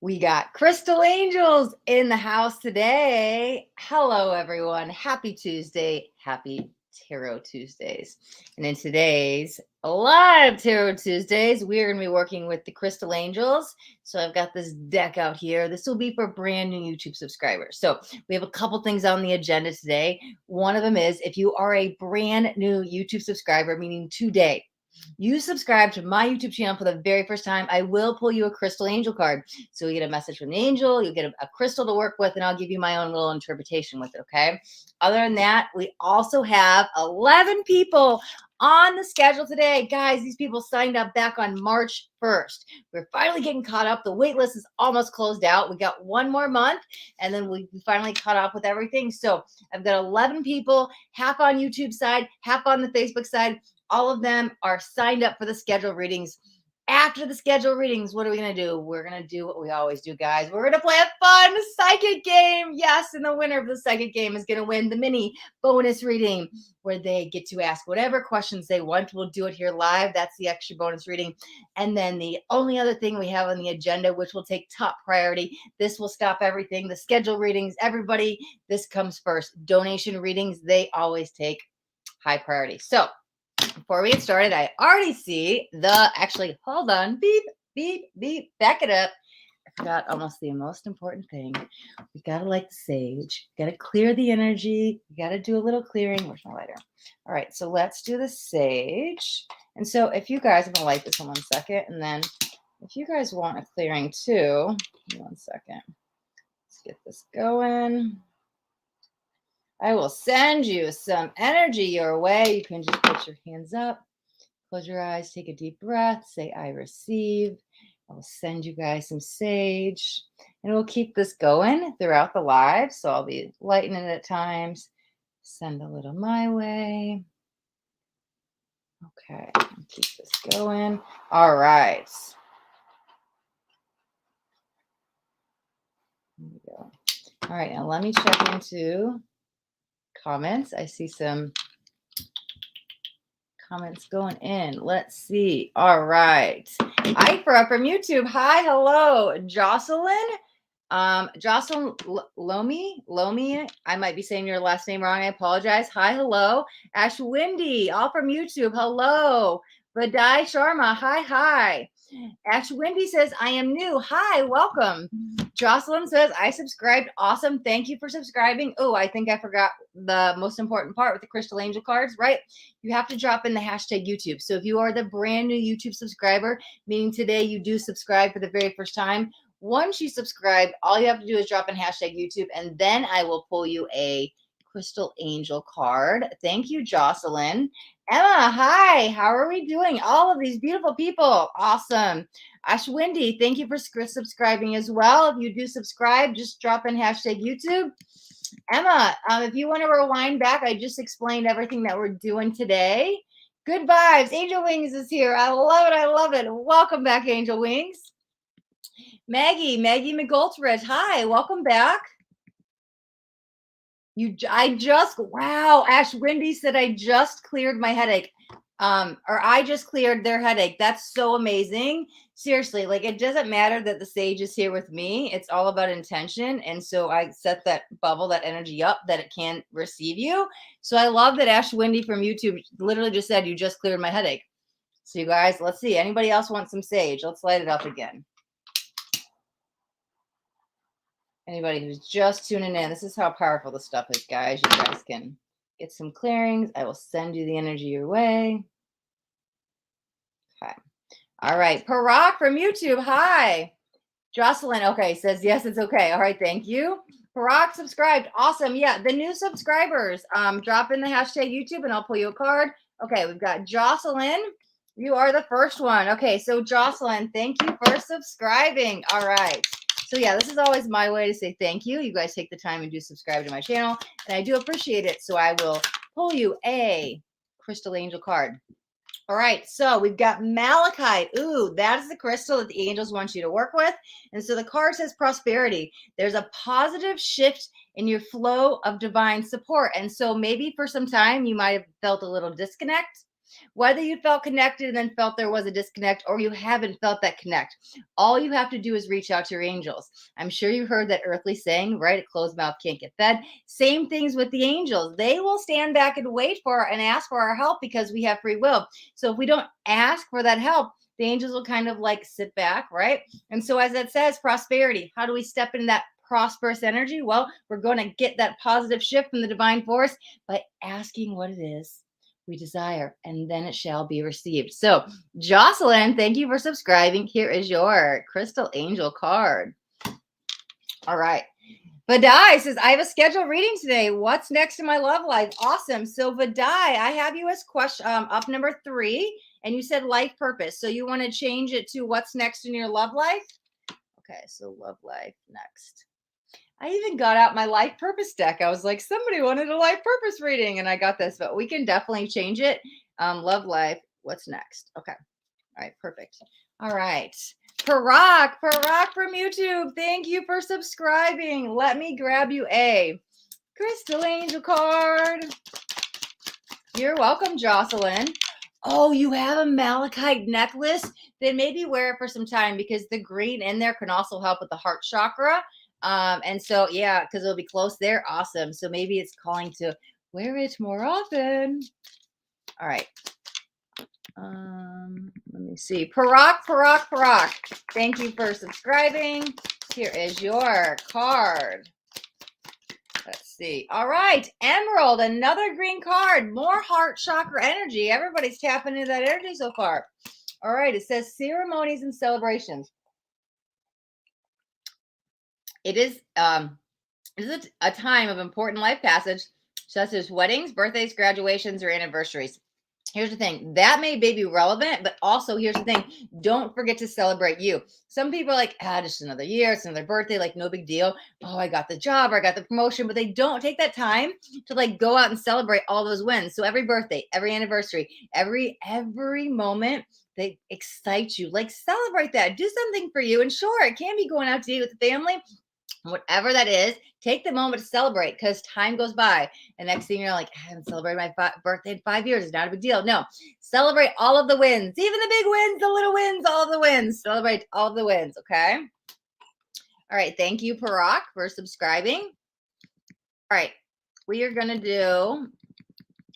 We got Crystal Angels in the house today. Hello, everyone. Happy Tuesday. Happy Tarot Tuesdays. And in today's live Tarot Tuesdays, we're going to be working with the Crystal Angels. So I've got this deck out here. This will be for brand new YouTube subscribers. So we have a couple things on the agenda today. One of them is if you are a brand new YouTube subscriber, meaning today, you subscribe to my YouTube channel for the very first time, I will pull you a crystal angel card. So you get a message from the angel, you'll get a crystal to work with, and I'll give you my own little interpretation with it, okay? Other than that, we also have 11 people on the schedule today. Guys, these people signed up back on March 1st. We're finally getting caught up. The wait list is almost closed out. We got one more month, and then we finally caught up with everything. So I've got 11 people, half on YouTube side, half on the Facebook side. All of them are signed up for the schedule readings. After the schedule readings, what are we going to do? We're going to do what we always do, guys. We're going to play a fun psychic game. Yes, and the winner of the psychic game is going to win the mini bonus reading where they get to ask whatever questions they want. We'll do it here live. That's the extra bonus reading. And then the only other thing we have on the agenda, which will take top priority, this will stop everything. The schedule readings, everybody, this comes first. Donation readings, they always take high priority. So before we get started, I already see actually, hold on, beep, beep, beep, back it up. I forgot almost the most important thing. We got to light the sage. Got to clear the energy. We got to do a little clearing. Where's my lighter? All right, so let's do the sage. And so if you guys, I'm going to light this in 1 second. And then if you guys want a clearing too, 1 second. Let's get this going. I will send you some energy your way. You can just put your hands up, close your eyes, take a deep breath, say, I receive. I will send you guys some sage, and we'll keep this going throughout the live. So I'll be lighting it at times. Send a little my way. Okay, keep this going. All right. Here we go. All right, now let me check into comments. I see some comments going in. Let's see. All right. Ifra from YouTube. Hi, hello. Jocelyn. Jocelyn Lomi. I might be saying your last name wrong. I apologize. Hi, hello. Ash Windy, all from YouTube. Hello. Vidhi Sharma. Hi. Ash Windy says, I am new. Hi, welcome. Jocelyn says, I subscribed. Awesome. Thank you for subscribing. Oh, I think I forgot the most important part with the crystal angel cards, right? You have to drop in the hashtag YouTube. So if you are the brand new YouTube subscriber, meaning today you do subscribe for the very first time, once you subscribe, all you have to do is drop in hashtag YouTube, and then I will pull you a crystal angel card. Thank you, Jocelyn. Emma, hi. How are we doing? All of these beautiful people. Awesome. Ashwindi, thank you for subscribing as well. If you do subscribe, just drop in hashtag YouTube. Emma, if you want to rewind back, I just explained everything that we're doing today. Good vibes. Angel Wings is here. I love it. I love it. Welcome back, Angel Wings. Maggie McGoldridge. Hi, welcome back. Wow, Ash Windy said I just cleared my headache. Or I just cleared their headache. That's so amazing. Seriously, like it doesn't matter that the sage is here with me. It's all about intention. And so I set that bubble, that energy up that it can receive you. So I love that Ash Windy from YouTube literally just said, you just cleared my headache. So you guys, let's see. Anybody else want some sage? Let's light it up again. Anybody who's just tuning in, this is how powerful this stuff is, guys. You guys can get some clearings. I will send you the energy your way. Okay. All right. Parag from YouTube. Hi. Jocelyn. Okay. Says, yes, it's okay. All right. Thank you. Parag subscribed. Awesome. Yeah. The new subscribers, drop in the hashtag YouTube and I'll pull you a card. Okay. We've got Jocelyn. You are the first one. Okay. So Jocelyn, thank you for subscribing. All right. So yeah, this is always my way to say thank you. You guys take the time and do subscribe to my channel, and I do appreciate it. So I will pull you a crystal angel card. All right, so we've got malachite. Ooh, that is the crystal that the angels want you to work with. And so the card says prosperity. There's a positive shift in your flow of divine support. And so maybe for some time you might have felt a little disconnect. Whether you felt connected and then felt there was a disconnect, or you haven't felt that connect, all you have to do is reach out to your angels. I'm sure you heard that earthly saying, right? A closed mouth can't get fed. Same things with the angels. They will stand back and wait for and ask for our help because we have free will. So if we don't ask for that help, the angels will kind of like sit back, right? And so, as it says, prosperity. How do we step into that prosperous energy? Well, we're going to get that positive shift from the divine force by asking what it is we desire, and then it shall be received. So, Jocelyn, thank you for subscribing. Here is your crystal angel card. All right. Vidhi says, I have a scheduled reading today. What's next in my love life? Awesome. So, Vidhi, I have you as question up number 3, and you said life purpose. So you want to change it to what's next in your love life? Okay, so love life next. I even got out my life purpose deck. I was like, somebody wanted a life purpose reading, and I got this, but we can definitely change it. Love life. What's next? Okay. All right. Perfect. All right. Parag from YouTube. Thank you for subscribing. Let me grab you a crystal angel card. You're welcome, Jocelyn. Oh, you have a malachite necklace? Then maybe wear it for some time, because the green in there can also help with the heart chakra. And so, yeah, because it'll be close there. Awesome. So maybe it's calling to wear it more often. All right. Let me see. Parag. Thank you for subscribing. Here is your card. Let's see. All right. Emerald, another green card. More heart chakra energy. Everybody's tapping into that energy so far. All right. It says ceremonies and celebrations. It is a time of important life passage, such as weddings, birthdays, graduations, or anniversaries. Here's the thing, that may be relevant, but also here's the thing, don't forget to celebrate you. Some people are like, just another year, it's another birthday, like no big deal. Oh, I got the job, or I got the promotion, but they don't take that time to like go out and celebrate all those wins. So every birthday, every anniversary, every moment they excite you, like celebrate that, do something for you. And sure, it can be going out to eat with the family. Whatever that is, take the moment to celebrate, because time goes by. And next thing you're like, I haven't celebrated my birthday in 5 years. It's not a big deal. No, celebrate all of the wins, even the big wins, the little wins, all of the wins. Celebrate all of the wins, okay? All right, thank you, Parag, for subscribing. All right, we're going to do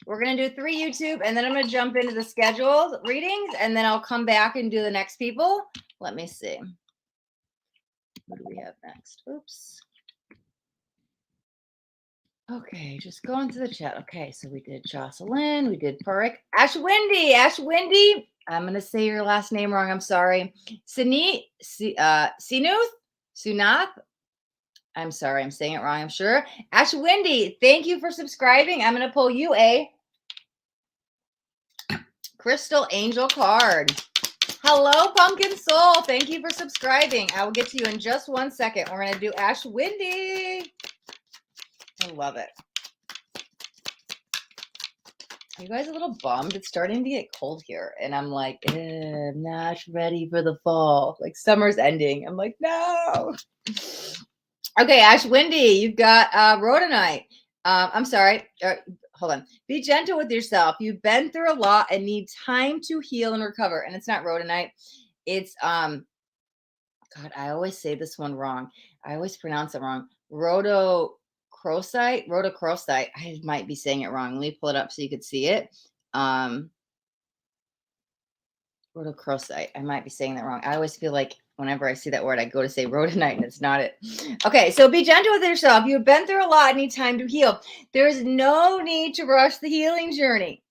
3 YouTube, and then I'm going to jump into the scheduled readings, and then I'll come back and do the next people. Let me see. What do we have next? Oops. Okay, just going to the chat. Okay, so we did Jocelyn, we did Parag. Ashwindi. I'm going to say your last name wrong. I'm sorry. Sunath. I'm sorry, I'm saying it wrong, I'm sure. Ashwindi, thank you for subscribing. I'm going to pull you a crystal angel card. Hello, Pumpkin Soul. Thank you for subscribing. I will get to you in just 1 second. We're going to do Ashwindi. I love it. Are you guys a little bummed? It's starting to get cold here. And I'm like, I'm not ready for the fall. Like summer's ending. I'm like, no. Okay, Ashwindi, you've got rhodonite. I'm sorry. Hold on. Be gentle with yourself. You've been through a lot and need time to heal and recover. And it's not rhodonite. It's God, I always say this one wrong. I always pronounce it wrong. Rhodochrosite. I might be saying it wrong. Let me pull it up so you could see it. Rhodochrosite. I might be saying that wrong. I always feel like whenever I see that word, I go to say rhodonite, and it's not it. Okay, so be gentle with yourself. You've been through a lot and need time to heal. There's no need to rush the healing journey.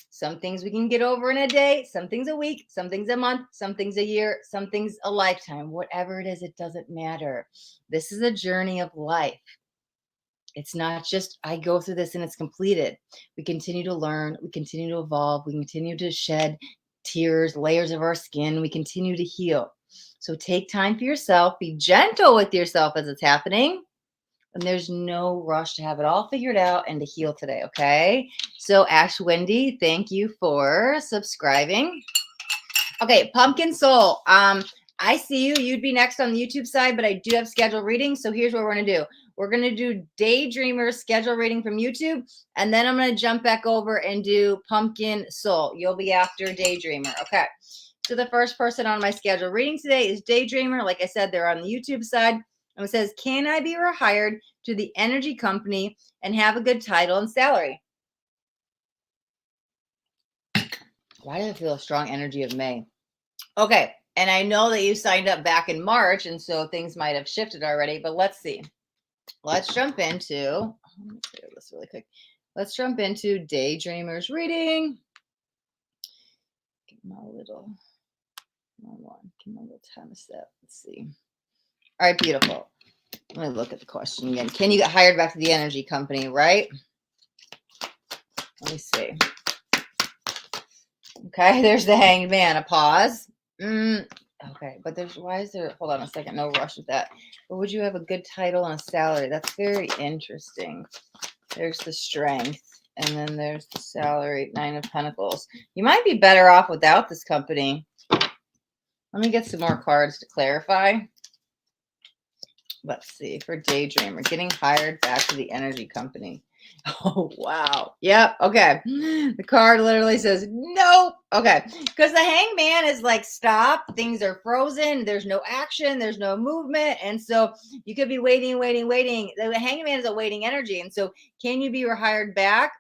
Some things we can get over in a day, some things a week, some things a month, some things a year, some things a lifetime. Whatever it is, it doesn't matter. This is a journey of life. It's not just I go through this and it's completed. We continue to learn. We continue to evolve. We continue to shed tears, layers of our skin. We continue to heal. So take time for yourself. Be gentle with yourself as it's happening. And there's no rush to have it all figured out and to heal today, okay? So Ashwindi, thank you for subscribing. Okay, Pumpkin Soul. I see you. You'd be next on the YouTube side, but I do have scheduled readings. So here's what we're going to do. We're going to do Daydreamer schedule reading from YouTube. And then I'm going to jump back over and do Pumpkin Soul. You'll be after Daydreamer. Okay. So the first person on my schedule reading today is Daydreamer. Like I said, they're on the YouTube side. And it says, can I be rehired to the energy company and have a good title and salary? Why do I feel a strong energy of May? Okay. And I know that you signed up back in March, and so things might have shifted already, but let's see. Let's jump into, let me clear this really quick. Let's jump into Daydreamer's reading. Give my little, give my little time step. Let's see. All right, beautiful. Let me look at the question again. Can you get hired back to the energy company, right? Let me see. Okay, there's the Hanged Man. A pause. Okay, but why is there, hold on a second, no rush with that. But would you have a good title and a salary? That's very interesting. There's the Strength, and then there's the salary, 9 of Pentacles. You might be better off without this company. Let me get some more cards to clarify. Let's see, for Daydreamer, getting hired back to the energy company. Oh, wow. Yep. Okay. The card literally says, nope. Okay. Because the Hangman is like, stop. Things are frozen. There's no action. There's no movement. And so you could be waiting. The Hangman is a waiting energy. And so can you be rehired back?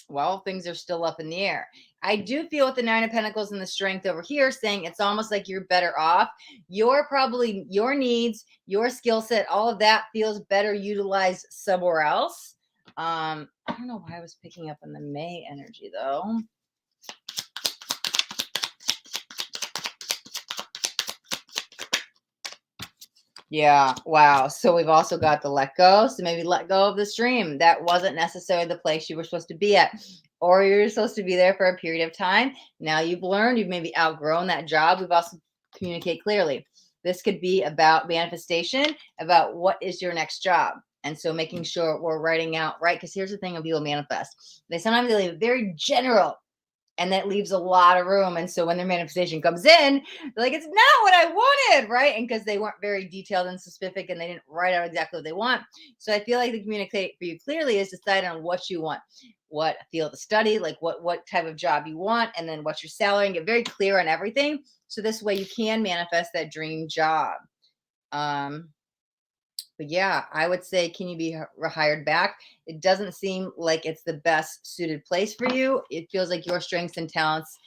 Well, things are still up in the air. I do feel with the 9 of Pentacles and the Strength over here saying it's almost like you're better off. Your needs, your skill set, all of that feels better utilized somewhere else. I don't know why I was picking up on the May energy though. Yeah. Wow. So we've also got the let go. So maybe let go of the stream. That wasn't necessarily the place you were supposed to be at, or you're supposed to be there for a period of time. Now you've learned, you've maybe outgrown that job. We've also communicate clearly. This could be about manifestation, about what is your next job. And so making sure we're writing out, right? Because here's the thing when people manifest. Sometimes they leave very general, and that leaves a lot of room. And so when their manifestation comes in, they're like, it's not what I wanted, right? And because they weren't very detailed and specific and they didn't write out exactly what they want. So I feel like the communicate for you clearly is decide on what you want, what field of study, like what type of job you want, and then what's your salary, and get very clear on everything. So this way you can manifest that dream job. But yeah, I would say, can you be rehired back? It doesn't seem like it's the best suited place for you. It feels like your strengths and talents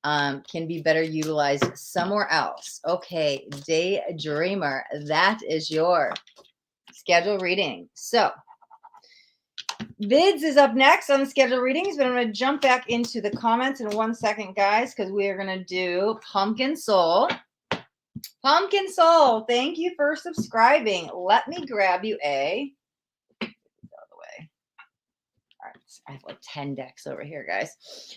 can be better utilized somewhere else. Okay, Daydreamer, that is your schedule reading. So Vids is up next on the schedule readings, but I'm going to jump back into the comments in 1 second, guys, because we are going to do Pumpkin Soul. Pumpkin Soul, thank you for subscribing. Let me grab you a, out of the way. All right, I have like 10 decks over here, guys.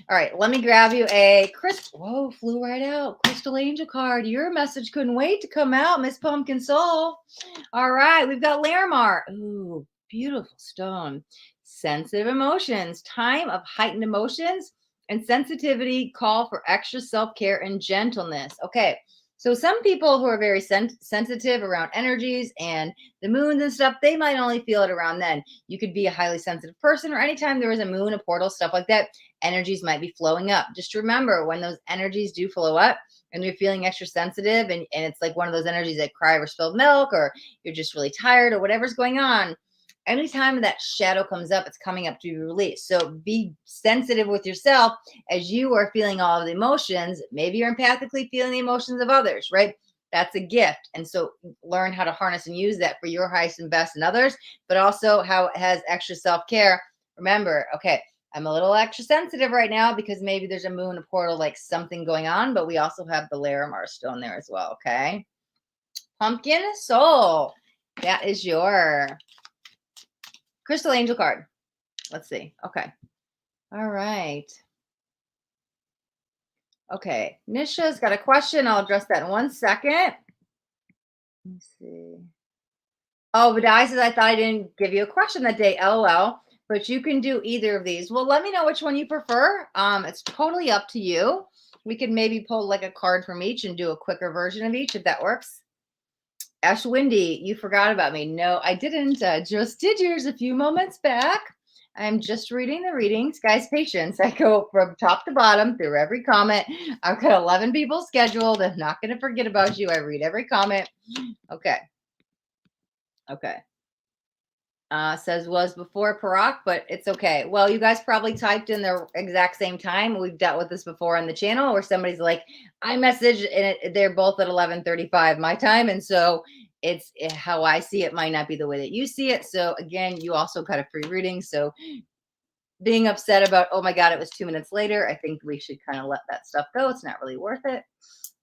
All right, let me grab you a whoa, flew right out. Crystal Angel card. Your message couldn't wait to come out, Miss Pumpkin Soul. All right, we've got Larimar. Ooh, beautiful stone. Sensitive emotions, time of heightened emotions and sensitivity, call for extra self-care and gentleness. Okay. So some people who are very sensitive around energies and the moons and stuff, they might only feel it around then. You could be a highly sensitive person, or anytime there is a moon, a portal, stuff like that, energies might be flowing up. Just remember, when those energies do flow up and you're feeling extra sensitive and it's like one of those energies that cry over spilled milk, or you're just really tired, or whatever's going on, anytime that shadow comes up, it's coming up to be released. So be sensitive with yourself as you are feeling all of the emotions. Maybe you're empathically feeling the emotions of others, right? That's a gift. And so learn how to harness and use that for your highest and best in others, but also how it has extra self-care. Remember, okay, I'm a little extra sensitive right now because maybe there's a moon, a portal, like something going on, but we also have the Larimar stone there as well, okay? Pumpkin Soul, that is your Crystal Angel card. Let's see. Okay. All right. Okay. Nisha's got a question. I'll address that in 1 second. Let me see. Oh, Vidhi says, I thought I didn't give you a question that day. LOL. But you can do either of these. Well, let me know which one you prefer. It's totally up to you. We could maybe pull like a card from each and do a quicker version of each if that works. Ash Windy, you forgot about me. No, I didn't. Just did yours a few moments back. I'm just reading the readings. Guys, patience. I go from top to bottom through every comment. I've got 11 people scheduled. I'm not going to forget about you. I read every comment. Okay. Okay. Says was before Parak, but it's okay. Well, you guys probably typed in the exact same time. We've dealt with this before on the channel where somebody's like, I messaged and they're both at 11:35 my time. And so it's how I see it might not be the way that you see it. So again, you also got a free reading. So being upset about, oh my God, it was 2 minutes later, I think we should kind of let that stuff go. It's not really worth it.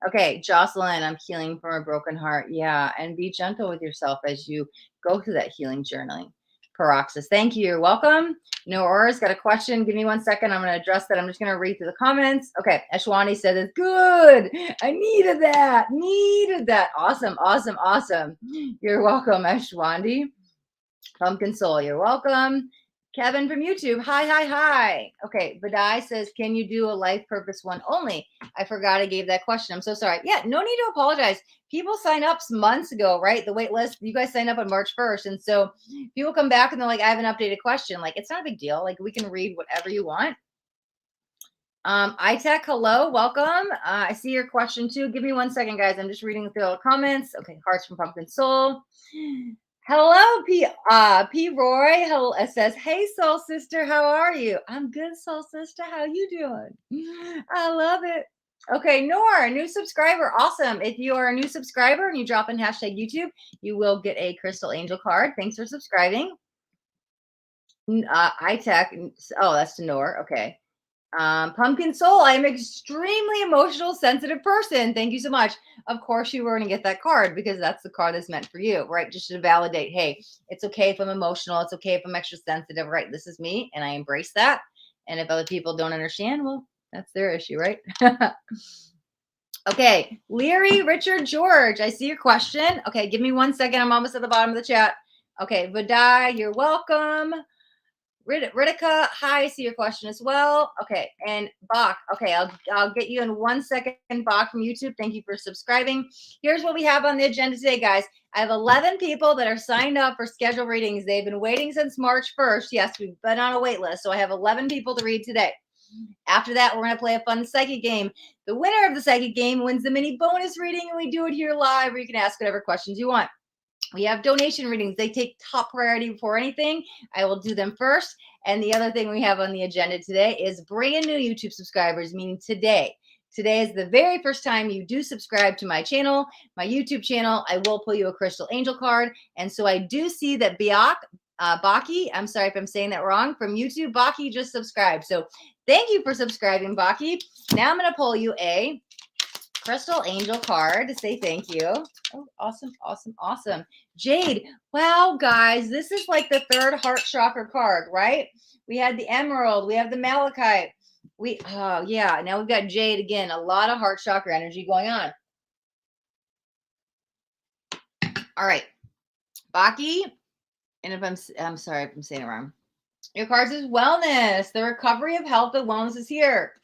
Okay, Jocelyn, I'm healing from a broken heart. Yeah, and be gentle with yourself as you go through that healing journey. Paroxys, thank you. You're welcome. No Aura's got a question. Give me 1 second. I'm going to address that. I'm just going to read through the comments. Okay, Ashwani said it's good. I needed that. Needed that. Awesome, awesome, awesome. You're welcome, Ashwani. Pumpkin Soul, you're welcome. Kevin from YouTube, hi. Okay, Vidhi says, can you do a life purpose one only? I forgot I gave that question. I'm so sorry. Yeah, no need to apologize. People sign up months ago, right? The wait list, you guys signed up on March 1st. And so people come back and they're like, I have an updated question. Like, it's not a big deal. Like, we can read whatever you want. iTech, hello, welcome. I see your question too. Give me 1 second, guys. I'm just reading through all the comments. Okay, hearts from Pumpkin Soul. Hello, P. Roy. Hello, it says, hey, soul sister, how are you? I'm good, soul sister. How you doing? I love it. Okay, Nor, new subscriber. Awesome. If you are a new subscriber and you drop in hashtag YouTube, you will get a Crystal Angel card. Thanks for subscribing. iTech. Oh, that's to Nor. Okay. Pumpkin Soul, I'm an extremely emotional, sensitive person. Thank you so much. Of course, you were going to get that card because that's the card that's meant for you, right? Just to validate, hey, it's okay if I'm emotional. It's okay if I'm extra sensitive, right? This is me, and I embrace that. And if other people don't understand, well, that's their issue, right? Okay, Leary, Richard, George, I see your question. Okay, give me 1 second. I'm almost at the bottom of the chat. Okay, Vidhi, you're welcome. Ritika, hi, I see your question as well. Okay, and Bach, okay, I'll get you in 1 second, Bach from YouTube. Thank you for subscribing. Here's what we have on the agenda today, guys. I have 11 people that are signed up for scheduled readings. They've been waiting since March 1st. Yes, we've been on a wait list, so I have 11 people to read today. After that, we're going to play a fun psychic game. The winner of the psychic game wins the mini bonus reading, and we do it here live where you can ask whatever questions you want. We have donation readings. They take top priority before anything. I will do them first. And the other thing we have on the agenda today is brand new YouTube subscribers, meaning today. Today is the very first time you do subscribe to my channel, my YouTube channel. I will pull you a Crystal Angel card. And so I do see that Baki, I'm sorry if I'm saying that wrong, from YouTube, Baki just subscribed. So thank you for subscribing, Baki. Now I'm going to pull you a Crystal Angel card to say thank you. Oh, awesome, awesome, awesome. Jade, wow, guys, this is like the third heart chakra card, right? We had the emerald, we have the malachite. Oh yeah, now we've got Jade again. A lot of heart chakra energy going on. All right, Baki, and if I'm sorry if I'm saying it wrong. Your cards is wellness. The recovery of health and wellness is here.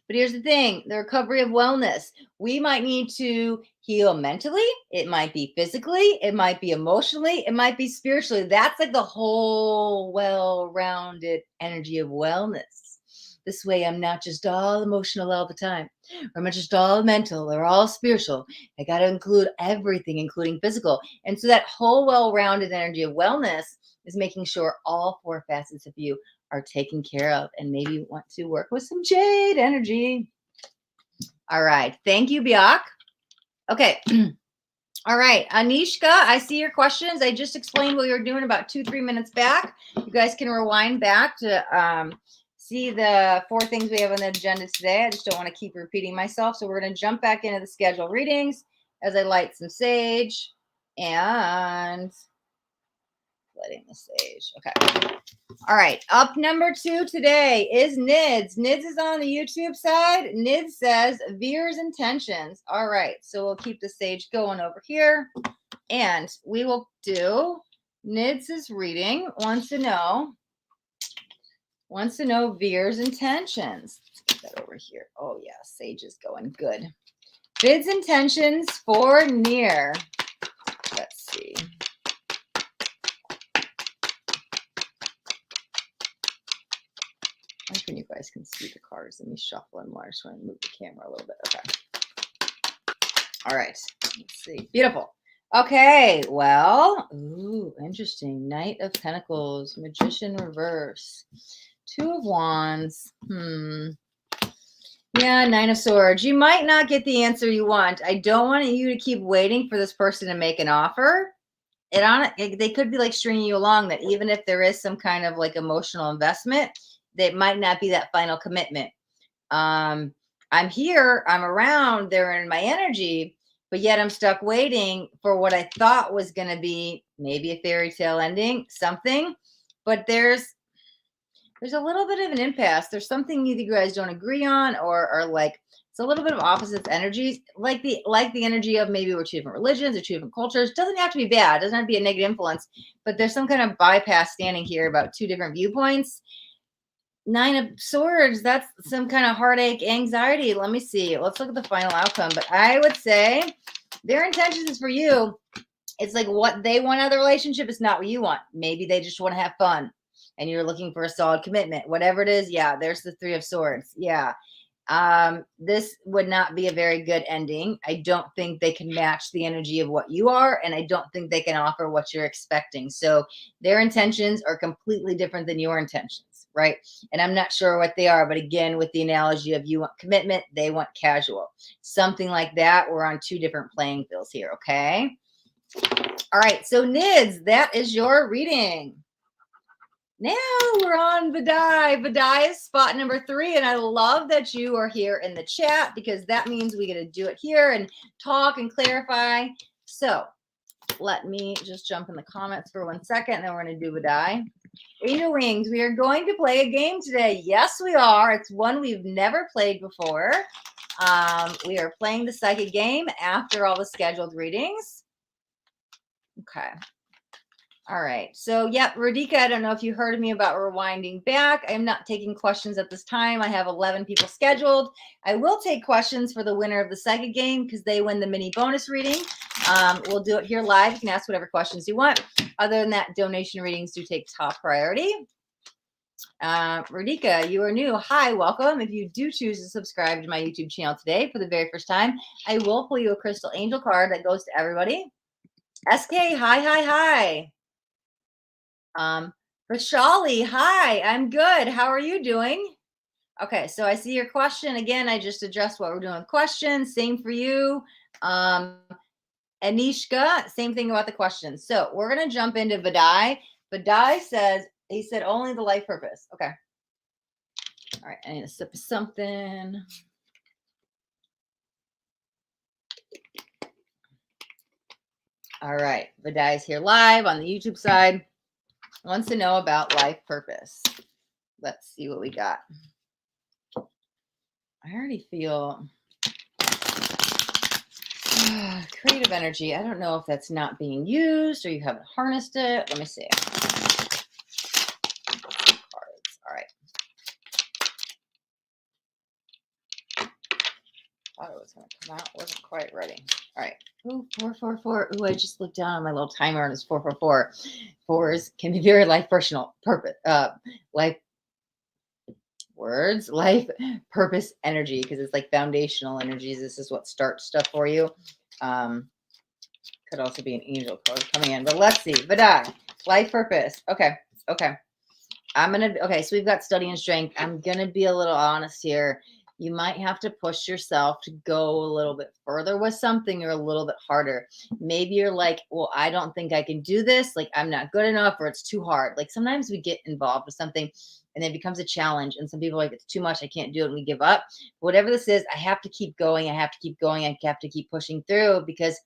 But here's the thing, the recovery of wellness. We might need to heal mentally. It might be physically. It might be emotionally. It might be spiritually. That's like the whole well-rounded energy of wellness. This way, I'm not just all emotional all the time. Or I'm not just all mental or all spiritual. I got to include everything, including physical. And so that whole well-rounded energy of wellness is making sure all four facets of you are taken care of, and maybe want to work with some jade energy. All right. Thank you, Biak. Okay. All right. Anishka, I see your questions. I just explained what you were doing about 2-3 minutes back. You guys can rewind back to see the 4 things we have on the agenda today. I just don't want to keep repeating myself. So we're going to jump back into the schedule readings as I light some sage and lighting the sage. Okay. All right. Up number 2 today is Nids. Nids is on the YouTube side. Nids says Veer's intentions. All right. So we'll keep the sage going over here. And we will do Nids' reading. Wants to know Veer's intentions. Let's get that over here. Oh, yeah. Sage is going good. Bids intentions for near. Let's see. I like when you guys can see the cards. Let me shuffle them more. I just want to move the camera a little bit. Okay. All right. Let's see. Beautiful. Okay. Well, ooh, interesting. Knight of Pentacles, Magician reverse, Two of Wands. Yeah, Nine of Swords. You might not get the answer you want. I don't want you to keep waiting for this person to make an offer. They could be like stringing you along, that even if there is some kind of like emotional investment, that might not be that final commitment. I'm here, I'm around, they're in my energy, but yet I'm stuck waiting for what I thought was going to be maybe a fairy tale ending, something, but there's a little bit of an impasse. There's something either you guys don't agree on, or like it's a little bit of opposites energies, like the energy of maybe we're two different religions or two different cultures. Doesn't have to be bad, doesn't have to be a negative influence, but there's some kind of bypass standing here about two different viewpoints. Nine of Swords, that's some kind of heartache, anxiety. Let me see. Let's look at the final outcome. But I would say their intentions is for you. It's like what they want out of the relationship is not what you want. Maybe they just want to have fun and you're looking for a solid commitment. Whatever it is, yeah, there's the Three of Swords. Yeah. This would not be a very good ending. I don't think they can match the energy of what you are, and I don't think they can offer what you're expecting. So their intentions are completely different than your intentions, right? And I'm not sure what they are, but again, with the analogy of you want commitment, they want casual, something like that. We're on two different playing fields here, okay? All right, so Nids, that is your reading. Now we're on Vidhi. Vidhi is spot number 3, and I love that you are here in the chat because that means we get to do it here and talk and clarify. So let me just jump in the comments for 1 second, and then we're going to do Vidhi. Angel Wings, we are going to play a game today. Yes, we are. It's one we've never played before. We are playing the psychic game after all the scheduled readings. Okay. All right. So, yep, Radhika, I don't know if you heard me about rewinding back. I'm not taking questions at this time. I have 11 people scheduled. I will take questions for the winner of the psychic game because they win the mini bonus reading. We'll do it here live. You can ask whatever questions you want. Other than that, donation readings do take top priority. Radhika, you are new. Hi, welcome. If you do choose to subscribe to my YouTube channel today for the very first time, I will pull you a crystal angel card that goes to everybody. SK, hi. Rashali, hi, I'm good. How are you doing? Okay, so I see your question. Again, I just addressed what we're doing with questions. Same for you. Anishka, same thing about the questions. So we're going to jump into Vidhi. Vidhi says, he said only the life purpose. Okay. All right, I need a sip of something. All right, Vidhi's here live on the YouTube side. Wants to know about life purpose. Let's see what we got. I already feel creative energy. I don't know if that's not being used or you haven't harnessed it. Let me see. Cards. All right. Thought it was going to come out. Wasn't quite ready. All right. Ooh, 444. Ooh, I just looked down on my little timer and it's 444. Fours can be very life personal purpose. Life words, life purpose energy, because it's like foundational energies. This is what starts stuff for you. Could also be an angel card coming in, but let's see. Vidhi, life purpose. Okay. Okay, so we've got study and strength. I'm gonna be a little honest here. You might have to push yourself to go a little bit further with something or a little bit harder. Maybe you're like, well, I don't think I can do this. Like, I'm not good enough, or it's too hard. Like, sometimes we get involved with something and it becomes a challenge. And some people are like, it's too much. I can't do it. And we give up. Whatever this is, I have to keep going. I have to keep going. I have to keep pushing through, because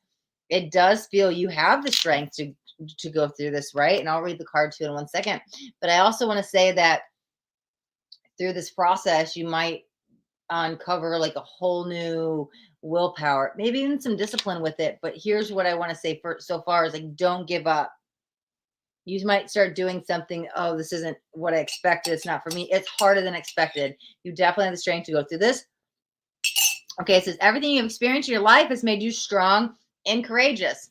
it does feel you have the strength to go through this, right? And I'll read the card too in 1 second. But I also want to say that through this process, you might uncover like a whole new willpower, maybe even some discipline with it. But here's what I want to say for so far is like, don't give up. You might start doing something. Oh, this isn't what I expected. It's not for me. It's harder than expected. You definitely have the strength to go through this. Okay, it says everything you've experienced in your life has made you strong and courageous.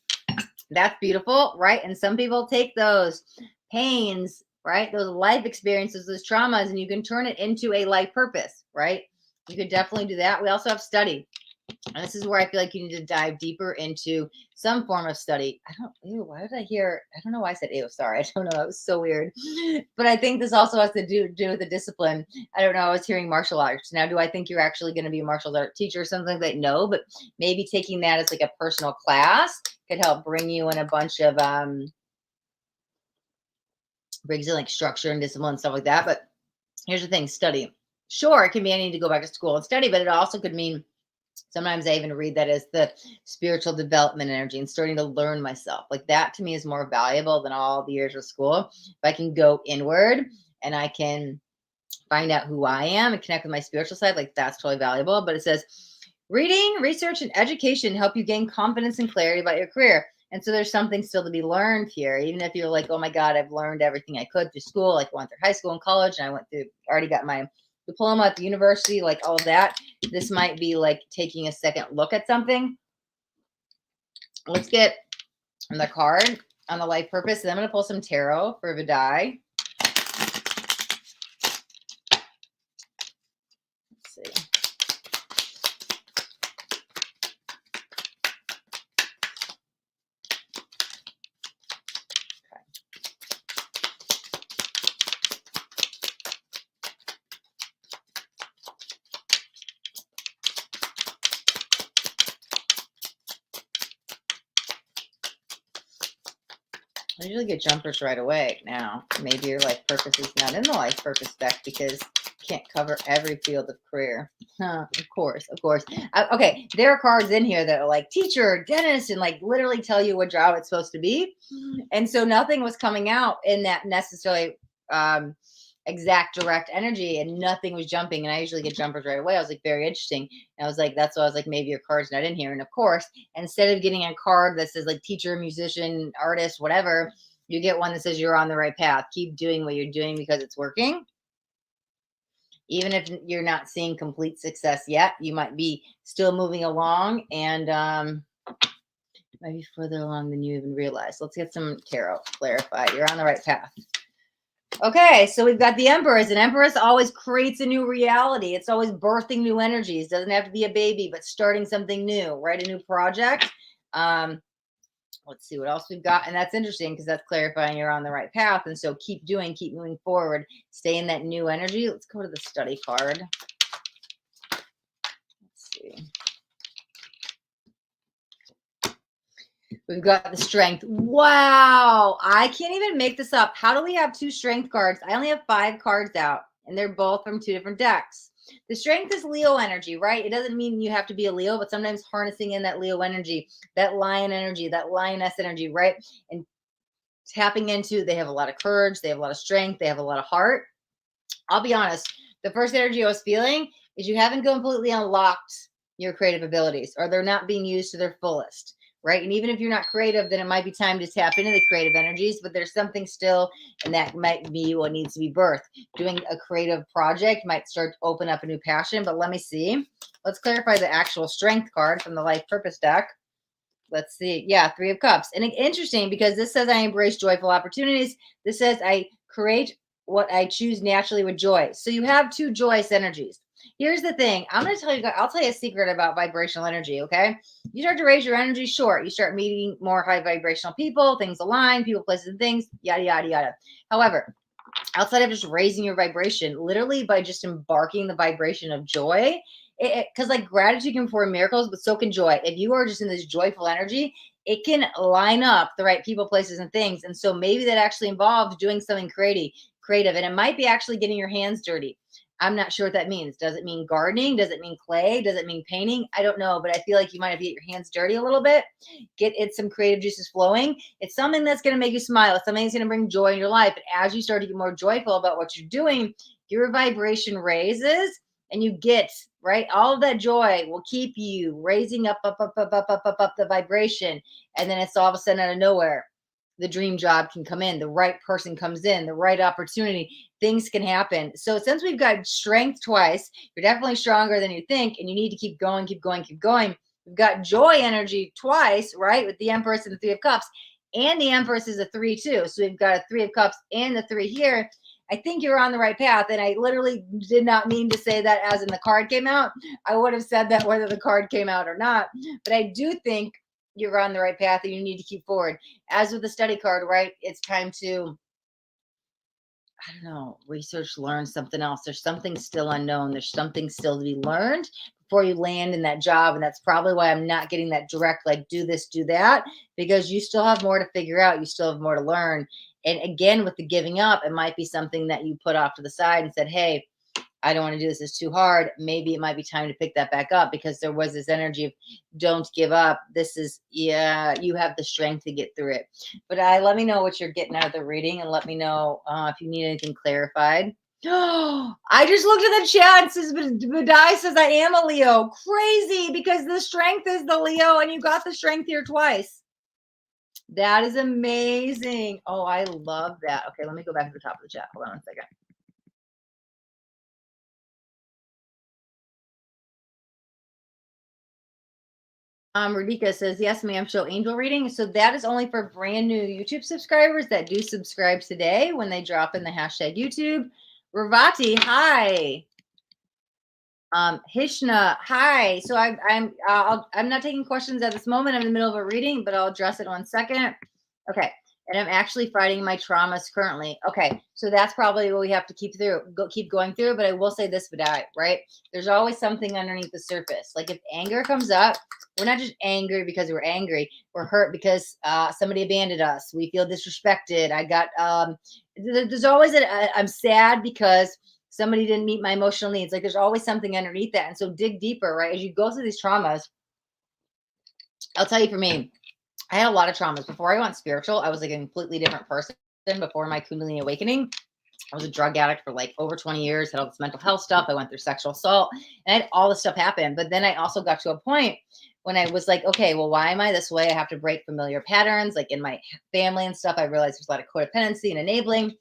That's beautiful, right? And some people take those pains, right? Those life experiences, those traumas, and you can turn it into a life purpose, right? You could definitely do that. We also have study. And this is where I feel like you need to dive deeper into some form of study. Why did I hear? I don't know why I said ew. Sorry. I don't know. That was so weird. But I think this also has to do with the discipline. I don't know. I was hearing martial arts. Now, do I think you're actually going to be a martial art teacher or something like that? No, but maybe taking that as like a personal class could help bring you in a bunch of, brings in like structure and discipline and stuff like that. But here's the thing, study. Sure, it can be I need to go back to school and study, but it also could mean sometimes I even read that as the spiritual development energy and starting to learn myself. Like that to me is more valuable than all the years of school. If I can go inward and I can find out who I am and connect with my spiritual side, like that's totally valuable. But it says reading, research, and education help you gain confidence and clarity about your career. And so there's something still to be learned here. Even if you're like, oh my God, I've learned everything I could through school, like I went through high school and college, and I went through, already got my diploma at the university, like all of that. This might be like taking a second look at something. Let's get the card on the life purpose. And I'm going to pull some tarot for vidhi. Let's see. I usually get jumpers right away now. Maybe your life purpose is not in the life purpose deck because you can't cover every field of career. Of course. Okay, there are cards in here that are like teacher, dentist, and like literally tell you what job it's supposed to be. And so nothing was coming out in that necessarily exact direct energy, and nothing was jumping. And I usually get jumpers right away. I was like, very interesting. And I was like, that's why I was like, maybe your card's not in here. And of course, instead of getting a card that says like teacher, musician, artist, whatever, you get one that says you're on the right path. Keep doing what you're doing because it's working. Even if you're not seeing complete success yet, you might be still moving along and maybe further along than you even realize. Let's get some tarot clarified. You're on the right path. Okay, so we've got the Empress, and Empress always creates a new reality. It's always birthing new energies. Doesn't have to be a baby, but starting something new, right? A new project. Let's see what else we've got. And that's interesting because that's clarifying you're on the right path. And so keep doing, keep moving forward, stay in that new energy. Let's go to the study card. Let's see. We've got the strength. Wow. I can't even make this up. How do we have 2 strength cards? I only have 5 cards out, and they're both from 2 different decks. The strength is Leo energy, right? It doesn't mean you have to be a Leo, but sometimes harnessing in that Leo energy, that lion energy, that lioness energy, right? And tapping into, they have a lot of courage, they have a lot of strength, they have a lot of heart. I'll be honest, the first energy I was feeling is you haven't completely unlocked your creative abilities, or they're not being used to their fullest, right? And even if you're not creative, then it might be time to tap into the creative energies, but there's something still, and that might be what needs to be birthed. Doing a creative project might start to open up a new passion, but let me see. Let's clarify the actual strength card from the life purpose deck. Let's see. Yeah, 3 of Cups. And interesting because this says I embrace joyful opportunities. This says I create what I choose naturally with joy. So you have 2 joyous energies. Here's the thing. I'm going to tell you, I'll tell you a secret about vibrational energy, okay? You start to raise your energy, sure. You start meeting more high vibrational people, things align, people, places, and things, yada, yada, yada. However, outside of just raising your vibration, literally by just embarking the vibration of joy, because like gratitude can perform miracles, but so can joy. If you are just in this joyful energy, it can line up the right people, places, and things. And so maybe that actually involves doing something creative, and it might be actually getting your hands dirty. I'm not sure what that means. Does it mean gardening? Does it mean clay? Does it mean painting? I don't know, but I feel like you might have to get your hands dirty a little bit, get it some creative juices flowing. It's something that's going to make you smile. It's something that's going to bring joy in your life. And as you start to get more joyful about what you're doing, your vibration raises and you get, right? All of that joy will keep you raising up the vibration. And then it's all of a sudden out of nowhere. the dream job can come in, the right person comes in, the right opportunity, things can happen. So since we've got strength twice, you're definitely stronger than you think, and you need to keep going, keep going, keep going. We've got joy energy twice, right? With the Empress and the Three of Cups, and the Empress is a 3 too. So we've got a 3 of Cups and the 3 here. I think you're on the right path. And I literally did not mean to say that as in the card came out. I would have said that whether the card came out or not. But I do think you're on the right path and you need to keep forward. As with the study card, right? It's time to, I don't know, research, learn something else. There's something still unknown. There's something still to be learned before you land in that job. And that's probably why I'm not getting that direct, like, do this, do that, because you still have more to figure out. You still have more to learn. And again, with the giving up, it might be something that you put off to the side and said, hey, I don't want to do this. It's too hard. Maybe it might be time to pick that back up, because there was this energy of don't give up. This is, yeah, you have the strength to get through it. But let me know what you're getting out of the reading, and let me know if you need anything clarified. I just looked at the chat. It says, Vidhi says, I am a Leo. Crazy, because the strength is the Leo, and you got the strength here twice. That is amazing. Oh, I love that. Okay, let me go back to the top of the chat. Hold on 1 second. Radhika says, yes, ma'am, show angel reading. So that is only for brand new YouTube subscribers that do subscribe today when they drop in the hashtag YouTube. Ravati, hi. Hishna, hi. So I'm not taking questions at this moment. I'm in the middle of a reading, but I'll address it in 1 second. Okay. And I'm actually fighting my traumas currently. Okay. So that's probably what we have to keep going through. But I will say this, Vidhi, right? There's always something underneath the surface. Like if anger comes up, we're not just angry because we're angry. We're hurt because somebody abandoned us. We feel disrespected. There's always I'm sad because somebody didn't meet my emotional needs. Like there's always something underneath that. And so dig deeper, right? As you go through these traumas, I'll tell you, for me, I had a lot of traumas. Before I went spiritual, I was like a completely different person. Before my Kundalini awakening, I was a drug addict for like over 20 years, had all this mental health stuff. I went through sexual assault, and I had all this stuff happen. But then I also got to a point when I was like, okay, well, why am I this way? I have to break familiar patterns, like in my family and stuff. I realized there's a lot of codependency and enabling.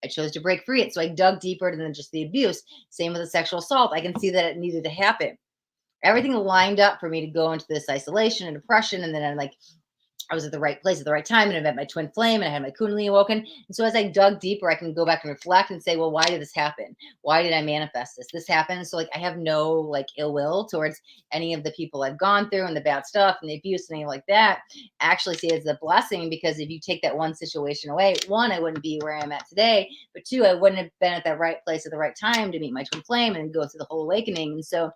I chose to break free it. So I dug deeper than just the abuse. Same with the sexual assault. I can see that it needed to happen. Everything lined up for me to go into this isolation and depression. And then I was at the right place at the right time, and I met my twin flame, and I had my Kundalini awoken. And so as I dug deeper, I can go back and reflect and say, well, why did this happen? Why did I manifest this? This happened. So like, I have no like ill will towards any of the people I've gone through and the bad stuff and the abuse and anything like that. I actually see it as a blessing, because if you take that one situation away, one, I wouldn't be where I am at today, but two, I wouldn't have been at that right place at the right time to meet my twin flame and go through the whole awakening. And so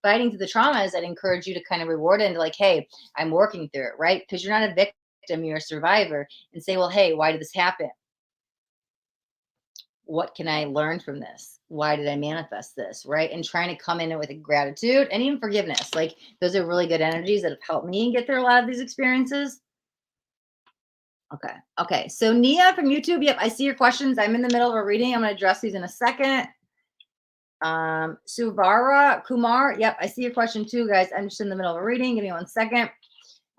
fighting through the traumas, I'd encourage you to kind of reward it and like, hey, I'm working through it, right? Because you're not a victim, you're a survivor. And say, well, hey, why did this happen? What can I learn from this? Why did I manifest this, right? And trying to come in with a gratitude and even forgiveness. Like those are really good energies that have helped me get through a lot of these experiences. Okay. Okay. So Nia from YouTube, yep, I see your questions. I'm in the middle of a reading. I'm going to address these in a second. Suvara Kumar, yep, I see your question too, guys. I'm just in the middle of a reading. Give me 1 second.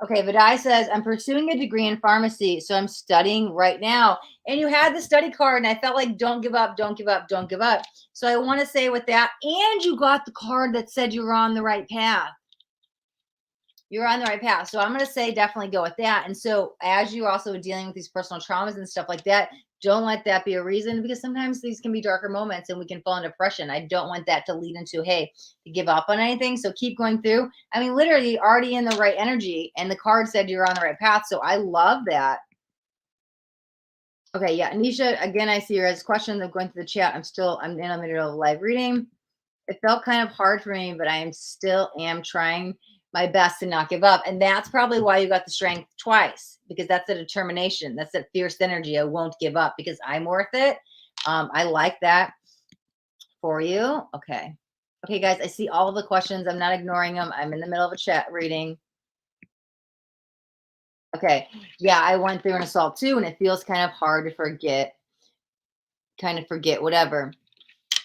Okay, Vidhi says, I'm pursuing a degree in pharmacy, so I'm studying right now. And you had the study card, and I felt like, don't give up, don't give up, don't give up. So I want to say with that, and you got the card that said you were on the right path. You're on the right path. So I'm going to say definitely go with that. And so as you also are dealing with these personal traumas and stuff like that, don't let that be a reason, because sometimes these can be darker moments and we can fall in depression. I don't want that to lead into, hey, to give up on anything. So keep going through. I mean, literally already in the right energy, and the card said you're on the right path. So I love that. Okay. Yeah. Anisha, again, I see your guys' questions. I'm going through the chat. I'm in the middle of a live reading. It felt kind of hard for me, but I am trying my best to not give up. And that's probably why you got the strength twice, because that's the determination. That's that fierce energy. I won't give up because I'm worth it. I like that for you. Okay. Okay, guys, I see all of the questions. I'm not ignoring them. I'm in the middle of a chat reading. Okay. Yeah, I went through an assault too, and it feels kind of hard to forget, whatever.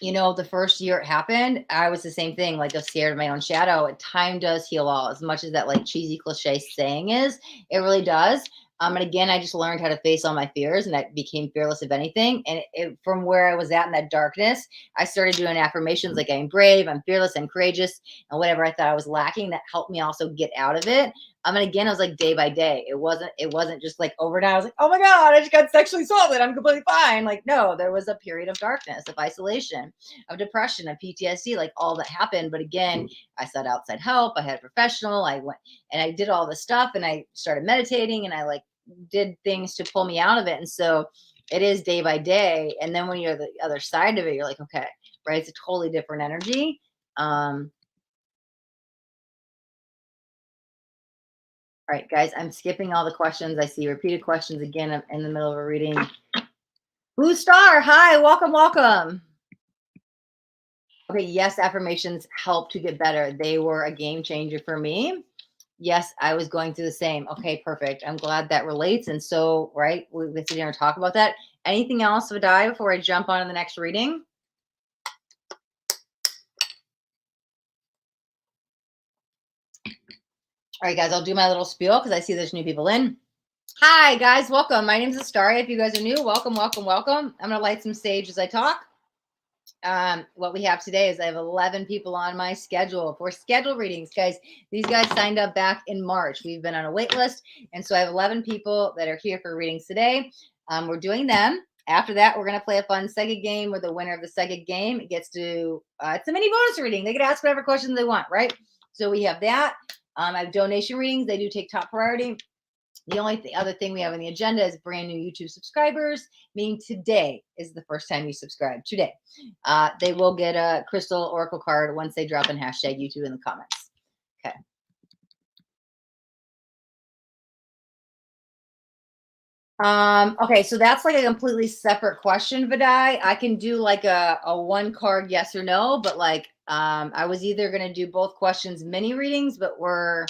You know, the first year it happened, I was the same thing. Like, I was scared of my own shadow. Time does heal all, as much as that like cheesy cliche saying is. It really does. And again, I just learned how to face all my fears, and I became fearless of anything. And from where I was at in that darkness, I started doing affirmations like I'm brave, I'm fearless, I'm courageous, and whatever I thought I was lacking, that helped me also get out of it. And again, it was like day by day. It wasn't just like overnight. I was like, oh my God, I just got sexually assaulted. I'm completely fine. Like, no, there was a period of darkness, of isolation, of depression, of PTSD, like all that happened. But again, I sought outside help. I had a professional. I went and I did all this stuff, and I started meditating, and I like did things to pull me out of it. And so it is day by day. And then when you're the other side of it, you're like, okay, right. It's a totally different energy. All right, guys, I'm skipping all the questions. I see repeated questions again. I'm in the middle of a reading. Blue Star, hi, welcome, welcome. Okay, yes, affirmations help to get better. They were a game changer for me. Yes, I was going through the same. Okay, perfect. I'm glad that relates. And so, right, we sit here and talk about that. Anything else, Vidhi, before I jump on to the next reading? All right, guys, I'll do my little spiel because I see there's new people in. Hi, guys, welcome. My name is Astaria. If you guys are new, welcome, welcome, welcome. I'm going to light some sage as I talk. What we have today is I have 11 people on my schedule for schedule readings, guys. These guys signed up back in March. We've been on a wait list, and so I have 11 people that are here for readings today. We're doing them. After that, we're going to play a fun psychic game where the winner of the psychic game gets to, it's a mini bonus reading. They can ask whatever questions they want, right? So we have that. I have donation readings. They do take top priority. The only other thing we have on the agenda is brand new YouTube subscribers, meaning today is the first time you subscribe. Today. They will get a crystal oracle card once they drop in hashtag YouTube in the comments. Okay. Okay, so that's like a completely separate question, Vidhi. I can do like a one card yes or no, but like I was either gonna do both questions mini readings, but we're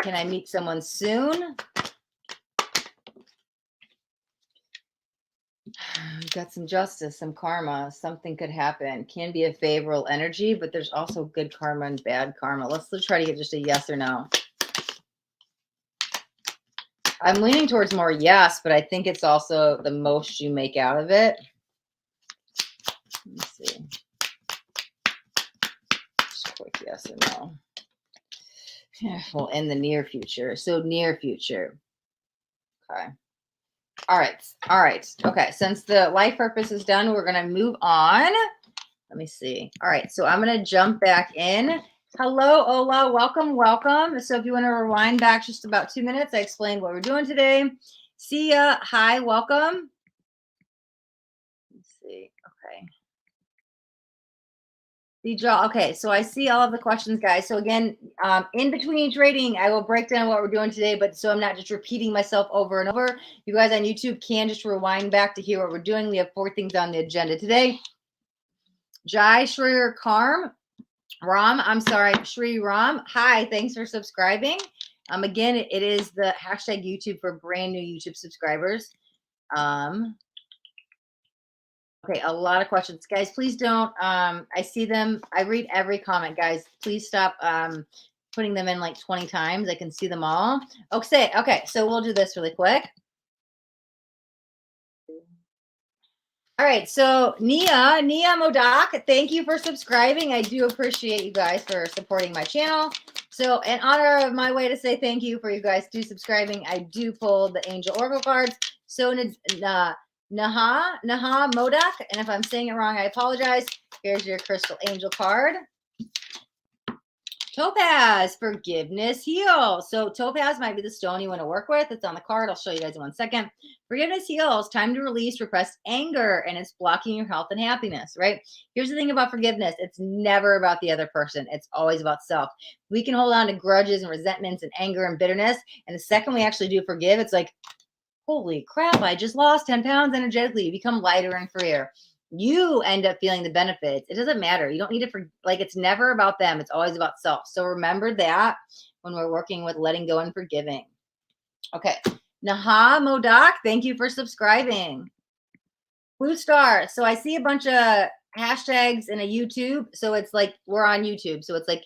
can I meet someone soon? We've got some justice, some karma, something could happen. Can be a favorable energy, but there's also good karma and bad karma. Let's try to get just a yes or no. I'm leaning towards more yes, but I think it's also the most you make out of it. Let's see. Just quick yes or no. Yeah, well, in the near future. So near future. Okay. All right. All right. Okay. Since the life purpose is done, we're going to move on. Let me see. All right. So I'm going to jump back in. Hello, Ola. Welcome. Welcome. So if you want to rewind back just about 2 minutes, I explained what we're doing today. See ya. Hi. Welcome. Let's see. Okay. Okay, so I see all of the questions, guys. So again, in between each rating, I will break down what we're doing today, but so I'm not just repeating myself over and over. You guys on YouTube can just rewind back to hear what we're doing. We have 4 things on the agenda today. Jai Shri Karm, Ram, I'm sorry, Shri Ram. Hi, thanks for subscribing. Again, it is the hashtag YouTube for brand new YouTube subscribers. Okay, a lot of questions. Guys, please don't, I see them. I read every comment, guys. Please stop putting them in like 20 times. I can see them all. Okay, so we'll do this really quick. All right, so Nia Modak, thank you for subscribing. I do appreciate you guys for supporting my channel. So in honor of my way to say thank you for you guys do subscribing, I do pull the Angel Oracle cards. So Naha Modak, and if I'm saying it wrong, I apologize. Here's your crystal angel card. Topaz, forgiveness, heal. So topaz might be the stone you want to work with. It's on the card. I'll show you guys in 1 second. Forgiveness heals. Time to release repressed anger, and it's blocking your health and happiness, right? Here's the thing about forgiveness. It's never about the other person. It's always about self. We can hold on to grudges and resentments and anger and bitterness, and the second we actually do forgive, it's like, holy crap, I just lost 10 pounds energetically. You become lighter and freer. You end up feeling the benefits. It doesn't matter. You don't need to, it's never about them. It's always about self. So remember that when we're working with letting go and forgiving. Okay. Naha Modak, thank you for subscribing. Blue Star. So I see a bunch of hashtags in a YouTube. So it's like we're on YouTube. So it's like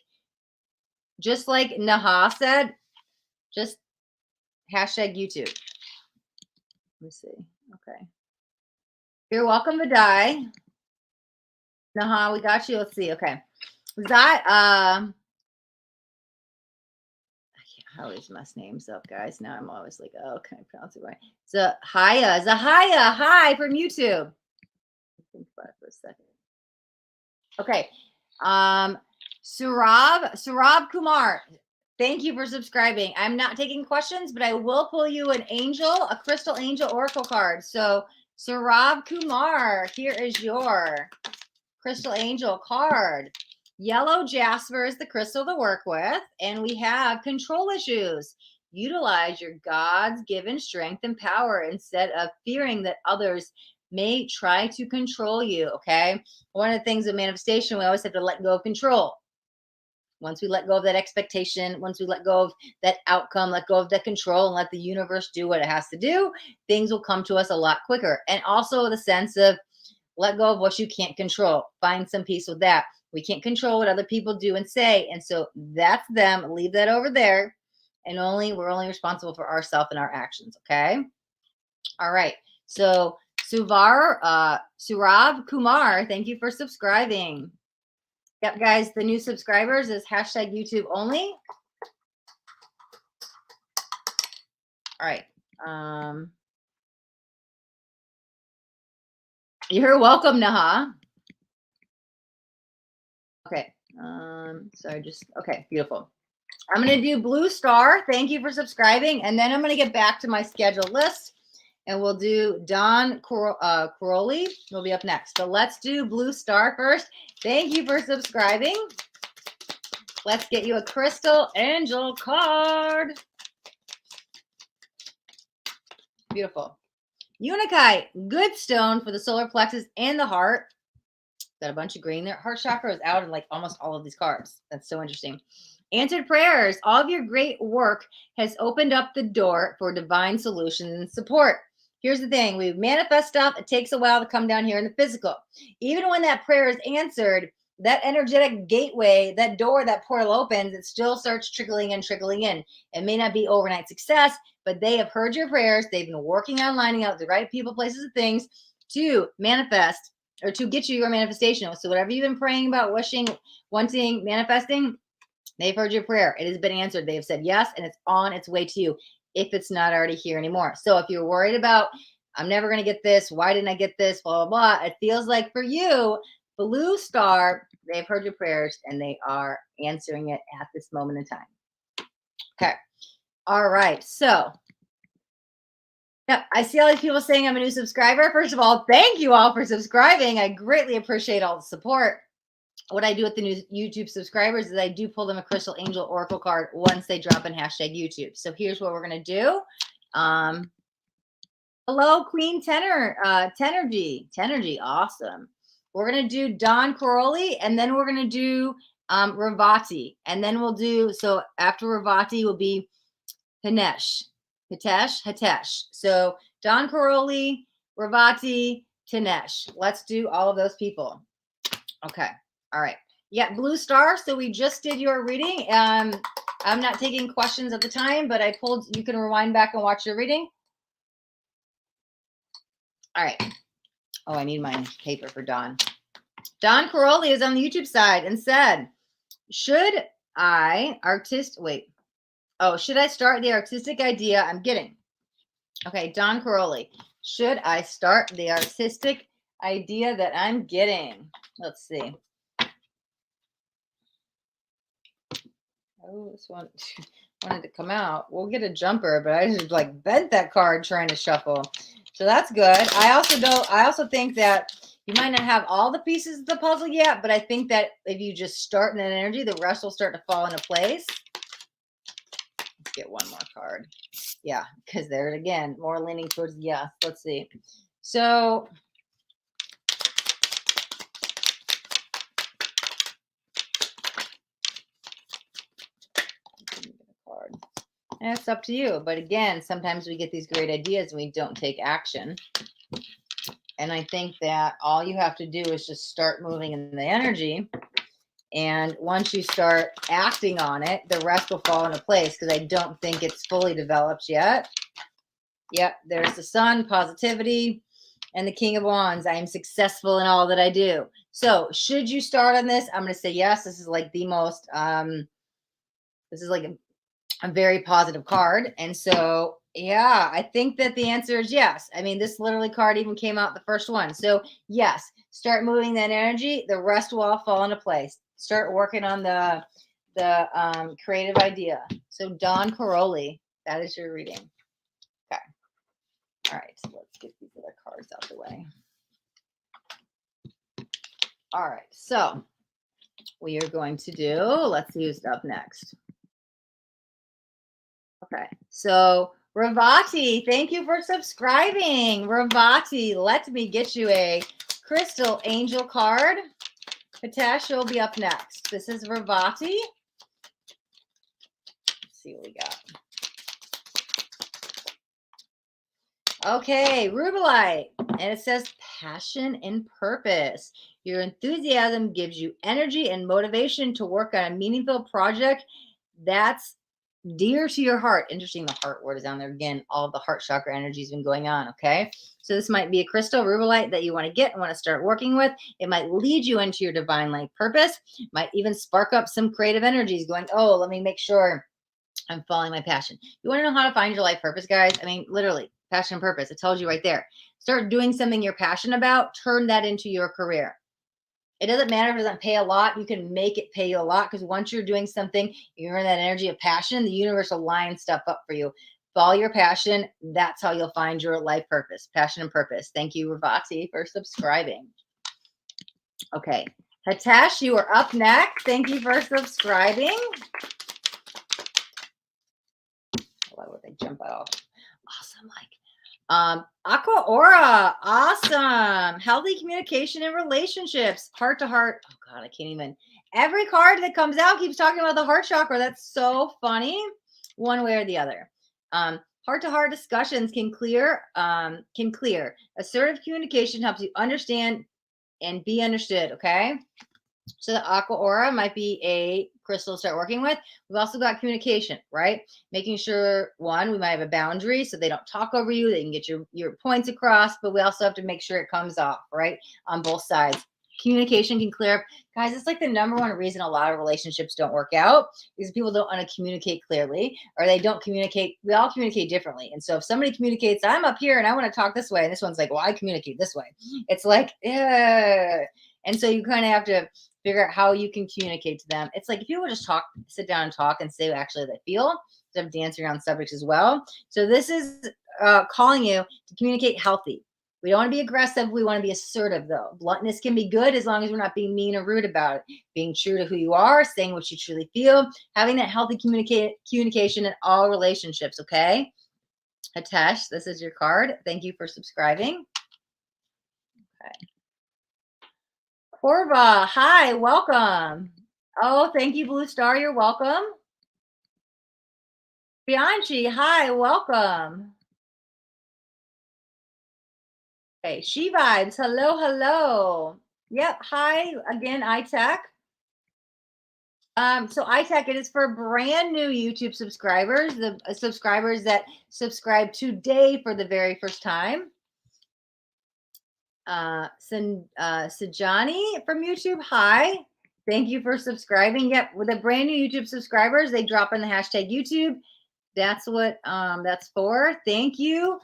just like Naha said, just hashtag YouTube. Let me see. Okay. You're welcome to die. Naha, we got you. Let's see. Okay. Was that I always mess names up, guys. Now I'm always like, oh, can I pronounce it right? Zahaya. Hi from YouTube. Think about it for a second. Okay. Surab Kumar. Thank you for subscribing. I'm not taking questions, but I will pull you an angel, a crystal angel oracle card. So Surab Kumar, here is your crystal angel card. Yellow jasper is the crystal to work with, and we have control issues. Utilize your God's given strength and power instead of fearing that others may try to control you. Okay. One of the things of manifestation, we always have to let go of control. Once we let go of that expectation, once we let go of that outcome, let go of that control and let the universe do what it has to do, things will come to us a lot quicker. And also the sense of let go of what you can't control. Find some peace with that. We can't control what other people do and say. And so that's them. Leave that over there. And we're only responsible for ourselves and our actions. Okay. All right. So Surab Kumar, thank you for subscribing. Yep, guys, the new subscribers is hashtag YouTube only. All right. You're welcome, Naha. Okay. Okay, beautiful. I'm going to do Blue Star. Thank you for subscribing. And then I'm going to get back to my scheduled list. And we'll do Don Coroli. Will be up next. So let's do Blue Star first. Thank you for subscribing. Let's get you a crystal angel card. Beautiful. Unikite, good stone for the solar plexus and the heart. Got a bunch of green there. Heart chakra is out in like almost all of these cards. That's so interesting. Answered prayers. All of your great work has opened up the door for divine solutions and support. Here's the thing. We manifest stuff. It takes a while to come down here in the physical. Even when that prayer is answered, that energetic gateway, that door, that portal opens, it still starts trickling in. It may not be overnight success, but they have heard your prayers. They've been working on lining up the right people, places, and things to manifest or to get you your manifestation. So whatever you've been praying about, wishing, wanting, manifesting, they've heard your prayer. It has been answered. They have said yes, and it's on its way to you if it's not already here anymore. So if you're worried about, I'm never going to get this, why didn't I get this, blah, blah, blah, it feels like for you, Blue Star, they've heard your prayers, and they are answering it at this moment in time. Okay. All right. So, yep, I see all these people saying I'm a new subscriber. First of all, thank you all for subscribing. I greatly appreciate all the support. What I do with the new YouTube subscribers is I do pull them a crystal angel oracle card once they drop in hashtag YouTube. So here's what we're going to do. Hello, Queen Tenergy. Awesome. We're going to do Don Coroli, and then we're going to do Ravati. And then we'll do, so after Ravati will be Hitesh. So Don Coroli, Ravati, Tanesh. Let's do all of those people. Okay. All right. Yeah, Blue Star. So we just did your reading. I'm not taking questions at the time, but I pulled, you can rewind back and watch your reading. All right. Oh, I need my paper for Don. Don Coroli is on the YouTube side and said, should I start the artistic idea I'm getting? Okay, Don Coroli. Should I start the artistic idea that I'm getting? Let's see. Oh, this one wanted to come out. We'll get a jumper, but I just like bent that card trying to shuffle. So that's good. I also think that you might not have all the pieces of the puzzle yet, but I think that if you just start in that energy, the rest will start to fall into place. Let's get one more card. Yeah, because there again, more leaning towards yes. Let's see. So and it's up to you. But again, sometimes we get these great ideas and we don't take action. And I think that all you have to do is just start moving in the energy And once you start acting on it, the rest will fall into place because I don't think it's fully developed yet. Yep, there's the Sun, positivity, and the King of Wands. I am successful in all that I do. So should you start on this? I'm going to say yes. This is like the most, this is like a very positive card. And so, yeah, I think that the answer is yes. I mean, this literally card even came out the first one. So yes, start moving that energy. The rest will all fall into place. Start working on the creative idea. So Don Caroli, that is your reading. Okay. All right. So let's get these other cards out the way. All right. So we are going to do, let's see who's up next. Okay, so Ravati, thank you for subscribing. Ravati, let me get you a crystal angel card. Hitesh will be up next. This is Ravati. Let's see what we got. Okay, Rubelite, and it says passion and purpose. Your enthusiasm gives you energy and motivation to work on a meaningful project that's dear to your heart. Interesting, the heart word is down there again. All the heart chakra energy has been going on. Okay, so this might be a crystal rubelite that you want to get and want to start working with. It might lead you into your divine life purpose. Might even spark up some creative energies going, oh, let me make sure I'm following my passion. You want to know how to find your life purpose, guys? I mean, literally, passion and purpose. It tells you right there. Start doing something you're passionate about. Turn that into your career. It doesn't matter if it doesn't pay a lot. You can make it pay you a lot because once you're doing something, you're in that energy of passion, the universe will line stuff up for you. Follow your passion. That's how you'll find your life purpose. Passion and purpose. Thank you, Ravati, for subscribing. Okay. Hitesh, you are up next. Thank you for subscribing. Why would they jump off? Awesome. Aqua Aura, awesome. Healthy communication and relationships, heart to heart. Oh God, I can't even. Every card that comes out keeps talking about the heart chakra. That's so funny, one way or the other. Heart to heart discussions can clear. Assertive communication helps you understand and be understood. Okay. So the Aqua Aura might be a crystal to start working with. We've also got communication, right? Making sure, one, we might have a boundary so they don't talk over you. They can get your points across, but we also have to make sure it comes off, right? On both sides. Communication can clear up. Guys, it's like the number one reason a lot of relationships don't work out is people don't want to communicate clearly or they don't communicate. We all communicate differently. And so if somebody communicates, I'm up here and I want to talk this way, and this one's like, well, I communicate this way. It's like, yeah. And so you kind of have to figure out how you can communicate to them. It's like if people just talk, sit down and talk and say what actually they feel, instead of dancing around subjects as well. So this is calling you to communicate healthy. We don't want to be aggressive. We want to be assertive, though. Bluntness can be good as long as we're not being mean or rude about it. Being true to who you are, saying what you truly feel, having that healthy communication in all relationships, okay? Hitesh, this is your card. Thank you for subscribing. Okay. Corva, hi, welcome. Oh, thank you, Blue Star. You're welcome. Bianchi, hi, welcome. Okay, She Vibes, hello, hello. Yep, hi again, iTech. So iTech, it is for brand new YouTube subscribers, the subscribers that subscribe today for the very first time. Sajani from YouTube, hi. Thank you for subscribing. Yep, with the brand new YouTube subscribers, they drop in the hashtag YouTube. That's what that's for. Thank you.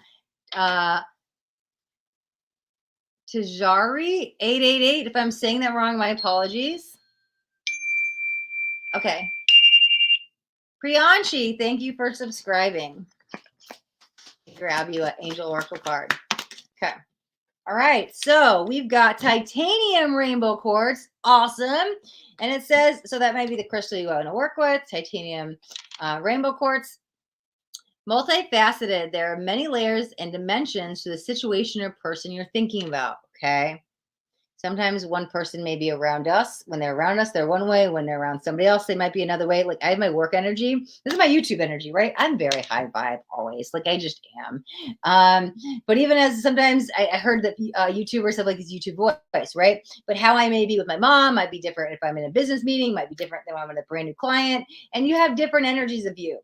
Tajari 888. If I'm saying that wrong, my apologies. Okay. Priyanshi, thank you for subscribing. Grab you an Angel Oracle card. Okay. All right. So we've got titanium rainbow quartz. Awesome. And it says, so that might be the crystal you want to work with. Titanium rainbow quartz. Multifaceted. There are many layers and dimensions to the situation or person you're thinking about. Okay. Sometimes one person may be around us. When they're around us, they're one way. When they're around somebody else, they might be another way. Like I have my work energy. This is my YouTube energy, right? I'm very high vibe always. Like I just am. But even as sometimes I heard that YouTubers have like this YouTube voice, right? But how I may be with my mom might be different if I'm in a business meeting, might be different than when I'm in a brand new client. And you have different energies of you.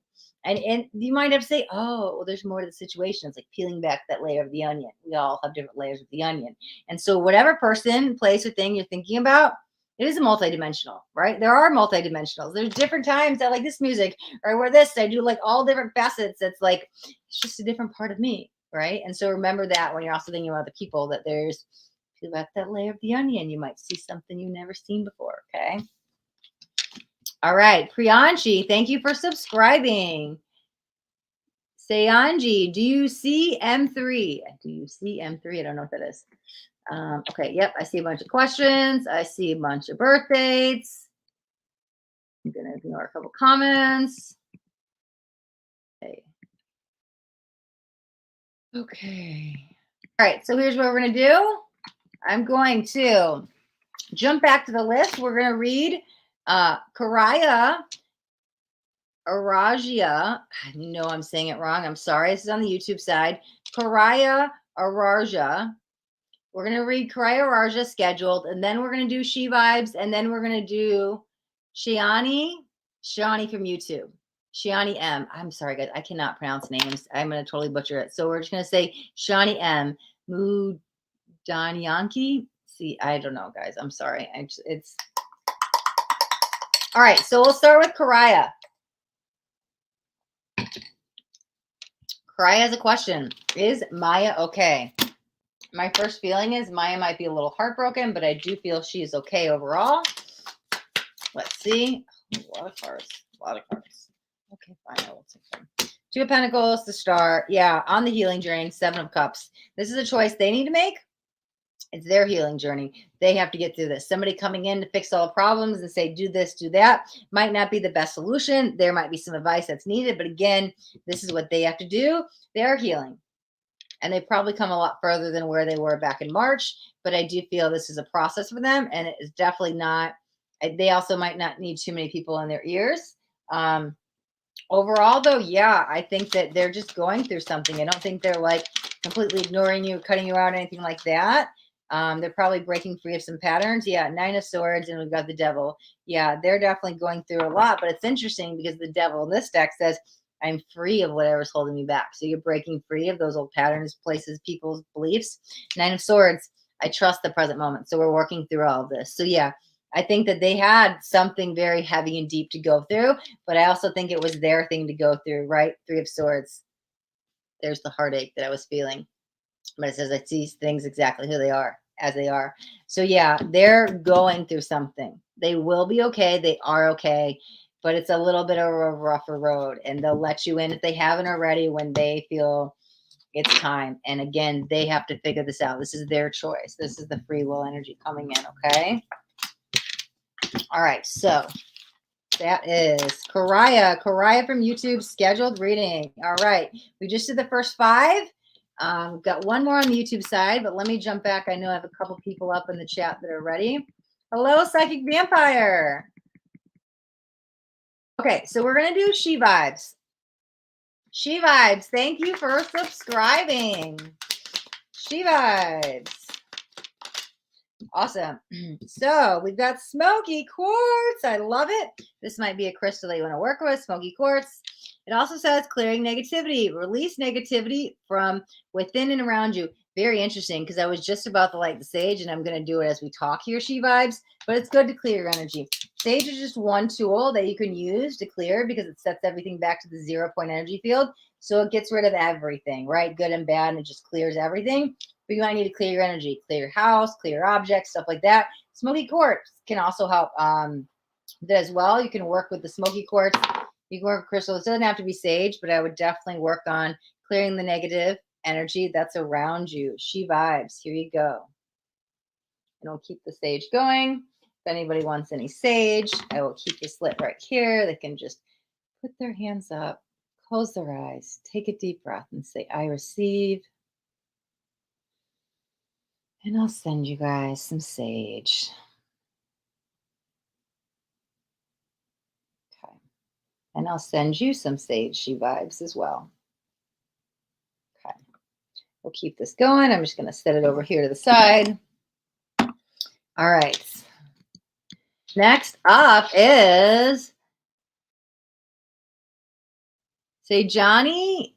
And you might have to say, oh, well, there's more to the situation. It's like peeling back that layer of the onion. We all have different layers of the onion. And so whatever person, place, or thing you're thinking about, it is a multidimensional, right? There are multidimensionals. There's different times I like this music, or I wear this. I do like all different facets. It's like, it's just a different part of me, right? And so remember that when you're also thinking about the people, that there's, peel back that layer of the onion, you might see something you've never seen before, okay? All right, Priyanshi, thank you for subscribing. Sayanji, do you see M3? Do you see M3? I don't know what that is. Okay, yep, I see a bunch of questions. I see a bunch of birth dates. I'm going to ignore a couple comments. Okay. All right, so here's what we're going to do. I'm going to jump back to the list. We're going to read Kariah, Arajhia. I know I'm saying it wrong. I'm sorry. This is on the YouTube side. Kariah, Arajhia. We're going to read Kariah, Arajhia scheduled, and then we're going to do She Vibes, and then we're going to do Shiani from YouTube. Shiani M. I'm sorry, guys. I cannot pronounce names. I'm going to totally butcher it. So we're just going to say Shiani M. Mudanyanki. See, I don't know, guys. I'm sorry. It's all right. So we'll start with Kariah. Kariah has a question. Is Maya okay? My first feeling is Maya might be a little heartbroken, but I do feel she is okay overall. Let's see. A lot of cards. Okay, fine. I will take them. Two of Pentacles to start. Yeah, on the healing journey. Seven of Cups. This is a choice they need to make. It's their healing journey. They have to get through this. Somebody coming in to fix all the problems and say, do this, do that, might not be the best solution. There might be some advice that's needed. But again, this is what they have to do. They're healing. And they've probably come a lot further than where they were back in March. But I do feel this is a process for them. And it is definitely not, they also might not need too many people in their ears. Overall, though, yeah, I think that they're just going through something. I don't think they're like completely ignoring you, cutting you out, anything like that. They're probably breaking free of some patterns. Yeah, Nine of Swords, and we've got the Devil. Yeah, they're definitely going through a lot. But it's interesting because the Devil in this deck says, I'm free of whatever's holding me back. So you're breaking free of those old patterns, places, people's beliefs. Nine of Swords, I trust the present moment. So we're working through all of this. So yeah, I think that they had something very heavy and deep to go through, but I also think it was their thing to go through, right? Three of Swords. There's the heartache that I was feeling. But it says I see things exactly who they are, as they are. So yeah, they're going through something. They will be okay. They are okay. But it's a little bit of a rougher road. And they'll let you in if they haven't already when they feel it's time. And again, they have to figure this out. This is their choice. This is the free will energy coming in, okay? All right, so that is Kariah from YouTube, scheduled reading. All right, we just did the first five. We've got one more on the YouTube side, but let me jump back. I know I have a couple people up in the chat that are ready. Hello, Psychic Vampire. Okay, so we're going to do She Vibes. She Vibes, thank you for subscribing. She Vibes. Awesome. So we've got Smokey Quartz. I love it. This might be a crystal that you want to work with. Smokey Quartz. It also says clearing negativity, release negativity from within and around you. Very interesting because I was just about to light the sage, and I'm going to do it as we talk here, She Vibes. But it's good to clear your energy. Sage is just one tool that you can use to clear because it sets everything back to the 0-point energy field. So it gets rid of everything, right? Good and bad, and it just clears everything. But you might need to clear your energy, clear your house, clear objects, stuff like that. Smoky Quartz can also help that as well. You can work with the Smoky Quartz. You can work with crystals. It doesn't have to be sage, but I would definitely work on clearing the negative energy that's around you. She Vibes. Here you go. And we'll keep the sage going. If anybody wants any sage, I will keep this lit right here. They can just put their hands up, close their eyes, take a deep breath, and say, I receive. And I'll send you guys some sage. Okay. And I'll send you some sage vibes as well. Okay. We'll keep this going. I'm just going to set it over here to the side. All right. Next up is say Johnny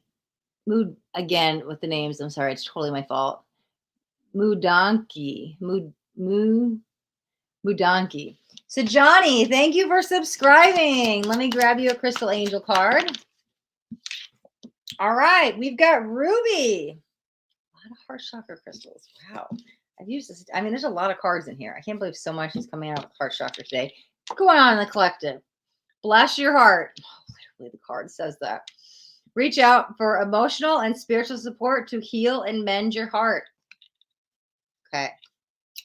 Mood again with the names. I'm sorry, it's totally my fault. Mudanki. Mudanki. So Johnny, thank you for subscribing. Let me grab you a crystal angel card. All right, we've got Ruby. A lot of heart chakra crystals. Wow. I've used this. I mean, there's a lot of cards in here. I can't believe so much is coming out of heart chakra today. What's going on in the collective? Bless your heart. Oh, literally, the card says that. Reach out for emotional and spiritual support to heal and mend your heart. Okay.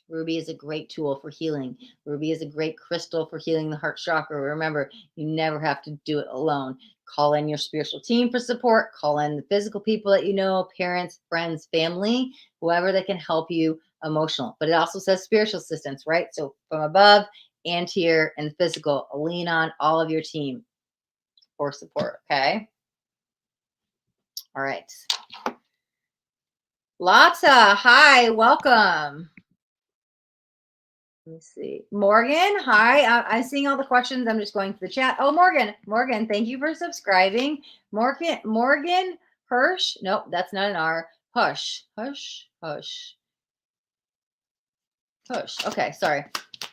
Ruby is a great tool for healing. Ruby is a great crystal for healing the heart chakra. Remember, you never have to do it alone. Call in your spiritual team for support. Call in the physical people that you know, parents, friends, family, whoever that can help you emotional. But it also says spiritual assistance, right? So from above and here and the physical, lean on all of your team for support, okay? All right. Lata, hi, welcome. Let me see. Morgan, hi. I'm seeing all the questions. I'm just going to the chat. Oh, Morgan, thank you for subscribing. Morgan Hirsch. Nope, that's not an R. Hush. Okay, sorry.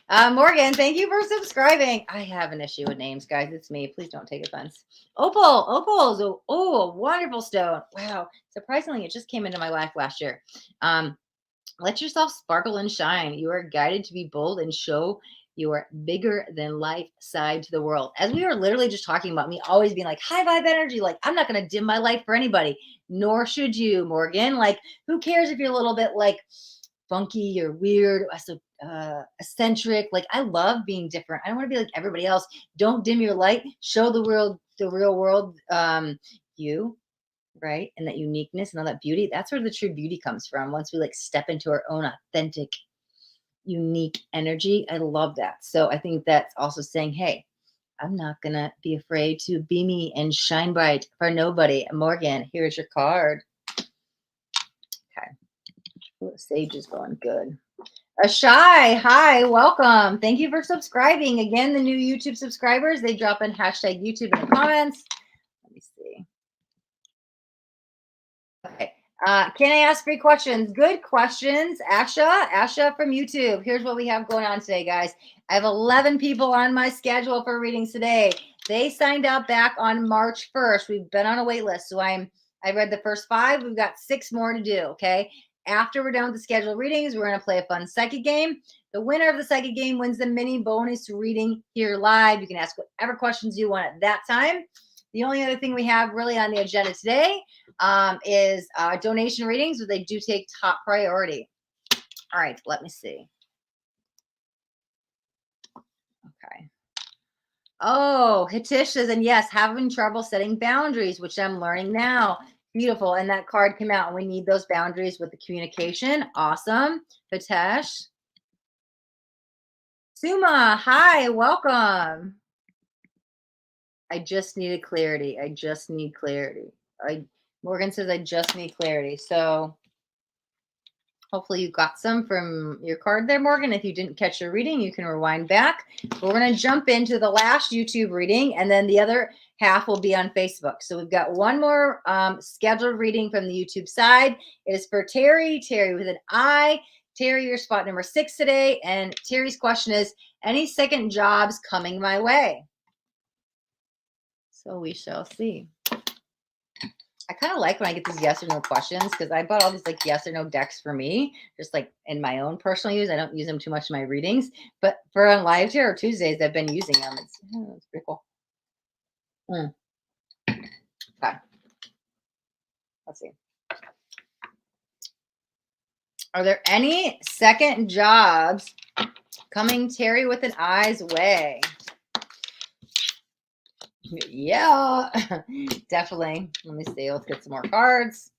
Morgan, thank you for subscribing. I have an issue with names, guys. It's me. Please don't take offense. Opal's a wonderful stone. Wow. Surprisingly, it just came into my life last year. Let yourself sparkle and shine. You are guided to be bold and show your bigger than life side to the world. As we were literally just talking about me always being like high vibe energy, like I'm not going to dim my light for anybody, nor should you, Morgan. Like, who cares if you're a little bit like funky or weird, eccentric? Like, I love being different. I don't want to be like everybody else. Don't dim your light. Show the world, the real world, you. Right? And that uniqueness and all that beauty, that's where the true beauty comes from. Once we like step into our own authentic, unique energy. I love that. So I think that's also saying, hey, I'm not going to be afraid to be me and shine bright for nobody. Morgan, here's your card. Okay. Ooh, sage is going good. Ashai, hi, welcome. Thank you for subscribing. Again, the new YouTube subscribers, they drop in hashtag YouTube in the comments. Let me see. Okay. Can I ask 3 questions? Good questions. Asha from YouTube. Here's what we have going on today, guys. I have 11 people on my schedule for readings today. They signed up back on March 1st. We've been on a wait list. So I read the first 5. We've got 6 more to do. Okay. After we're done with the scheduled readings, we're going to play a fun psychic game. The winner of the psychic game wins the mini bonus reading here live. You can ask whatever questions you want at that time. The only other thing we have really on the agenda today is donation readings, but they do take top priority. All right, let me see. Okay. Oh, Hitish says, and yes, having trouble setting boundaries, which I'm learning now. Beautiful. And that card came out, and we need those boundaries with the communication. Awesome. Hitesh. Suma, hi, welcome. I just needed clarity. Morgan says, I just need clarity. So hopefully you got some from your card there, Morgan. If you didn't catch your reading, you can rewind back. We're going to jump into the last YouTube reading, and then the other half will be on Facebook. So we've got one more scheduled reading from the YouTube side. It is for Terri with an I. Terri, you're spot number 6 today. And Terry's question is, any second jobs coming my way? So we shall see. I kind of like when I get these yes or no questions, because I bought all these like yes or no decks for me, just like in my own personal use. I don't use them too much in my readings, but for on live Tarot Tuesdays, I've been using them. It's pretty cool. Okay. Let's see. Are there any second jobs coming Terri with an I's way? Yeah, definitely. Let me see. Let's get some more cards.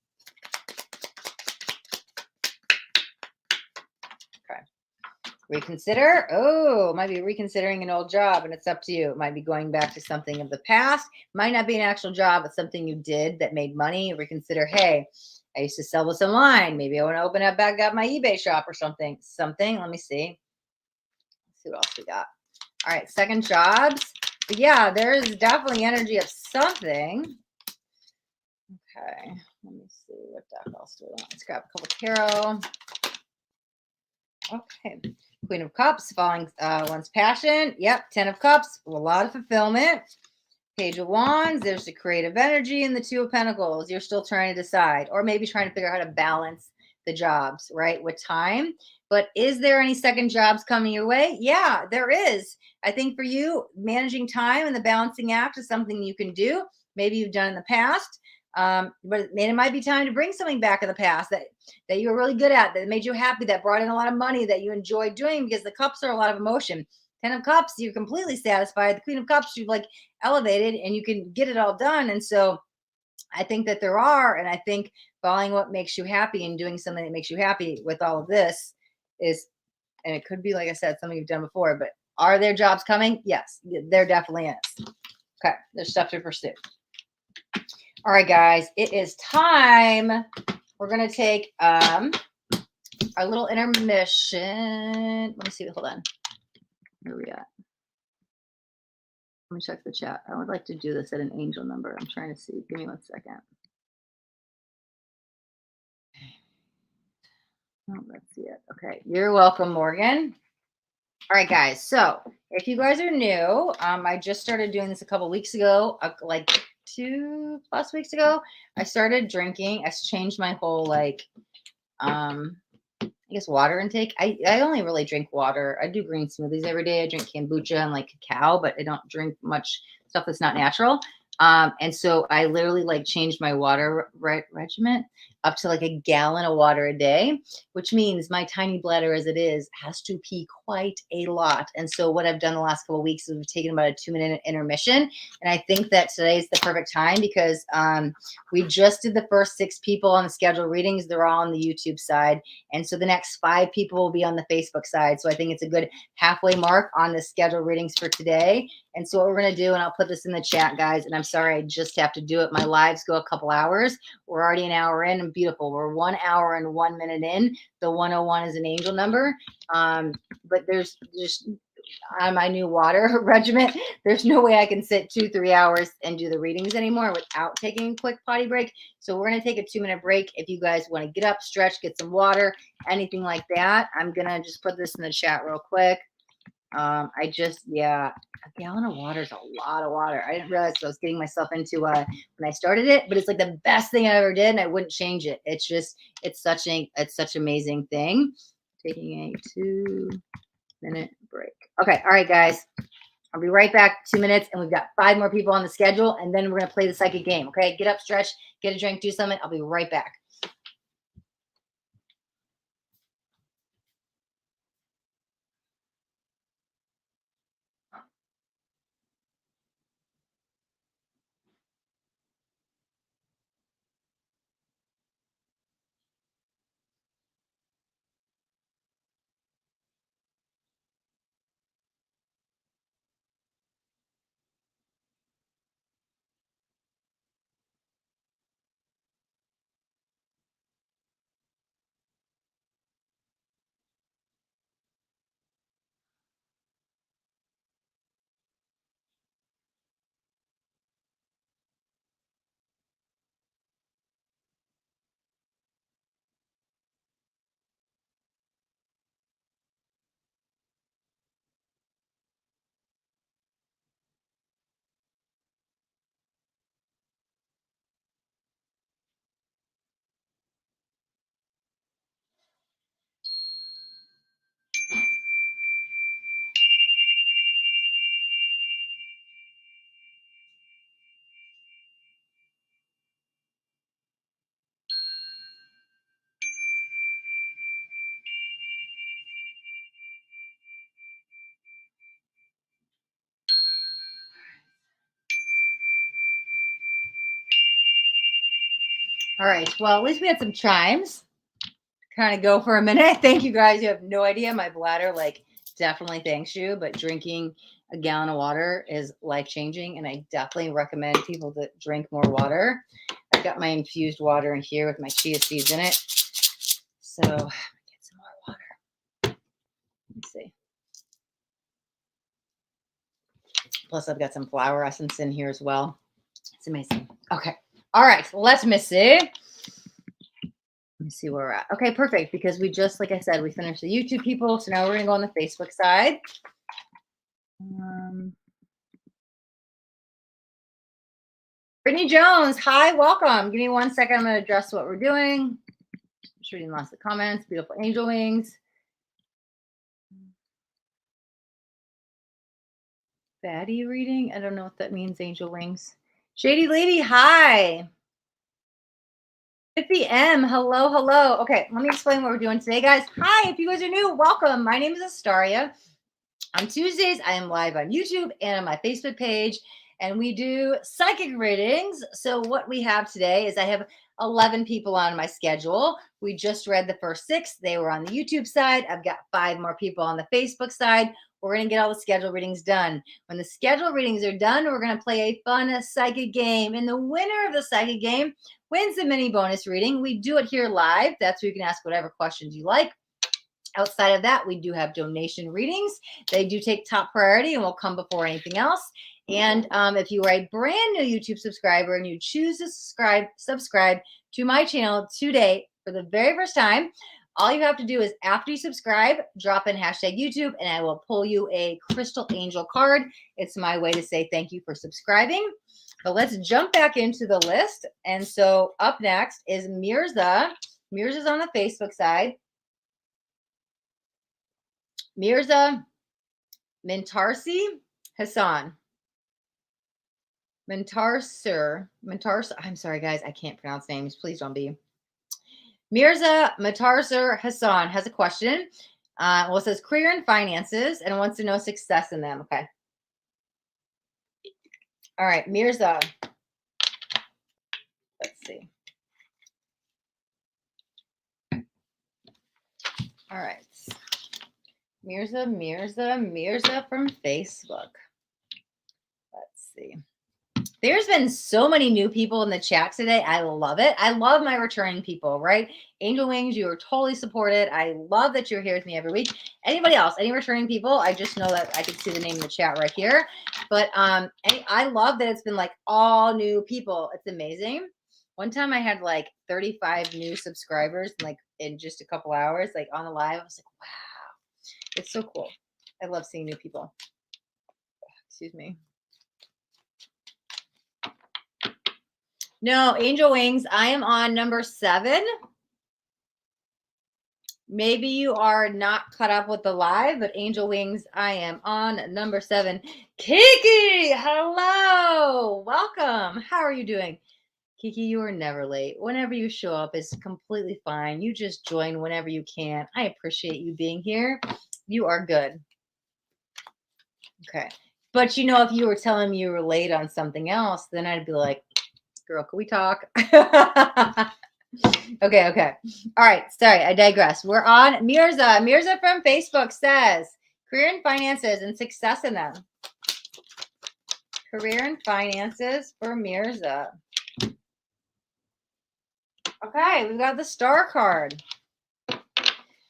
Reconsider. Oh, might be reconsidering an old job, and it's up to you. It might be going back to something of the past. Might not be an actual job, but something you did that made money. Reconsider. Hey, I used to sell this online. Maybe I want to open up back up my eBay shop or something. Something. Let me see. Let's see what else we got. All right, second jobs. But yeah, there is definitely energy of something. Okay, let me see what deck else do we want. Let's grab a couple tarot. Okay, Queen of Cups, following one's passion. Yep, 10 of Cups, a lot of fulfillment. Page of Wands, there's the creative energy, and the Two of Pentacles. You're still trying to decide, or maybe trying to figure out how to balance the jobs, right, with time. But is there any second jobs coming your way? Yeah, there is. I think for you, managing time and the balancing act is something you can do. Maybe you've done in the past. But it might be time to bring something back in the past that you were really good at, that made you happy, that brought in a lot of money, that you enjoyed doing, because the cups are a lot of emotion. 10 of Cups, you're completely satisfied. The Queen of Cups, you've like elevated and you can get it all done. And so I think that there are, and I think following what makes you happy and doing something that makes you happy with all of this is, and it could be, like I said, something you've done before, but are there jobs coming? Yes, there definitely is. Okay, there's stuff to pursue. All right, guys, it is time. We're going to take our little intermission. Let me see. Hold on. Where are we at? Let me check the chat. I would like to do this at an angel number. I'm trying to see. Give me 1 second. Oh, let's see it. Okay. You're welcome, Morgan. All right, guys. So if you guys are new, I just started doing this a couple weeks ago, like 2+ weeks ago. I started drinking. I changed my whole I guess water intake. I only really drink water. I do green smoothies every day. I drink kombucha and like cacao, but I don't drink much stuff that's not natural. And so I literally like changed my water regimen up to like a gallon of water a day, which means my tiny bladder as it is has to pee quite a lot. And so what I've done the last couple of weeks is we've taken about a 2-minute intermission. And I think that today is the perfect time because we just did the first 6 people on the scheduled readings. They're all on the YouTube side. And so the next 5 people will be on the Facebook side. So I think it's a good halfway mark on the scheduled readings for today. And so what we're going to do, and I'll put this in the chat, guys, and I'm sorry, I just have to do it. My lives go a couple hours. We're already an hour in, and beautiful. We're 1 hour and 1 minute in. The 101 is an angel number. But there's just on my new water regimen, there's no way I can sit 2-3 hours and do the readings anymore without taking a quick potty break. So we're going to take a 2-minute break. If you guys want to get up, stretch, get some water, anything like that, I'm going to just put this in the chat real quick. Yeah, a gallon of water is a lot of water. I didn't realize what I was getting myself into when I started it, but it's like the best thing I ever did, and I wouldn't change it. It's such an amazing thing. Taking a 2-minute break. Okay, all right, guys. I'll be right back. 2 minutes, and we've got 5 more people on the schedule, and then we're gonna play the psychic game. Okay, get up, stretch, get a drink, do something. I'll be right back. All right. Well, at least we had some chimes to kind of go for a minute. Thank you guys. You have no idea. My bladder like definitely thanks you, but drinking a gallon of water is life-changing, and I definitely recommend people to drink more water. I've got my infused water in here with my chia seeds in it. So I'm gonna get some more water. Let's see. Plus I've got some flower essence in here as well. It's amazing. Okay. All right. Let's see. Let me see where we're at. Okay, perfect. Because we just, like I said, we finished the YouTube people. So now we're going to go on the Facebook side. Brittany Jones, hi, welcome. Give me 1 second. I'm going to address what we're doing. Just reading lots of comments. Beautiful angel wings. Fatty reading? I don't know what that means, angel wings. Shady Lady, hi. 50 M, hello, hello. Okay, let me explain what we're doing today, guys. Hi, if you guys are new, welcome. My name is Astaria. On Tuesdays, I am live on YouTube and on my Facebook page, and we do psychic readings. So what we have today is I have 11 people on my schedule. We just read the first 6. They were on the YouTube side. I've got 5 more people on the Facebook side. We're going to get all the schedule readings done. When the schedule readings are done, we're going to play a fun psychic game. And the winner of the psychic game wins the mini bonus reading. We do it here live. That's where you can ask whatever questions you like. Outside of that, we do have donation readings. They do take top priority and will come before anything else. And if you are a brand new YouTube subscriber and you choose to subscribe to my channel today for the very first time, all you have to do is after you subscribe, drop in hashtag YouTube and I will pull you a crystal angel card. It's my way to say thank you for subscribing. But let's jump back into the list. And so up next is Mirza. Mirza's on the Facebook side. Mirza Muntasir Hasan. Muntasir. I'm sorry, guys. I can't pronounce names. Please don't be. Mirza Muntasir Hasan has a question. Well, it says career and finances and wants to know success in them. Okay. All right, Mirza. Let's see. All right. Mirza from Facebook. Let's see. There's been so many new people in the chat today. I love it. I love my returning people, right? Angel Wings, you are totally supported. I love that you're here with me every week. Anybody else, any returning people? I just know that I can see the name in the chat right here. But I love that it's been like all new people. It's amazing. One time I had like 35 new subscribers like in just a couple hours, like on the live. I was like, wow, it's so cool. I love seeing new people. Excuse me. No, Angel Wings, I am on number 7. Maybe you are not caught up with the live, but Angel Wings, I am on number 7. Kiki, hello. Welcome. How are you doing? Kiki, you are never late. Whenever you show up is completely fine. You just join whenever you can. I appreciate you being here. You are good. Okay. But you know, if you were telling me you were late on something else, then I'd be like, girl, can we talk? Okay. All right. Sorry, I digress. We're on Mirza. Mirza from Facebook says, career and finances and success in them. Career and finances for Mirza. Okay, we've got the star card.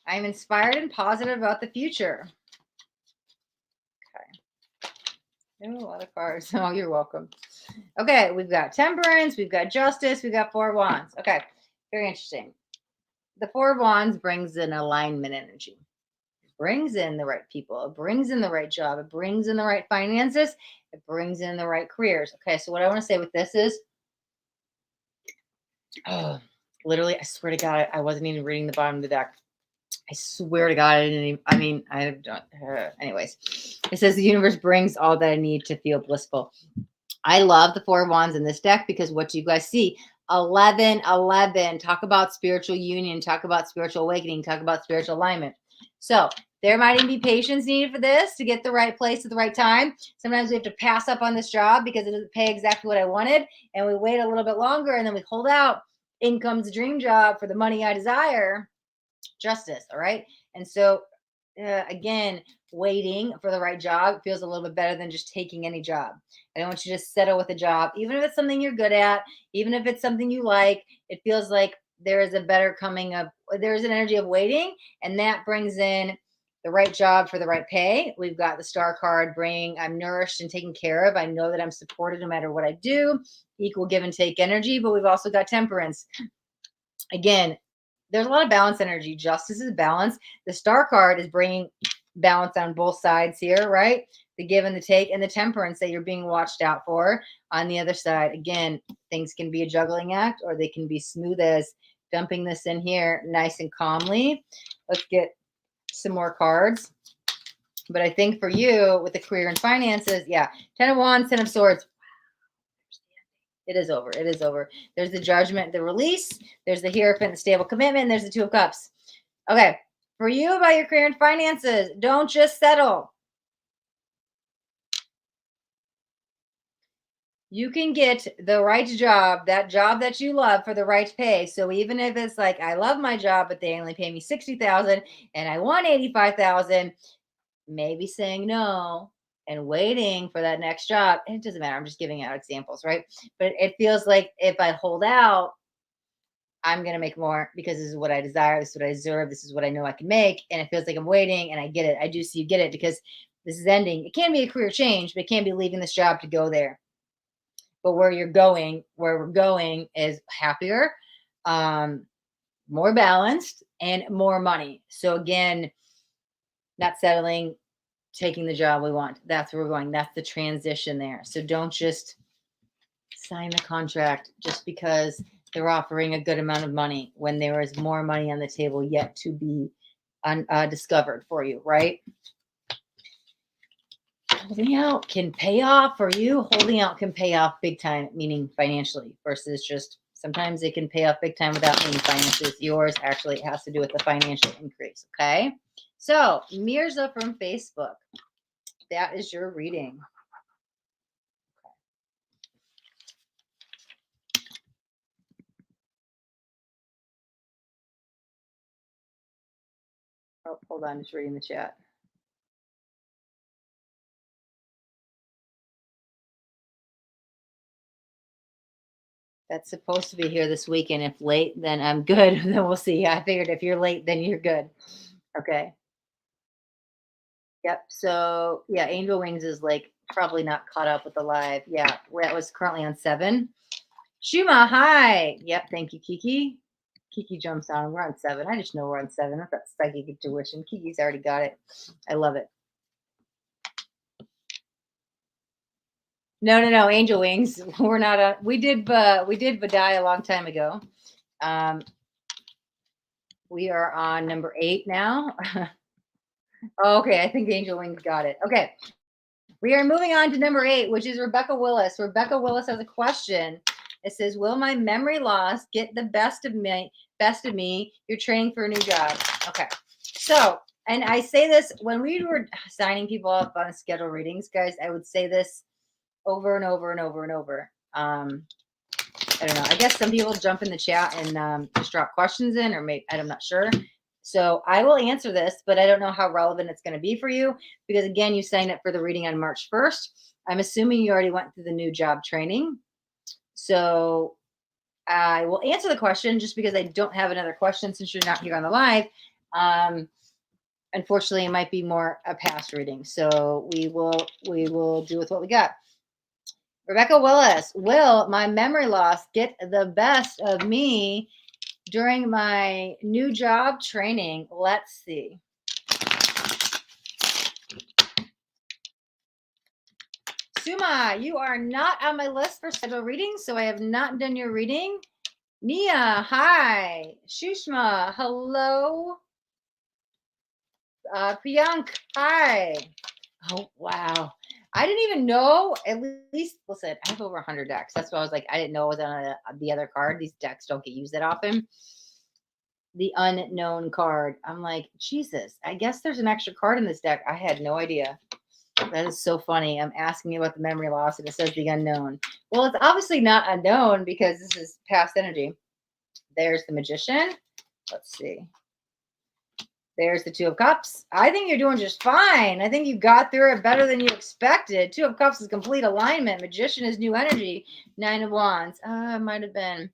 I'm inspired and positive about the future. Okay. Ooh, a lot of cards. Oh, you're welcome. Okay, we've got temperance, we've got justice, we've got 4 wands. Okay, very interesting. The 4 wands brings in alignment energy. It brings in the right people. It brings in the right job. It brings in the right finances. It brings in the right careers. Okay, so what I want to say with this is, literally, I swear to God, I wasn't even reading the bottom of the deck. I swear to God, I didn't even, I mean, I don't, anyways. It says the universe brings all that I need to feel blissful. I love the 4 wands in this deck because what do you guys see? 11. Talk about spiritual union. Talk about spiritual awakening. Talk about spiritual alignment. So there might even be patience needed for this to get the right place at the right time. Sometimes we have to pass up on this job because it doesn't pay exactly what I wanted. And we wait a little bit longer and then we hold out. In comes the dream job for the money I desire. justice. All right. And so, again, waiting for the right job feels a little bit better than just taking any job. I don't want you to just settle with a job, even if it's something you're good at, even if it's something you like. It feels like there is a better coming of, there's an energy of waiting, and that brings in the right job for the right pay. We've got the star card bringing, I'm nourished and taken care of. I know that I'm supported no matter what I do, equal give and take energy. But we've also got temperance. Again, there's a lot of balance energy. Justice is balance. The star card is bringing balance on both sides here, right? The give and the take, and the temperance that you're being watched out for on the other side. Again, things can be a juggling act, or they can be smooth as dumping this in here nice and calmly. Let's get some more cards. But I think for you with the career and finances, yeah, 10 of Wands, 10 of Swords. It is over. It is over. There's the Judgment, the release. There's the Hierophant, the stable commitment. And there's the Two of Cups. Okay. For you about your career and finances, don't just settle. You can get the right job, that job that you love for the right pay. So even if it's like, I love my job, but they only pay me 60,000 and I want 85,000, maybe saying no and waiting for that next job. And it doesn't matter. I'm just giving out examples, right? But it feels like if I hold out, I'm going to make more because this is what I desire. This is what I deserve. This is what I know I can make. And it feels like I'm waiting, and I get it. I do see you get it because this is ending. It can be a career change, but it can be leaving this job to go there. But where we're going is happier, more balanced, and more money. So again, not settling, taking the job we want. That's where we're going. That's the transition there. So don't just sign the contract just because they're offering a good amount of money when there is more money on the table yet to be discovered for you, right? Holding out can pay off for you. Holding out can pay off big time, meaning financially, versus just sometimes it can pay off big time without meaning financially. Yours actually has to do with the financial increase. Okay. So Mirza from Facebook, that is your reading. Oh, hold on, just reading the chat. That's supposed to be here this weekend. If late, then I'm good. Then we'll see. I figured if you're late, then you're good. Okay. Yep. So yeah, Angel Wings is like probably not caught up with the live. Yeah, that was currently on 7. Shuma, hi. Yep. Thank you, Kiki. Kiki jumps on. We're on 7. I just know we're on 7. I've got psychic intuition. Kiki's already got it. I love it. No. Angel Wings. We're not a. We did Vidhi a long time ago. We are on number 8 now. Okay, I think Angel Wings got it. Okay. We are moving on to number 8, which is Rebecca Willis. Rebecca Willis has a question. It says, will my memory loss get the best of me? You're training for a new job. Okay. So, and I say this when we were signing people up on schedule readings, guys, I would say this over and over and over and over. I don't know. I guess some people jump in the chat and just drop questions in, or maybe I'm not sure. So I will answer this, but I don't know how relevant it's going to be for you because, again, you signed up for the reading on March 1st. I'm assuming you already went through the new job training. So I will answer the question just because I don't have another question since you're not here on the live. Unfortunately, it might be more a past reading. So we will do with what we got. Rebecca Willis, will my memory loss get the best of me during my new job training? Let's see. Suma, you are not on my list for schedule readings, so I have not done your reading. Nia, hi. Shushma, hello. Priyank, hi. Oh, wow. I didn't even know, at least, listen, I have over 100 decks. That's why I was like, I didn't know it was on the other card. These decks don't get used that often. The unknown card. I'm like, Jesus, I guess there's an extra card in this deck. I had no idea. That is so funny. I'm asking you about the memory loss, and it says the unknown. Well, it's obviously not unknown because this is past energy. There's the Magician. Let's see. There's the Two of Cups. I think you're doing just fine. I think you got through it better than you expected. Two of Cups is complete alignment. Magician is new energy. Nine of Wands. It might have been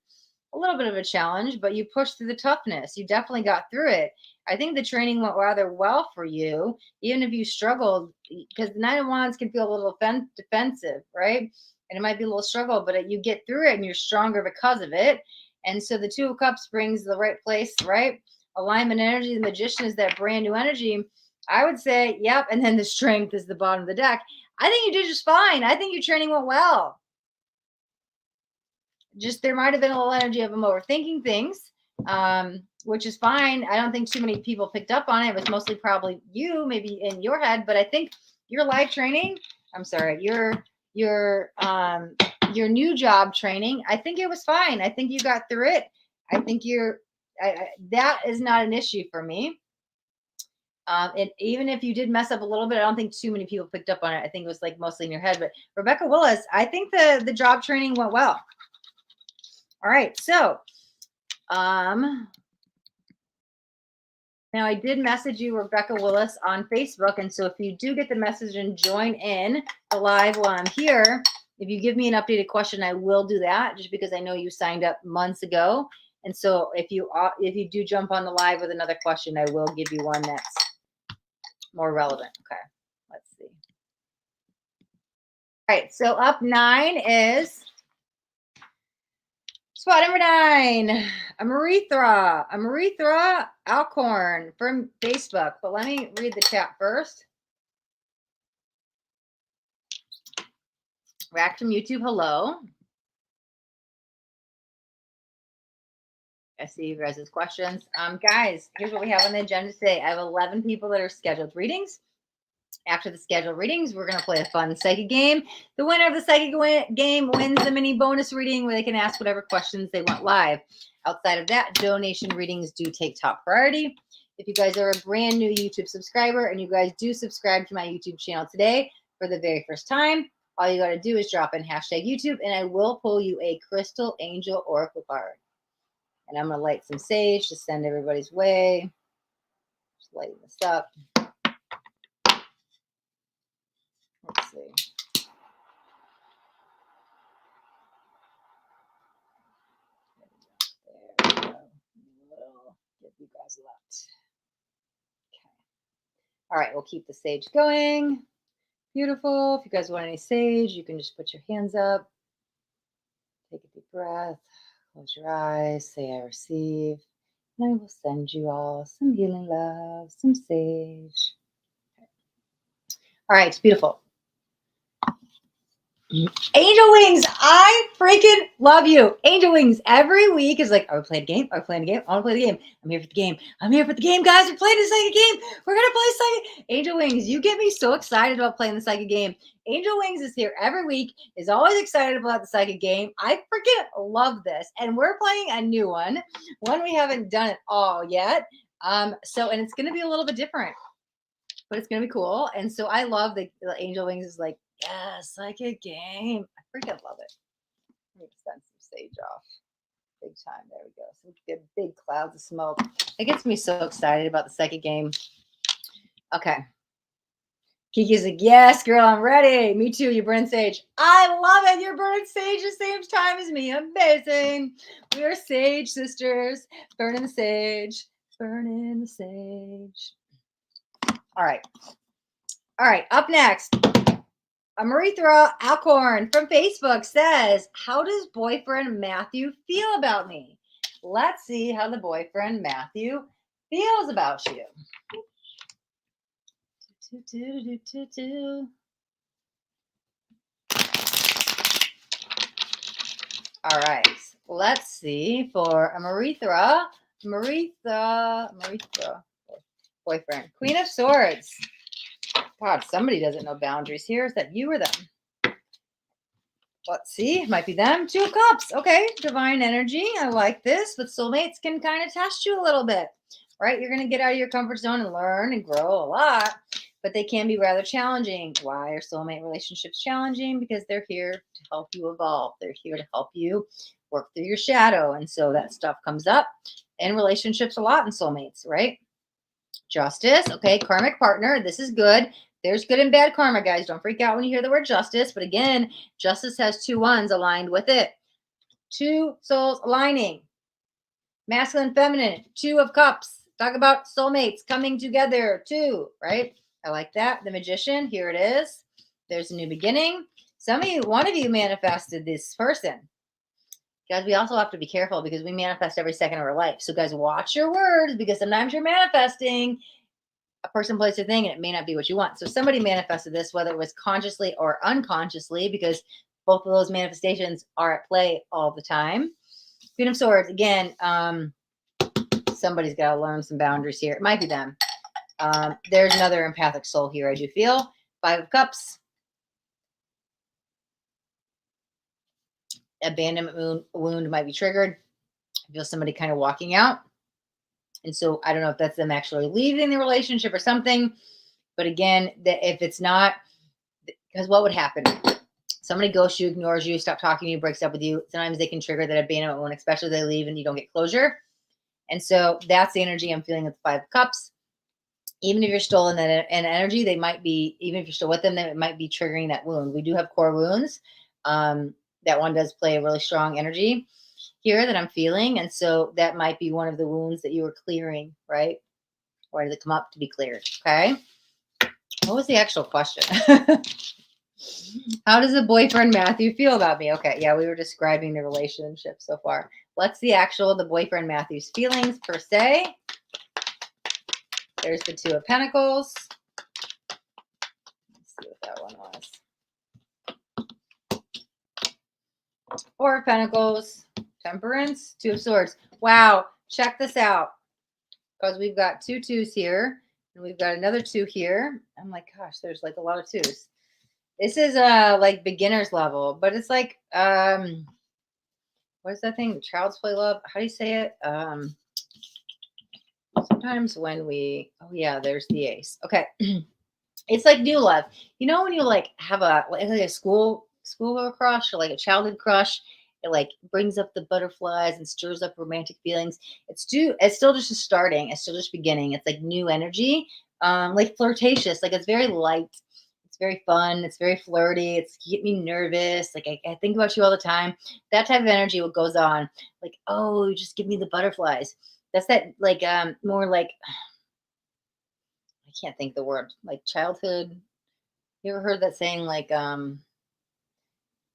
a little bit of a challenge, but you pushed through the toughness. You definitely got through it. I think the training went rather well for you, even if you struggled, because the Nine of Wands can feel a little defensive, right? And it might be a little struggle, but you get through it and you're stronger because of it. And so the Two of Cups brings the right place, right? Alignment energy. The Magician is that brand new energy. I would say, yep. And then the Strength is the bottom of the deck. I think you did just fine. I think your training went well. Just there might have been a little energy of them overthinking things, which is fine. I don't think too many people picked up on it. It was mostly probably you, maybe in your head, but I think your live training, I'm sorry, your new job training, I think it was fine. I think you got through it. I think that is not an issue for me. And even if you did mess up a little bit, I don't think too many people picked up on it. I think it was like mostly in your head. But Rebecca Willis, I think the job training went well. All right, so now I did message you, Rebecca Willis, on Facebook, and so if you do get the message and join in the live while I'm here, if you give me an updated question, I will do that, just because I know you signed up months ago, and so if you do jump on the live with another question, I will give you one that's more relevant. Okay, let's see. All right, so up 9 is spot number 9, Amirah Alcorn from Facebook. But let me read the chat first. Rack from YouTube, hello. I see you guys' questions. Guys, here's what we have on the agenda today. I have 11 people that are scheduled readings. After the scheduled readings, we're going to play a fun psychic game. The winner of the psychic game wins the mini bonus reading where they can ask whatever questions they want live. Outside of that, donation readings do take top priority. If you guys are a brand new YouTube subscriber and you guys do subscribe to my YouTube channel today for the very first time, all you got to do is drop in #YouTube and I will pull you a crystal angel oracle card. And I'm going to light some sage to send everybody's way. Just lighting this up. Let's see. There we go. We'll give you guys a lot. Okay. All right, we'll keep the sage going. Beautiful. If you guys want any sage, you can just put your hands up. Take a deep breath. Close your eyes. Say, I receive. And I will send you all some healing love, some sage. Okay. All right, it's beautiful. Angel Wings, I freaking love you. Angel Wings every week is like, are we playing a game? Are we playing a game? I want to play the game. I'm here for the game. I'm here for the game, guys. We're playing the psychic game. We're going to play psychic. Angel Wings, you get me so excited about playing the psychic game. Angel Wings is here every week, is always excited about the psychic game. I freaking love this. And we're playing a new one we haven't done at all yet. And it's going to be a little bit different, but it's going to be cool. And so I love the Angel Wings is like, yes, psychic game. I freaking love it. Let me send some sage off. Big time. There we go. Some good big clouds of smoke. It gets me so excited about the psychic game. Okay. Kiki's like, yes, girl, I'm ready. Me too. You burn sage. I love it. You're burning sage the same time as me. Amazing. We are sage sisters. Burning the sage. Burning the sage. All right. All right. Up next. Amirah Alcorn from Facebook says, how does boyfriend Matthew feel about me? Let's see how the boyfriend Matthew feels about you. All right, let's see for Amirah boyfriend. Queen of Swords. God, somebody doesn't know boundaries here. Is that you or them? Let's see. It might be them. 2 of Cups. Okay. Divine energy. I like this. But soulmates can kind of test you a little bit, right? You're going to get out of your comfort zone and learn and grow a lot, but they can be rather challenging. Why are soulmate relationships challenging? Because they're here to help you evolve. They're here to help you work through your shadow. And so that stuff comes up in relationships a lot in soulmates, right? Justice. Okay, karmic partner. This is good. There's good and bad karma, guys. Don't freak out when you hear the word justice. But again, justice has 2 ones aligned with it. 2 souls aligning. Masculine, feminine, 2 of cups. Talk about soulmates coming together, 2, right? I like that. The Magician, here it is. There's a new beginning. Some of you, one of you manifested this person. Guys, we also have to be careful because we manifest every second of our life. So guys, watch your words because sometimes you're manifesting a person, place, or thing, and it may not be what you want. So somebody manifested this, whether it was consciously or unconsciously, because both of those manifestations are at play all the time. Queen of Swords, again, somebody's got to learn some boundaries here. It might be them. There's another empathic soul here, I do feel. 5 of Cups. Abandonment wound might be triggered. I feel somebody kind of walking out. And so I don't know if that's them actually leaving the relationship or something. But again, if it's not, because what would happen? Somebody ghosts you, ignores you, stop talking to you, breaks up with you. Sometimes they can trigger that abandonment wound, especially if they leave and you don't get closure. And so that's the energy I'm feeling with the 5 of Cups. Even if you're still in that energy, they might be, even if you're still with them, then it might be triggering that wound. We do have core wounds. That one does play a really strong energy here that I'm feeling. And so that might be one of the wounds that you were clearing, right? Or did it come up to be cleared? Okay. What was the actual question? How does the boyfriend Matthew feel about me? Okay. Yeah, we were describing the relationship so far. What's the boyfriend Matthew's feelings per se? There's the 2 of Pentacles. Let's see what that one was. 4 of Pentacles, Temperance, 2 of Swords. Wow, check this out. Because we've got 2 2s here, and we've got another 2 here. I'm like, gosh, there's like a lot of 2s. This is like beginner's level, but it's like what is that thing? Child's play love. How do you say it? Sometimes when we, oh yeah, there's the ace. Okay. It's like new love. You know when you like have like a schoolgirl crush or like a childhood crush, it like brings up the butterflies and stirs up romantic feelings. It's still just starting. It's still just beginning. It's like new energy, like flirtatious. Like it's very light. It's very fun. It's very flirty. It's get me nervous. Like I think about you all the time. That type of energy, what goes on. Like, oh, you just give me the butterflies. That's that like more like I can't think the word, like childhood. You ever heard that saying like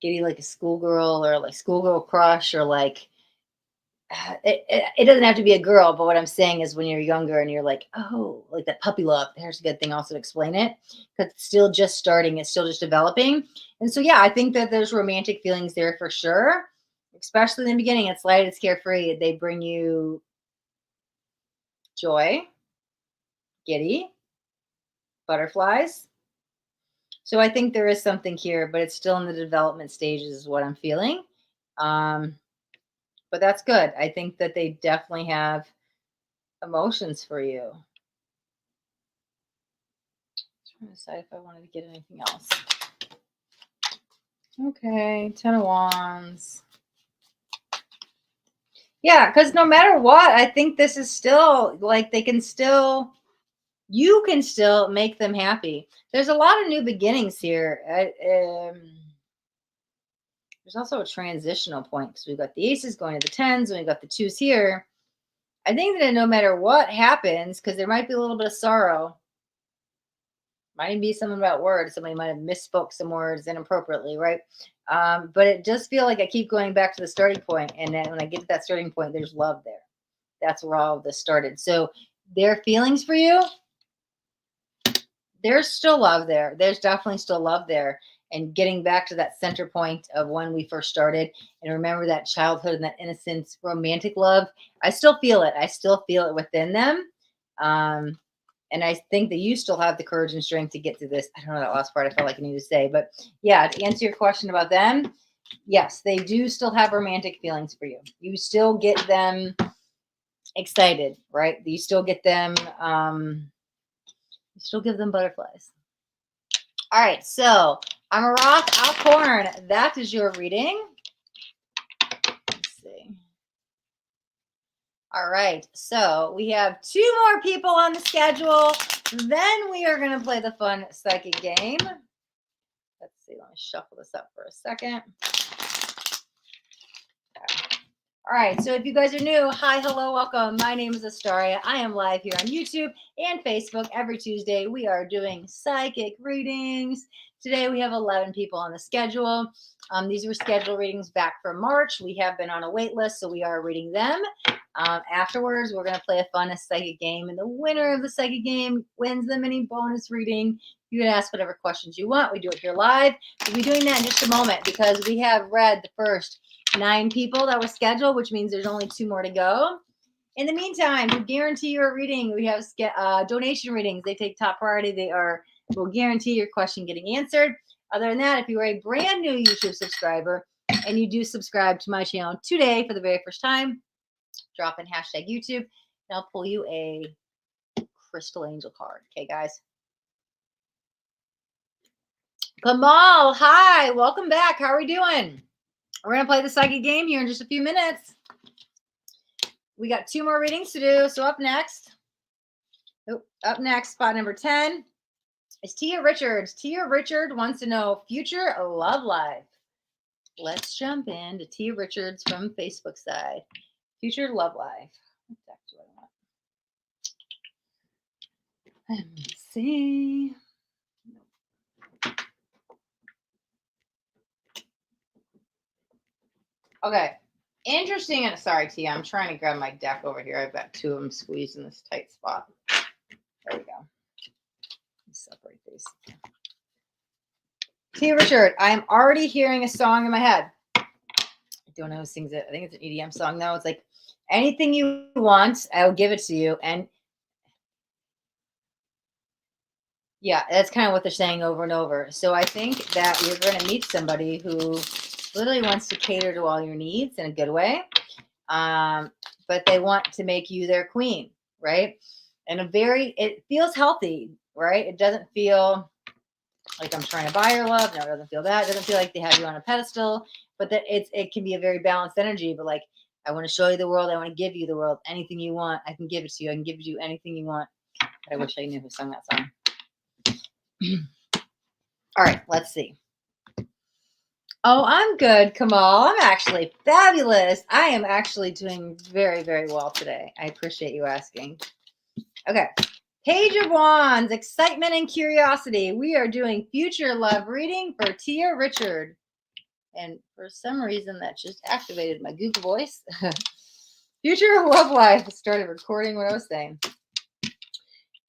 getting like a schoolgirl or like schoolgirl crush or like it doesn't have to be a girl, but what I'm saying is when you're younger and you're like, oh, like that puppy love. There's a good thing also to explain it because it's still just starting, it's still just developing. And so yeah, I think that there's romantic feelings there for sure, especially in the beginning. It's light, it's carefree. They bring you joy, giddy, butterflies. So I think there is something here, but it's still in the development stages is what I'm feeling. But that's good. I think that they definitely have emotions for you. I'm trying to decide if I wanted to get anything else. Okay, 10 of Wands. Yeah, because no matter what, I think this is still like you can still make them happy. There's a lot of new beginnings here. There's also a transitional point because we've got the aces going to the 10s and we've got the 2s here. I think that no matter what happens, because there might be a little bit of sorrow, might be something about words. Somebody might have misspoke some words inappropriately, right? But it does feel like I keep going back to the starting point. And then when I get to that starting point, there's love there. That's where all of this started. So their feelings for you, there's still love there. There's definitely still love there. And getting back to that center point of when we first started and remember that childhood and that innocence, romantic love, I still feel it. I still feel it within them. And I think that you still have the courage and strength to get to this. I don't know that last part I felt like I need to say, but yeah, to answer your question about them, yes, they do still have romantic feelings for you. You still get them excited, right? You still get them, you still give them butterflies. All right, so Amirah, Alcorn, that is your reading. Let's see. All right, so we have 2 more people on the schedule. Then we are going to play the fun psychic game. Let's see, let me shuffle this up for a second. All right, so if you guys are new, hi, hello, welcome. My name is Astaria. I am live here on YouTube and Facebook every Tuesday. We are doing psychic readings. Today we have 11 people on the schedule. These were scheduled readings back from March. We have been on a wait list, so we are reading them. Afterwards, we're going to play a fun psychic game, and the winner of the psychic game wins the mini bonus reading. You can ask whatever questions you want. We do it here live. We'll be doing that in just a moment because we have read the first 9 people that were scheduled, which means there's only 2 more to go. In the meantime, we guarantee your reading. We have donation readings. They take top priority. Will guarantee your question getting answered. Other than that, if you are a brand new YouTube subscriber and you do subscribe to my channel today for the very first time, drop in #YouTube and I'll pull you a crystal angel card. Okay, guys. Kamal, hi, welcome back. How are we doing? We're going to play the psychic game here in just a few minutes. We got 2 more readings to do. So up next, spot number 10 is Tia Richards. Tia Richard wants to know future love life. Let's jump into Tia Richards from Facebook side. Future love life. What deck do I want? Let me see. Okay. Interesting. And sorry, Tia, I'm trying to grab my deck over here. I've got 2 of them squeezed in this tight spot. There we go. Separate these. Tia Richard, I am already hearing a song in my head. I don't know who sings it. I think it's an EDM song though. It's like, anything you want, I'll give it to you. And yeah, that's kind of what they're saying over and over. So I think that you're going to meet somebody who literally wants to cater to all your needs in a good way. But they want to make you their queen, right? And it feels healthy, right? It doesn't feel like I'm trying to buy your love. No, it doesn't feel that. It doesn't feel like they have you on a pedestal, but that it can be a very balanced energy. But like, I want to show you the world. I want to give you the world. Anything you want, I can give it to you. I can give you anything you want. I wish I knew who sung that song. All right, let's see. Oh, I'm good, Kamal. I'm actually fabulous. I am actually doing very, very well today. I appreciate you asking. Okay. Page of Wands, excitement and curiosity. We are doing future love reading for Tia Richard. And for some reason, that just activated my Google Voice. Future love life. I started recording what I was saying.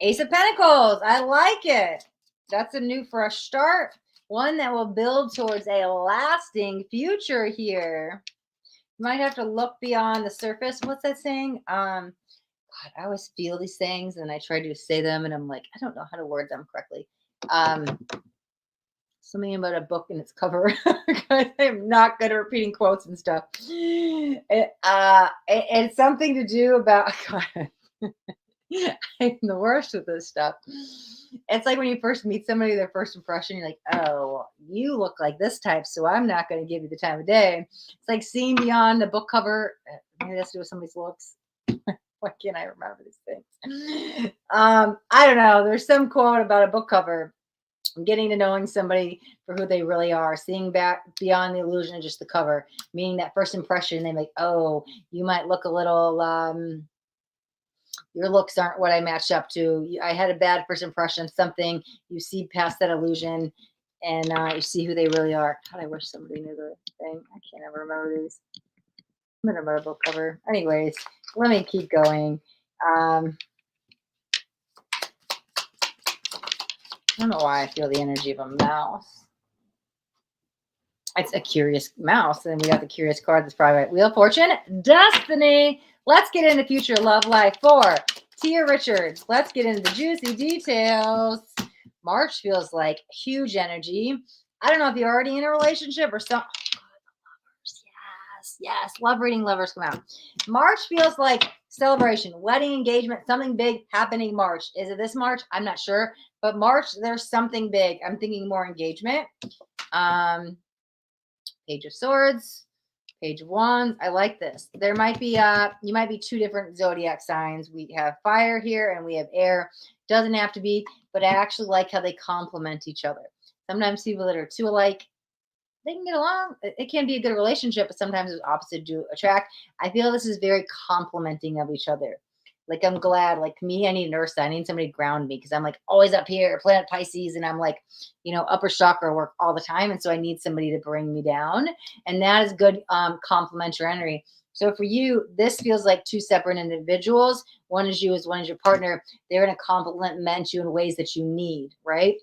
Ace of Pentacles. I like it. That's a new fresh start. One that will build towards a lasting future here. You might have to look beyond the surface. What's that saying? God, I always feel these things and I try to say them and I'm like, I don't know how to word them correctly. Something about a book and its cover. I am not good at repeating quotes and stuff. It's something to do about, God, I'm the worst with this stuff. It's like when you first meet somebody, their first impression, you're like, oh, you look like this type, so I'm not going to give you the time of day. It's like seeing beyond the book cover. Maybe that's to do with somebody's looks. Why can't I remember these things? I don't know. There's some quote about a book cover. Getting to knowing somebody for who they really are, seeing back beyond the illusion of just the cover, meaning that first impression, they like, oh, you might look a little, your looks aren't what I match up to. I had a bad first impression of something. You see past that illusion and you see who they really are. God, I wish somebody knew the thing. I can't ever remember these. I'm going to remember book cover. Anyways, let me keep going. I don't know why I feel the energy of a mouse. It's a curious mouse. And we got the curious card. That's probably right. Wheel of Fortune, Destiny. Let's get into future love life for Tia Richards. Let's get into the juicy details. March feels like huge energy. I don't know if you're already in a relationship or some. Oh, lovers. Yes. Love reading lovers come out. March feels like celebration, wedding, engagement, something big happening March. Is it this March? I'm not sure. But March, there's something big. I'm thinking more engagement. Page of Swords. Page of Wands. I like this. There might be you might be two different zodiac signs. We have fire here and we have air. Doesn't have to be, but I actually like how they complement each other. Sometimes people that are too alike, they can get along. It can be a good relationship, but sometimes it's opposite do attract. I feel this is very complimenting of each other. Like I'm glad, like me, I need an earth sign. I need somebody to ground me because I'm like always up here, planet Pisces, and I'm like, upper chakra work all the time. And so I need somebody to bring me down. And that is good complementary energy. So for you, this feels like two separate individuals. One is you, as one is your partner. They're going to complement you in ways that you need, right?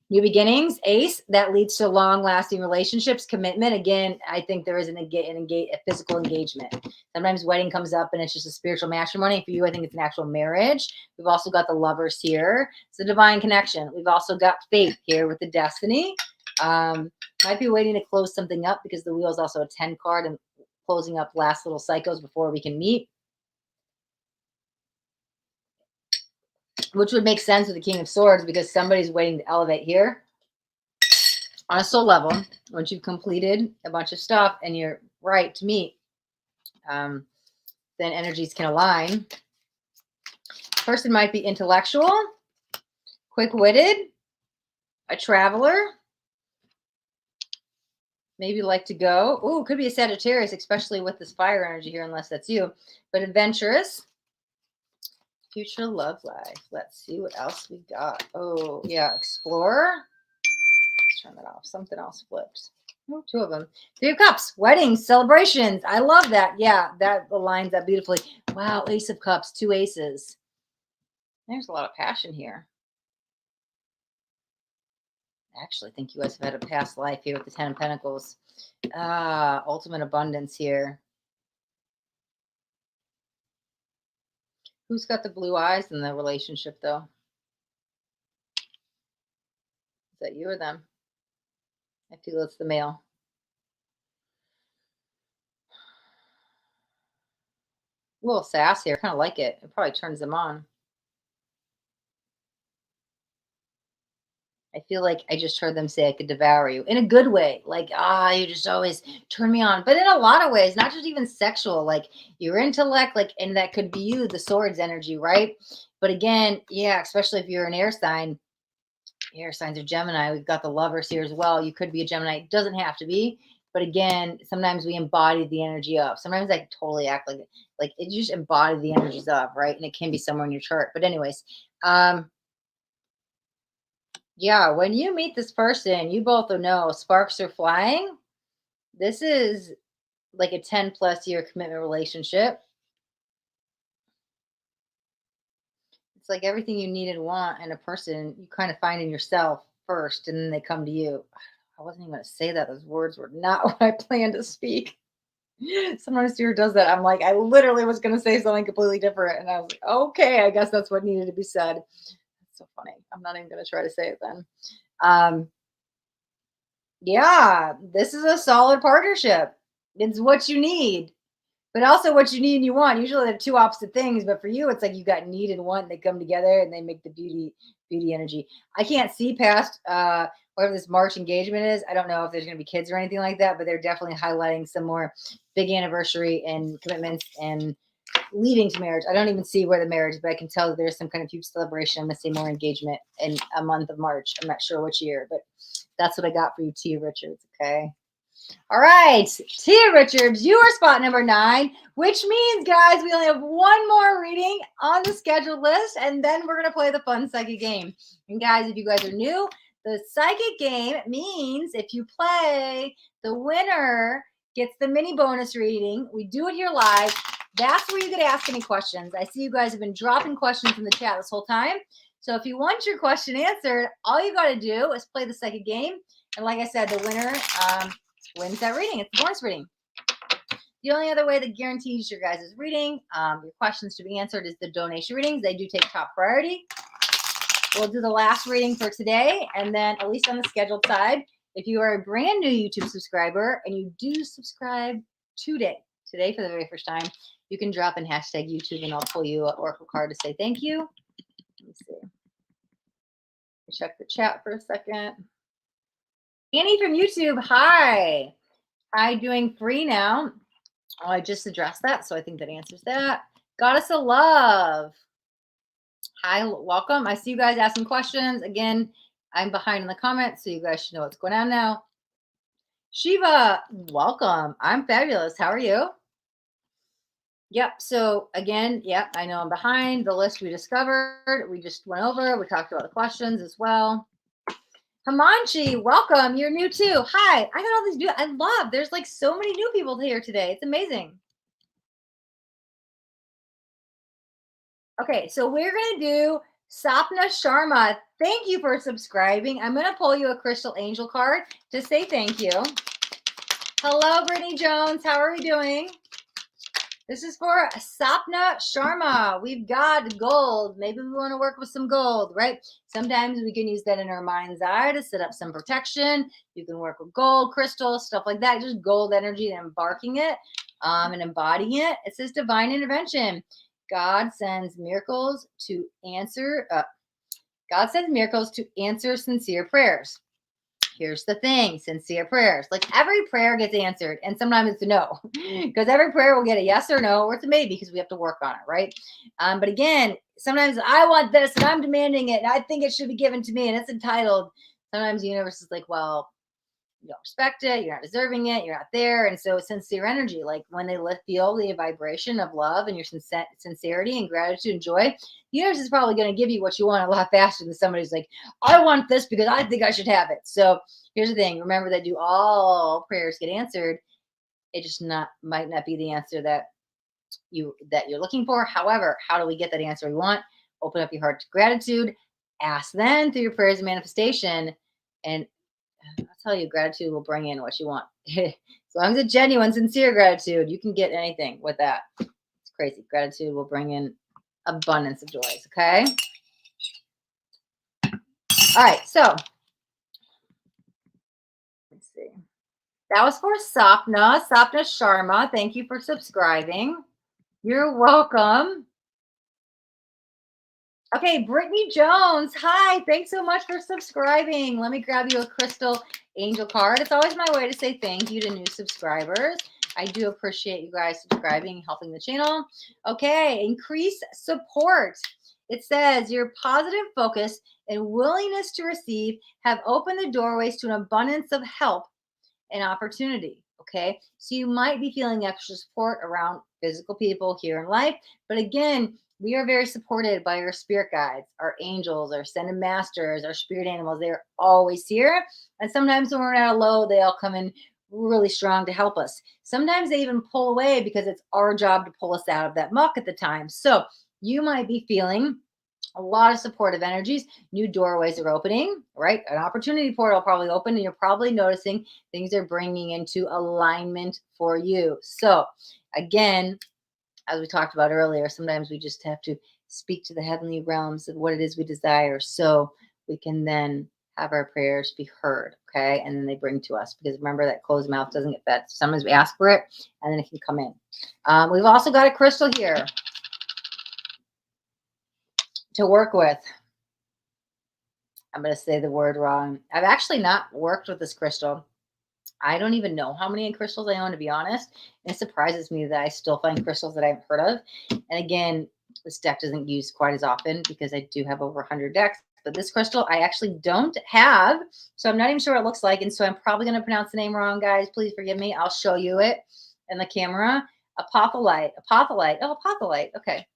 New beginnings, ace, that leads to long-lasting relationships, commitment. Again, I think there is a physical engagement. Sometimes wedding comes up and it's just a spiritual matrimony. For you, I think it's an actual marriage. We've also got the lovers here. It's a divine connection. We've also got fate here with the destiny. Might be waiting to close something up because the wheel is also a 10 card and closing up last little cycles before we can meet. Which would make sense with the King of Swords because somebody's waiting to elevate here on a soul level. Once you've completed a bunch of stuff and you're right to meet, then energies can align. Person might be intellectual, quick-witted, a traveler, maybe like to go. Oh, could be a Sagittarius, especially with this fire energy here, unless that's you. But adventurous. Future love life. Let's see what else we got. Oh, yeah. Explorer. Let's turn that off. Something else flipped. Oh, two of them. Three of Cups. Weddings. Celebrations. I love that. Yeah, that aligns up beautifully. Wow. Ace of Cups. Two aces. There's a lot of passion here. I actually think you guys have had a past life here with the Ten of Pentacles. Ultimate abundance here. Who's got the blue eyes in the relationship, though? Is that you or them? I feel it's the male. A little sass here. Kind of like it. It probably turns them on. I feel like I just heard them say I could devour you in a good way. Like, you just always turn me on. But in a lot of ways, not just even sexual, like your intellect, like, and that could be you, the swords energy, right? But again, yeah, especially if you're an air sign, air signs are Gemini. We've got the lovers here as well. You could be a Gemini. It doesn't have to be. But again, sometimes we embody the energy of. Sometimes I totally act like it just embody the energies of, right? And it can be somewhere in your chart. But anyways, yeah, when you meet this person, you both will know sparks are flying. This is like a 10+ year commitment relationship. It's like everything you need and want in a person, you kind of find in yourself first, and then they come to you. I wasn't even going to say that. Those words were not what I planned to speak. Sometimes Stuart does that. I'm like, I literally was going to say something completely different. And I was like, okay, I guess that's what needed to be said. That's so funny. I'm not even going to try to say it then. Yeah, this is a solid partnership. It's what you need, but also what you need and you want. Usually they're two opposite things, but for you, it's like you got need and want. They come together and they make the beauty energy. I can't see past whatever this March engagement is. I don't know if there's going to be kids or anything like that, but they're definitely highlighting some more big anniversary and commitments and leading to marriage. I don't even see where the marriage, but I can tell that there's some kind of huge celebration. I'm going to see more engagement in a month of March. I'm not sure which year, but that's what I got for you, Tia Richards. Okay. All right. Tia Richards, you are spot number 9, which means, guys, we only have one more reading on the scheduled list, and then we're going to play the fun psychic game. And guys, if you guys are new, the psychic game means if you play, the winner gets the mini bonus reading. We do it here live. That's where you get to ask any questions. I see you guys have been dropping questions in the chat this whole time. So if you want your question answered, all you got to do is play the psychic game. And like I said, the winner wins that reading. It's the bonus reading. The only other way that guarantees your guys' reading, your questions to be answered, is the donation readings. They do take top priority. We'll do the last reading for today. And then, at least on the scheduled side, if you are a brand new YouTube subscriber and you do subscribe today for the very first time, you can drop in hashtag YouTube and I'll pull you an oracle card to say thank you. Let me see. Check the chat for a second. Annie from YouTube, hi. Hi, doing free now. Oh, I just addressed that, so I think that answers that. Goddess of Love. Hi, welcome. I see you guys asking questions. Again, I'm behind in the comments, so you guys should know what's going on now. Shiva, welcome. I'm fabulous. How are you? Yep. So again, yep, I know I'm behind. The list we discovered, we just went over. We talked about the questions as well. Hamanchi, welcome. You're new too. Hi. I got all these new. I love. There's like so many new people here today. It's amazing. Okay, so we're gonna do Sapna Sharma. Thank you for subscribing. I'm gonna pull you a crystal angel card to say thank you. Hello, Brittany Jones. How are we doing? This is for Sapna Sharma. We've got gold. Maybe we want to work with some gold, right? Sometimes we can use that in our mind's eye to set up some protection. You can work with gold, crystals, stuff like that. Just gold energy and embarking it and embodying it. It says divine intervention. God sends miracles to answer. God sends miracles to answer sincere prayers. Here's the thing, sincere prayers. Like every prayer gets answered, and sometimes it's a no, because every prayer will get a yes or no, or it's a maybe, because we have to work on it, right? But again, sometimes I want this, and I'm demanding it, and I think it should be given to me, and it's entitled. Sometimes the universe is like, well, you don't respect it, you're not deserving it, you're not there. And so sincere energy, like when they feel the vibration of love and your sincerity and gratitude and joy, the universe is probably going to give you what you want a lot faster than somebody who's like, I want this because I think I should have it. So here's the thing, remember that do all prayers get answered. It just might not be the answer that you're looking for. However, how do we get that answer we want? Open up your heart to gratitude, ask then through your prayers and manifestation, and I'll tell you, gratitude will bring in what you want. As long as it's genuine, sincere gratitude, you can get anything with that. It's crazy. Gratitude will bring in abundance of joys. Okay. All right. So let's see. That was for Sapna Sharma. Thank you for subscribing. You're welcome. Okay, Brittany Jones. Hi. Thanks so much for subscribing. Let me grab you a crystal angel card. It's always my way to say thank you to new subscribers. I do appreciate you guys subscribing and helping the channel. Okay, increase support. It says your positive focus and willingness to receive have opened the doorways to an abundance of help and opportunity. Okay, so you might be feeling extra support around physical people here in life, but again, we are very supported by our spirit guides, our angels, our ascended masters, our spirit animals. They're always here. And sometimes when we're at a low, they all come in really strong to help us. Sometimes they even pull away because it's our job to pull us out of that muck at the time. So you might be feeling a lot of supportive energies. New doorways are opening, right? An opportunity portal probably open, and you're probably noticing things are bringing into alignment for you. So again, as we talked about earlier, sometimes we just have to speak to the heavenly realms of what it is we desire, so we can then have our prayers be heard. Okay, and then they bring to us, because remember that closed mouth doesn't get fed. Sometimes we ask for it and then it can come in. We've also got a crystal here to work with. I'm going to say the word wrong. I've actually not worked with this crystal. I don't even know how many crystals I own, to be honest. And it surprises me that I still find crystals that I haven't heard of. And again, this deck doesn't use quite as often because I do have over 100 decks. But this crystal I actually don't have. So I'm not even sure what it looks like. And so I'm probably going to pronounce the name wrong, guys. Please forgive me. I'll show you it in the camera. Apotholite. Apotholite. Oh, apotholite. Okay.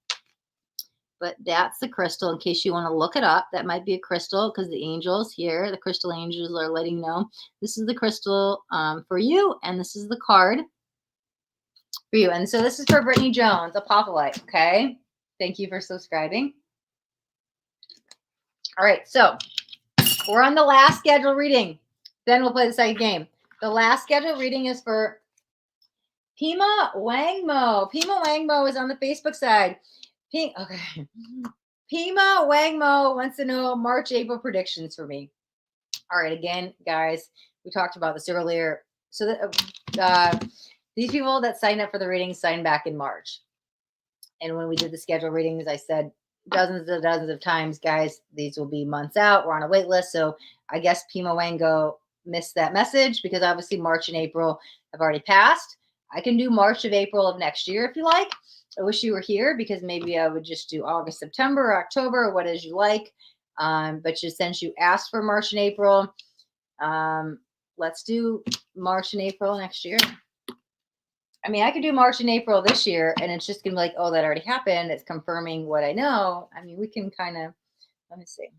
But that's the crystal in case you want to look it up. That might be a crystal because the angels here, the crystal angels are letting you know this is the crystal for you, and this is the card for you. And so this is for Brittany Jones, apotholite. Okay. Thank you for subscribing. All right. So we're on the last scheduled reading. Then we'll play the second game. The last scheduled reading is for Pema Wangmo. Pema Wangmo is on the Facebook side. Okay. Pema Wangmo wants to know March, April predictions for me. All right, again, guys, we talked about this earlier. So these people that signed up for the readings signed back in March. And when we did the schedule readings, I said dozens of times, guys, these will be months out. We're on a wait list. So I guess Pema missed that message because obviously March and April have already passed. I can do March of April of next year if you like. I wish you were here because maybe I would just do August, September, or October, or what is you like. But just since you asked for March and April, let's do March and April next year. I mean, I could do March and April this year, and it's just gonna be like, oh, that already happened. It's confirming what I know. I mean, we can kind of, let me see.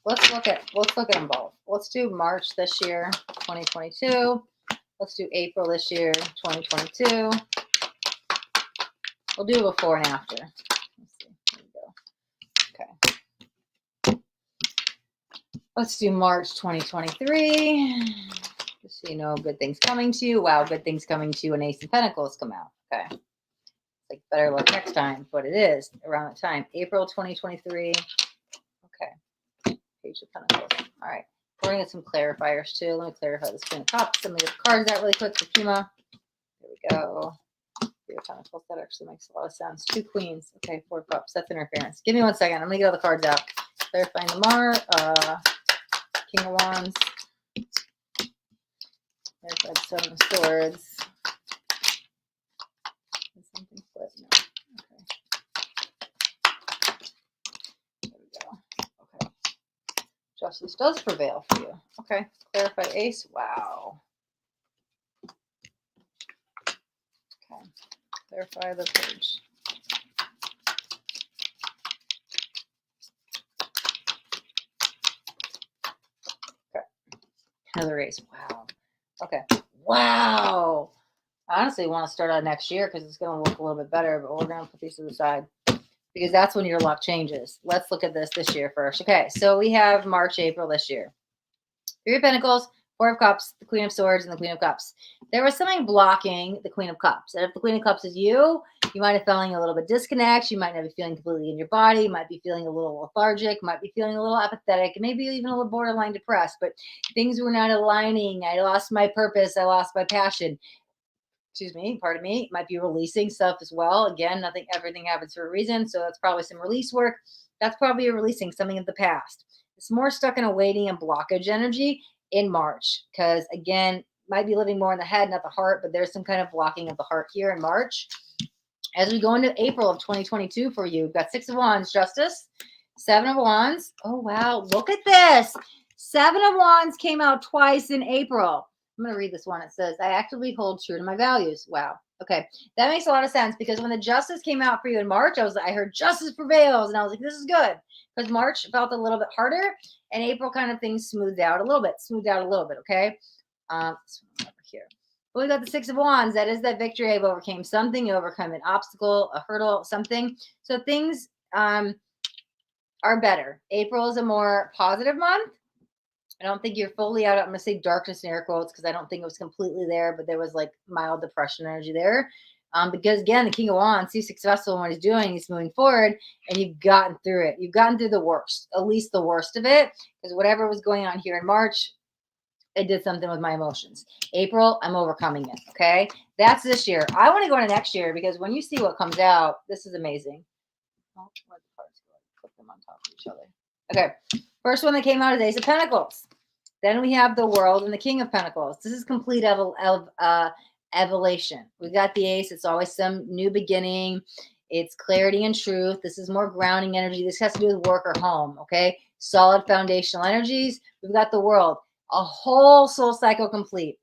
Let's look at them both. Let's do March this year, 2022. Let's do April this year, 2022. We'll do a before and after. Let's see. There we go. Okay. Let's do March 2023. Just so you know, good things coming to you. Wow, good things coming to you. An Ace of Pentacles come out. Okay. Like better luck next time, but it is around that time. April 2023. Okay. Page of Pentacles. All right. We're going to get some clarifiers too. Let me clarify this Queen of Cups. Let me get the cards out really quick for Pema. There we go. Three of Pentacles. That actually makes a lot of sense. Two Queens. Okay, 4 Cups. That's interference. Give me 1 second. I'm going to get all the cards out. Clarifying the King of Wands. Clarified 7 of Swords. Did something flip? No. Okay. There we go. Okay. Justice does prevail for you. Okay. Clarified Ace. Wow. Okay. Clarify the page. Okay. Another Ace. Wow. Okay. Wow. I honestly want to start out next year because it's going to look a little bit better, but we're going to put these to the side because that's when your luck changes. Let's look at this year first. Okay. So we have March, April this year. 3 of Pentacles, 4 of Cups, the Queen of Swords, and the Queen of Cups. There was something blocking the Queen of Cups. And if the Queen of Cups is you might have feeling a little bit disconnect. You might not be feeling completely in your body. You might be feeling a little lethargic. Might be feeling a little apathetic. Maybe even a little borderline depressed. But things were not aligning. I lost my purpose. I lost my passion. Excuse me, pardon me. Might be releasing stuff as well. Again, everything happens for a reason. So that's probably some release work. That's probably releasing something of the past. It's more stuck in a waiting and blockage energy in March because, again, might be living more in the head, not the heart, but there's some kind of blocking of the heart here in March. As we go into April of 2022 for you, we've got 6 of Wands, Justice, 7 of Wands. Oh, wow. Look at this. 7 of Wands came out twice in April. I'm going to read this one. It says, I actively hold true to my values. Wow. Okay. That makes a lot of sense because when the Justice came out for you in March, I heard Justice prevails. And I was like, this is good. Because March felt a little bit harder and April kind of things smoothed out a little bit. Okay. This one over here. But we got the 6 of Wands. That is that victory. I've overcame something. You overcome an obstacle, a hurdle, something. So things are better. April is a more positive month. I don't think you're fully out. I'm going to say darkness in air quotes because I don't think it was completely there, but there was like mild depression energy there. Because again, the King of Wands, he's successful in what he's doing. He's moving forward and you've gotten through it. You've gotten through the worst, at least the worst of it. Because whatever was going on here in March, it did something with my emotions. April, I'm overcoming it. Okay. That's this year. I want to go into next year because when you see what comes out, this is amazing. Oh, where the cards go? Put them on top of each other. Okay. First one that came out is Ace of Pentacles. Then we have the World and the King of Pentacles. This is complete evolution. We got the Ace. It's always some new beginning. It's clarity and truth. This is more grounding energy. This has to do with work or home. Okay. Solid foundational energies. We've got the World. A whole soul cycle complete.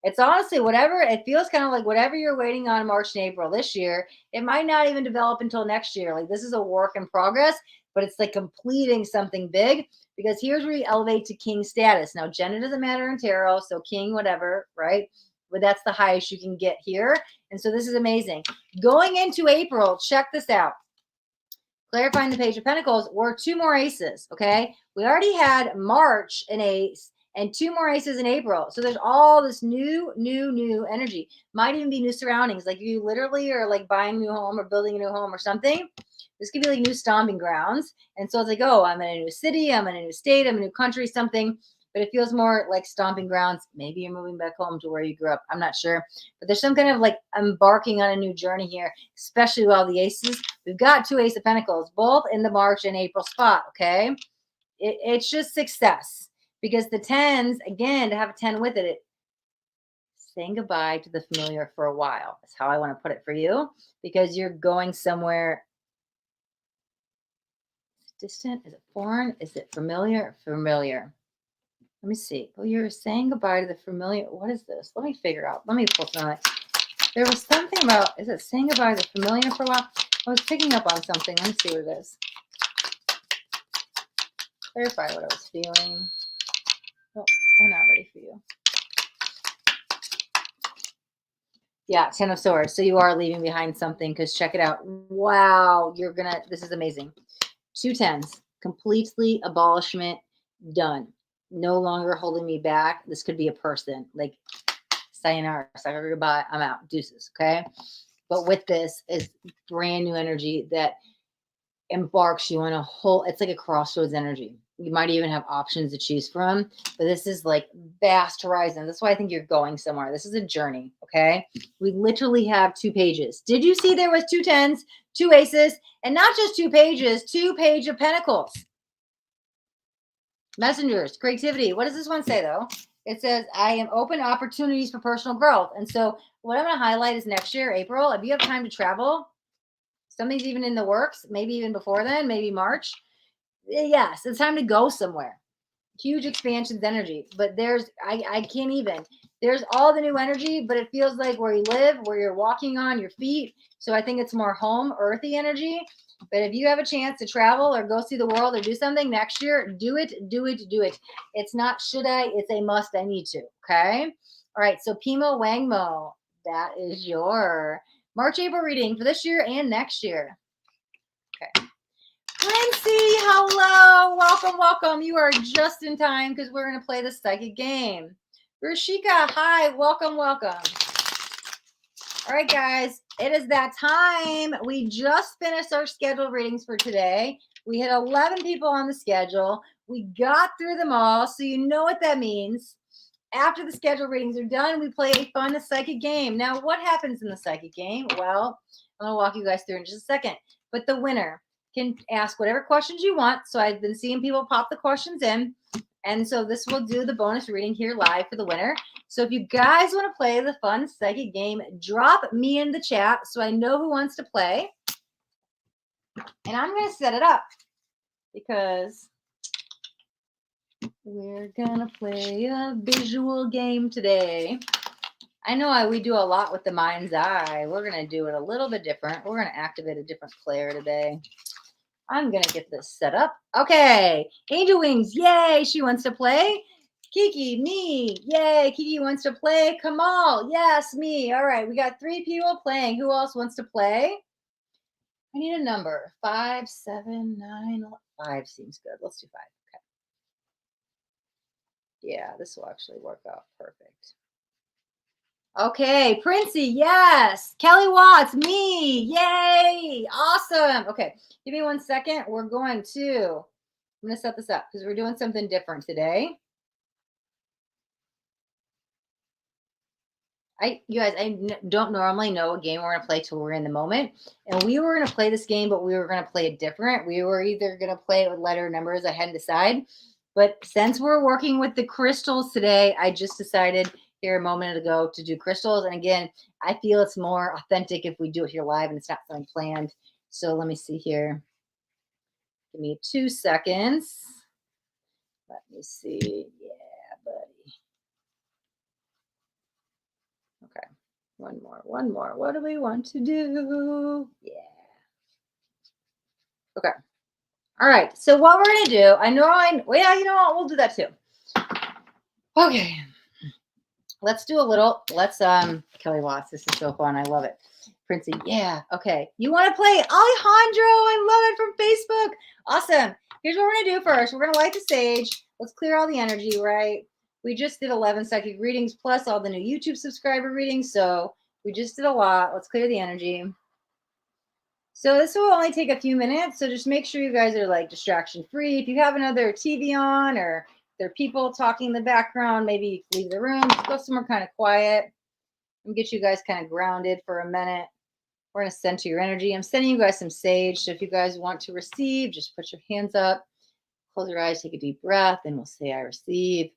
It's honestly whatever, it feels kind of like whatever you're waiting on March and April this year, it might not even develop until next year. Like this is a work in progress, but it's like completing something big because here's where you elevate to king status. Now, gender doesn't matter in tarot, so king, whatever, right? But that's the highest you can get here. And so this is amazing. Going into April, check this out. Clarifying the Page of Pentacles, we're 2 more aces, okay? We already had March an ace and 2 more aces in April. So there's all this new energy. Might even be new surroundings. Like you literally are like buying a new home or building a new home or something. This could be like new stomping grounds. And so it's like, oh, I'm in a new city, I'm in a new state, I'm in a new country, something. But it feels more like stomping grounds. Maybe you're moving back home to where you grew up. I'm not sure. But there's some kind of like embarking on a new journey here, especially with all the aces. We've got 2 Ace of Pentacles, both in the March and April spot, okay? It's just success, because the tens, again, to have a 10 with it, saying goodbye to the familiar for a while is how I want to put it for you, because you're going somewhere distant. Is it foreign? Is it familiar? Familiar. Let me see. Oh, you're saying goodbye to the familiar. What is this? Let me figure out. Let me pull something. There was something about, is it saying goodbye to the familiar for a while? I was picking up on something. Let me see what it is. Clarify what I was feeling. Oh, we're not ready for you. Yeah, 10 of Swords. So you are leaving behind something, because check it out. Wow, this is amazing. 2 tens. Completely abolishment. Done. No longer holding me back. This could be a person. Like, sayonara, sayonara, goodbye, I'm out. Deuces, okay? But with this is brand new energy that embarks you on a whole, it's like a crossroads energy. You might even have options to choose from, but this is like vast horizon. That's why I think you're going somewhere. This is a journey, okay? We literally have 2 pages. Did you see there was 2 tens, 2 aces, and not just 2 pages, 2 page of pentacles? Messengers, creativity. What does this one say though? It says, I am open to opportunities for personal growth. And so what I'm going to highlight is next year, April, if you have time to travel, something's even in the works, maybe even before then, maybe March. Yes, it's time to go somewhere. Huge expansions energy. But I can't even. There's all the new energy, but it feels like where you live, where you're walking on your feet. So I think it's more home, earthy energy. But if you have a chance to travel or go see the world or do something next year, do it, do it, do it. It's not should I, it's a must, I need to. Okay. All right. So Pema Wangmo, that is your March, April reading for this year and next year. Okay. Lindsay, hello. Welcome, welcome. You are just in time because we're going to play the psychic game. Rashika, hi. Welcome, welcome. All right, guys. It is that time. We just finished our scheduled readings for today. We had 11 people on the schedule. We got through them all, so you know what that means. After the scheduled readings are done, we play a fun psychic game. Now, what happens in the psychic game? Well, I'm going to walk you guys through in just a second. But the winner can ask whatever questions you want. So I've been seeing people pop the questions in. And so this will do the bonus reading here live for the winner. So if you guys want to play the fun psychic game, drop me in the chat so I know who wants to play. And I'm going to set it up because we're going to play a visual game today. I know we do a lot with the mind's eye. We're going to do it a little bit different. We're going to activate a different player today. I'm going to get this set up. Okay. Angel Wings. Yay. She wants to play. Kiki, me. Yay. Kiki wants to play. Kamal. Yes, me. All right. We got 3 people playing. Who else wants to play? I need a number. 5, 7, 9, 5 seems good. Let's do 5. Okay. Yeah, this will actually work out perfect. Okay, Princey, yes. Kelly Watts, me, yay, awesome. Okay, give me 1 second. I'm going to set this up because we're doing something different today. You guys, don't normally know a game we're going to play till we're in the moment. And we were going to play this game, but we were going to play it different. We were either going to play it with letter numbers. I hadn't decided. But since we're working with the crystals today, I just decided here a moment ago to do crystals. And again, I feel it's more authentic if we do it here live and it's not something planned. So let me see here. Give me 2 seconds. Let me see. Yeah, buddy. Okay. One more. What do we want to do? Yeah. Okay. All right. So what we're going to do, well, you know what? We'll do that too. Okay. Let's do a little, Kelly Watts. This is so fun. I love it. Princey. Yeah. Okay. You want to play Alejandro? I love it, from Facebook. Awesome. Here's what we're going to do first. We're going to light the sage. Let's clear all the energy, right? We just did 11 psychic readings plus all the new YouTube subscriber readings. So we just did a lot. Let's clear the energy. So this will only take a few minutes. So just make sure you guys are like distraction free. If you have another TV on or there are people talking in the background, maybe leave the room, just go somewhere kind of quiet and get you guys kind of grounded for a minute. We're going to center your energy. I'm sending you guys some sage. So if you guys want to receive, just put your hands up. Close your eyes, take a deep breath, and we'll say, I receive.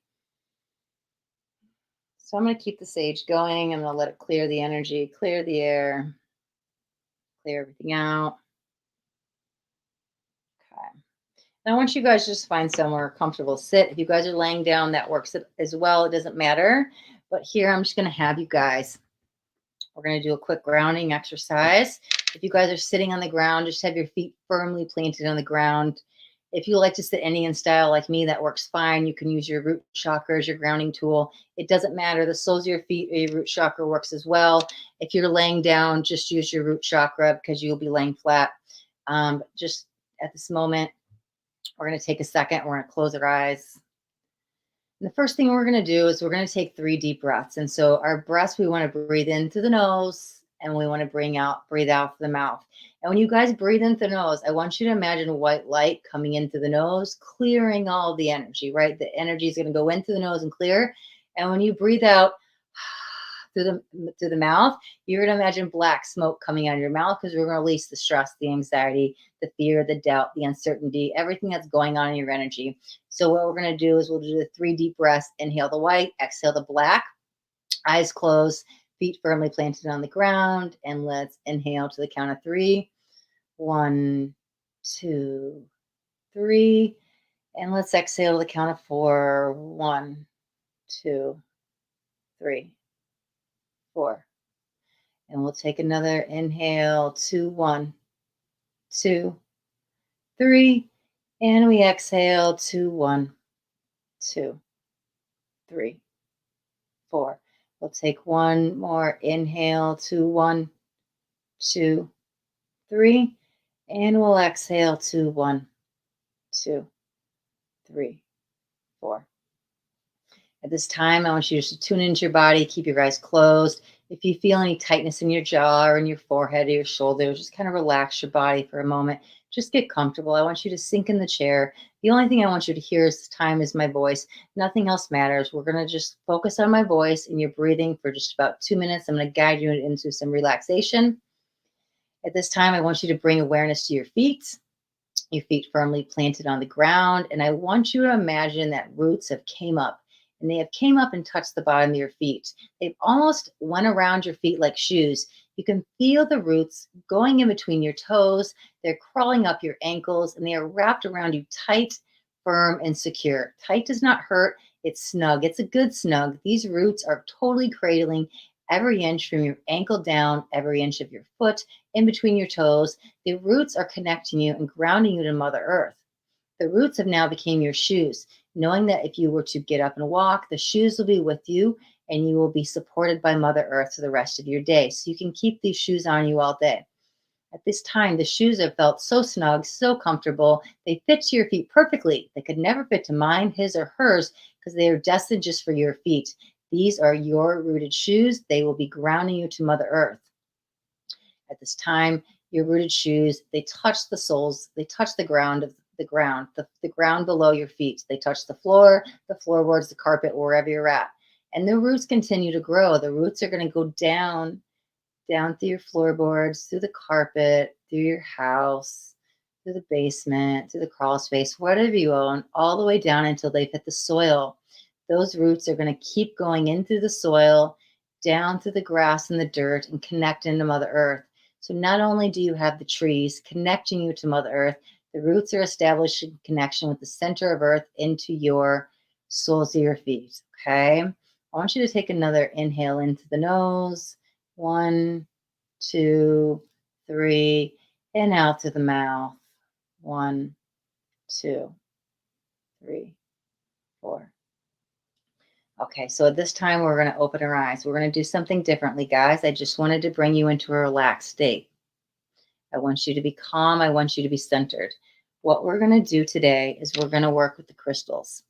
So I'm going to keep the sage going. I'm going to let it clear the energy, clear the air, clear everything out. Okay. And I want you guys to just find somewhere comfortable to sit. If you guys are laying down, that works as well. It doesn't matter. But here, I'm just going to have you guys. We're going to do a quick grounding exercise. If you guys are sitting on the ground, just have your feet firmly planted on the ground. If you like to sit Indian style like me, that works fine. You can use your root chakra as your grounding tool. It doesn't matter. The soles of your feet or your root chakra works as well. If you're laying down, just use your root chakra because you'll be laying flat. Just at this moment, we're going to take a second. We're going to close our eyes. And the first thing we're going to do is we're going to take 3 deep breaths. And so our breaths, we want to breathe in through the nose and we want to breathe out through the mouth. And when you guys breathe in through the nose, I want you to imagine white light coming in through the nose, clearing all the energy, right? The energy is going to go in through the nose and clear. And when you breathe out through the mouth, you're going to imagine black smoke coming out of your mouth because we're going to release the stress, the anxiety, the fear, the doubt, the uncertainty, everything that's going on in your energy. So what we're going to do is we'll do the 3 deep breaths. Inhale the white, exhale the black, eyes closed, feet firmly planted on the ground. And let's inhale to the count of 3. 1, 2, 3. And let's exhale to the count of 4. 1, 2, 3, 4. And we'll take another inhale. 2, 1, 2, 3. And we exhale. 2, 1, 2, 3, 4. We'll take one more inhale. 2, 1, 2, 3. And we'll exhale. 2, 1, 2, 3, 4. At this time, I want you to tune into your body, keep your eyes closed. If you feel any tightness in your jaw or in your forehead or your shoulders, just kind of relax your body for a moment. Just get comfortable. I want you to sink in the chair. The only thing I want you to hear this time is my voice. Nothing else matters. We're going to just focus on my voice and your breathing for just about 2 minutes. I'm going to guide you into some relaxation. At this time, I want you to bring awareness to your feet firmly planted on the ground. And I want you to imagine that roots have came up. And they have came up and touched the bottom of your feet. They've almost went around your feet like shoes. You can feel the roots going in between your toes. They're crawling up your ankles and they are wrapped around you tight, firm, and secure. Tight does not hurt. It's snug. It's a good snug. These roots are totally cradling every inch from your ankle down, every inch of your foot, in between your toes. The roots are connecting you and grounding you to Mother Earth. The roots have now become your shoes, knowing that if you were to get up and walk, the shoes will be with you and you will be supported by Mother Earth for the rest of your day. So you can keep these shoes on you all day. At this time, the shoes have felt so snug, so comfortable. They fit to your feet perfectly. They could never fit to mine, his or hers, because they are destined just for your feet. These are your rooted shoes. They will be grounding you to Mother Earth. At this time, your rooted shoes, they touch the soles, they touch the ground of the ground below your feet. They touch the floorboards, the carpet, wherever you're at. And the roots continue to grow. The roots are going to go down through your floorboards, through the carpet, through your house, through the basement, through the crawl space, whatever you own, all the way down until they've hit the soil. Those roots are going to keep going in through the soil, down through the grass and the dirt, and connect into Mother Earth. So not only do you have the trees connecting you to Mother Earth, the roots are establishing connection with the center of Earth into your soles of your feet, okay? I want you to take another inhale into the nose. 1, 2, 3, and out through the mouth. 1, 2, 3, 4. Okay, so at this time, we're going to open our eyes. We're going to do something differently, guys. I just wanted to bring you into a relaxed state. I want you to be calm. I want you to be centered. What we're going to do today is we're going to work with the crystals.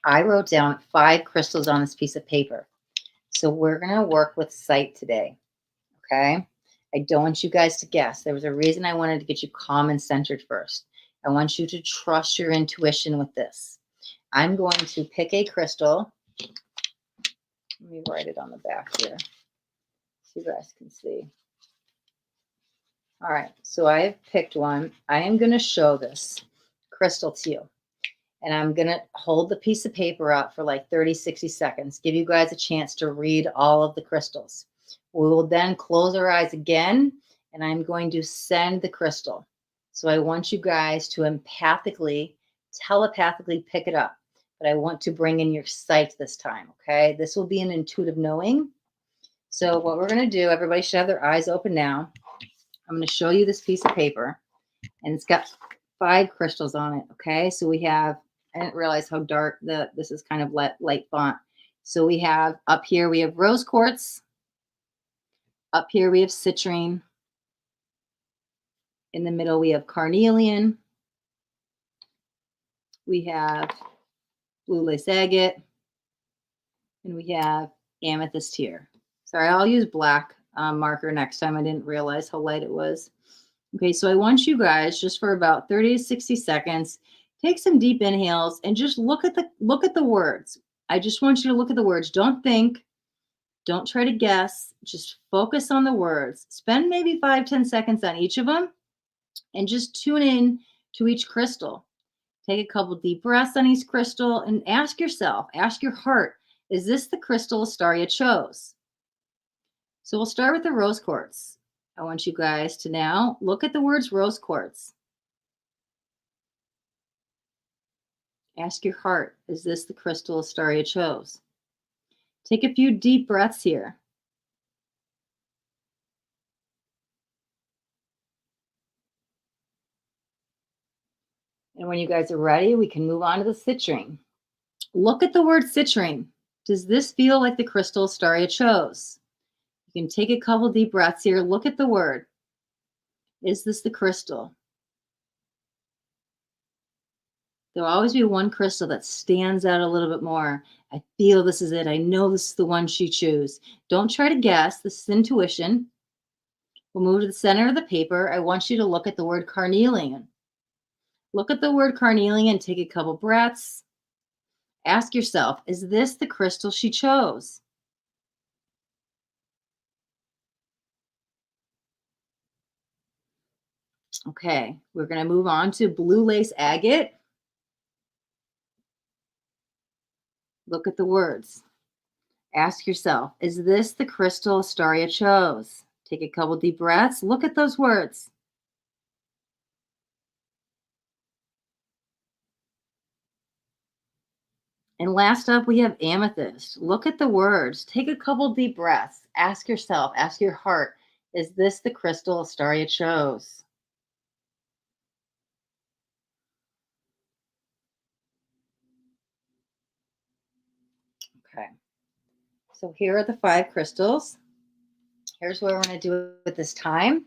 I wrote down 5 crystals on this piece of paper. So we're going to work with sight today, okay? I don't want you guys to guess. There was a reason I wanted to get you calm and centered first. I want you to trust your intuition with this. I'm going to pick a crystal. Let me write it on the back here so you guys can see. All right, so I have picked one. I am going to show this crystal to you. And I'm going to hold the piece of paper up for like 30, 60 seconds, give you guys a chance to read all of the crystals. We will then close our eyes again, and I'm going to send the crystal. So I want you guys to empathically, telepathically pick it up, but I want to bring in your sight this time, okay? This will be an intuitive knowing. So what we're going to do, everybody should have their eyes open now. I'm going to show you this piece of paper, and it's got 5 crystals on it, okay? So we have, I didn't realize how dark this is kind of light font. So we have up here, we have rose quartz. Up here, we have citrine. In the middle, we have carnelian. We have blue lace agate. And we have amethyst here. Sorry, I'll use black marker next time. I didn't realize how light it was. Okay, so I want you guys just for about 30 to 60 seconds, take some deep inhales and just look at the words. I just want you to look at the words. Don't think, don't try to guess, just focus on the words. Spend maybe 5-10 seconds on each of them and just tune in to each crystal. Take a couple deep breaths on each crystal and ask yourself, ask your heart, is this the crystal Astaria chose? So we'll start with the rose quartz. I want you guys to now look at the words rose quartz. Ask your heart, is this the crystal Astaria chose? Take a few deep breaths here. And when you guys are ready, we can move on to the citrine. Look at the word citrine. Does this feel like the crystal Astaria chose? You can take a couple deep breaths here. Look at the word. Is this the crystal? There'll always be one crystal that stands out a little bit more. I feel this is it. I know this is the one she chose. Don't try to guess. This is intuition. We'll move to the center of the paper. I want you to look at the word carnelian. Look at the word carnelian. Take a couple breaths. Ask yourself, is this the crystal she chose? Okay, we're going to move on to blue lace agate. Look at the words. Ask yourself, is this the crystal Astaria chose? Take a couple deep breaths. Look at those words. And last up, we have amethyst. Look at the words. Take a couple deep breaths. Ask yourself, ask your heart, is this the crystal Astaria chose? Okay. So here are the 5 crystals. Here's what we're going to do with this time.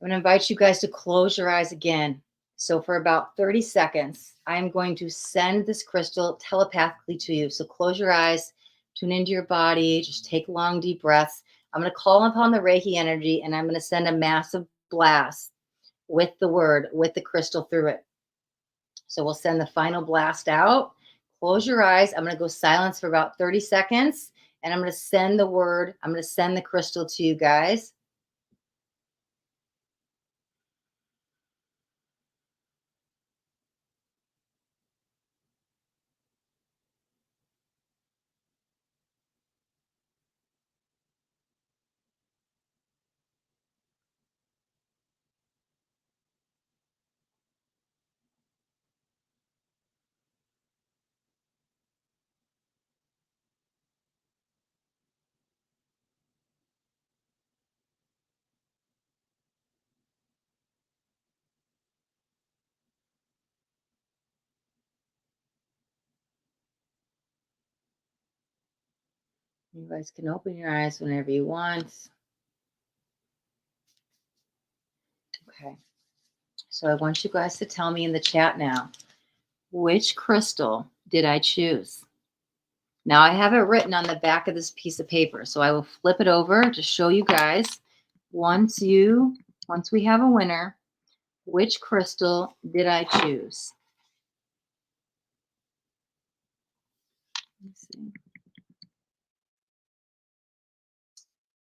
I'm going to invite you guys to close your eyes again. So for about 30 seconds, I'm going to send this crystal telepathically to you. So close your eyes, tune into your body, just take long, deep breaths. I'm going to call upon the Reiki energy, and I'm going to send a massive blast with the word, with the crystal through it. So we'll send the final blast out. Close your eyes. I'm going to go silence for about 30 seconds, and I'm going to send the word. I'm going to send the crystal to you guys. You guys can open your eyes whenever you want. Okay. So I want you guys to tell me in the chat now, which crystal did I choose? Now I have it written on the back of this piece of paper, so I will flip it over to show you guys once we have a winner, which crystal did I choose? Let's see.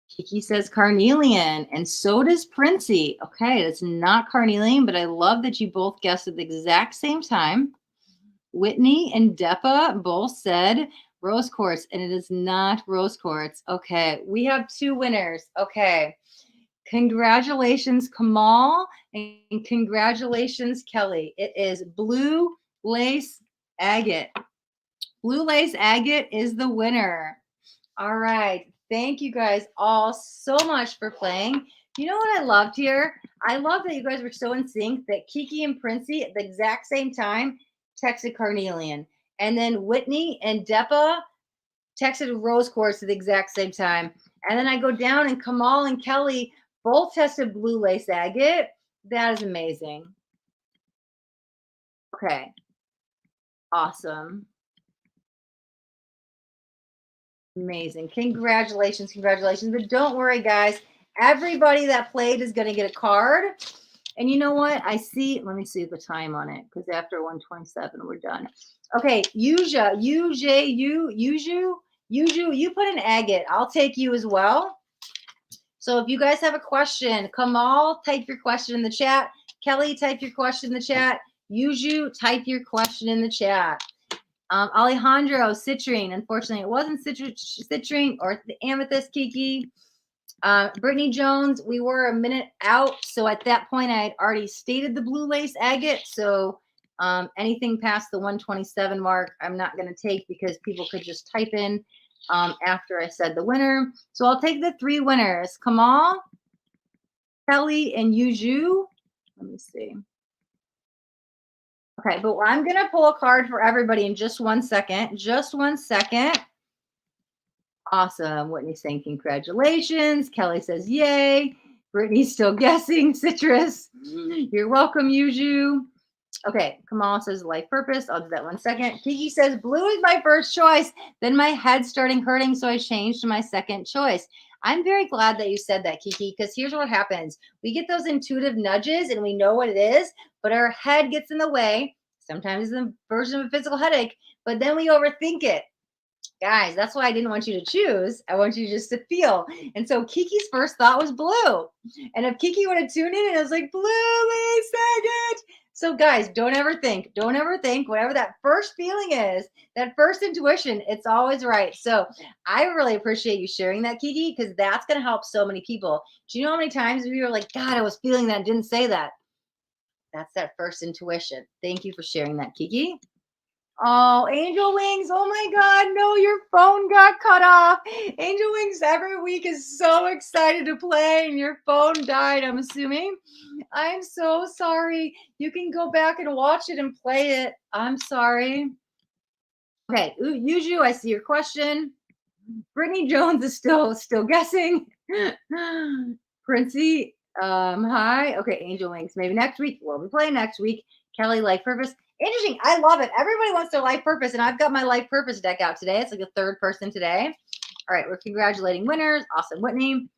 Kiki says carnelian, and so does Princey. Okay, it's not carnelian, but I love that you both guessed at the exact same time. Whitney and Depa both said rose quartz, and it is not rose quartz. Okay, we have 2 winners. Okay, congratulations, Kamal, and congratulations, Kelly. It is blue lace agate. Blue lace agate is the winner. All right. Thank you guys all so much for playing. You know what I loved here? I love that you guys were so in sync that Kiki and Princey at the exact same time texted Carnelian. And then Whitney and Depa texted Rose Quartz at the exact same time. And then I go down and Kamal and Kelly both tested blue lace agate. That is amazing. Okay. Awesome. Amazing. Congratulations. Congratulations. But don't worry, guys. Everybody that played is going to get a card. And you know what? I see. Let me see the time on it because after 127, we're done. Okay. Yuja, you put an agate. I'll take you as well. So if you guys have a question, Kamal, type your question in the chat. Kelly, type your question in the chat. Yuju, type your question in the chat. Alejandro, citrine. Unfortunately, it wasn't citrine or the amethyst, Kiki. Brittany Jones, we were a minute out. So at that point, I had already stated the blue lace agate. So anything past the 127 mark, I'm not going to take because people could just type in after I said the winner. So I'll take the 3 winners. Kamal, Kelly, and Yuju. Let me see. Okay, but I'm going to pull a card for everybody in just 1 second. Just 1 second. Awesome. Whitney's saying congratulations. Kelly says yay. Brittany's still guessing. Citrus. You're welcome, Yuju. Okay, Kamal says life purpose. I'll do that 1 second. Kiki says blue is my first choice. Then my head's starting hurting, so I changed to my second choice. I'm very glad that you said that, Kiki, because here's what happens. We get those intuitive nudges and we know what it is, but our head gets in the way. Sometimes it's a version of a physical headache, but then we overthink it. Guys, that's why I didn't want you to choose. I want you just to feel. And so Kiki's first thought was blue. And if Kiki would have tuned in and it was like, blue, lace agate. So guys, don't ever think. Don't ever think. Whatever that first feeling is, that first intuition, it's always right. So I really appreciate you sharing that, Kiki, because that's going to help so many people. Do you know how many times we were like, God, I was feeling that and didn't say that? That's that first intuition. Thank you for sharing that, Kiki. Oh, Angel Wings. Oh my God. No, your phone got cut off. Angel Wings every week is so excited to play and your phone died, I'm assuming. I'm so sorry. You can go back and watch it and play it. I'm sorry. Okay. Yuju, I see your question. Brittany Jones is still guessing. Princey, hi. Okay, Angel Wings. Maybe next week. We'll be playing next week. Kelly, life purpose. Interesting. I love it. Everybody wants their life purpose, and I've got my life purpose deck out today. It's like the 3rd person today. All right, we're congratulating winners. Awesome, Whitney.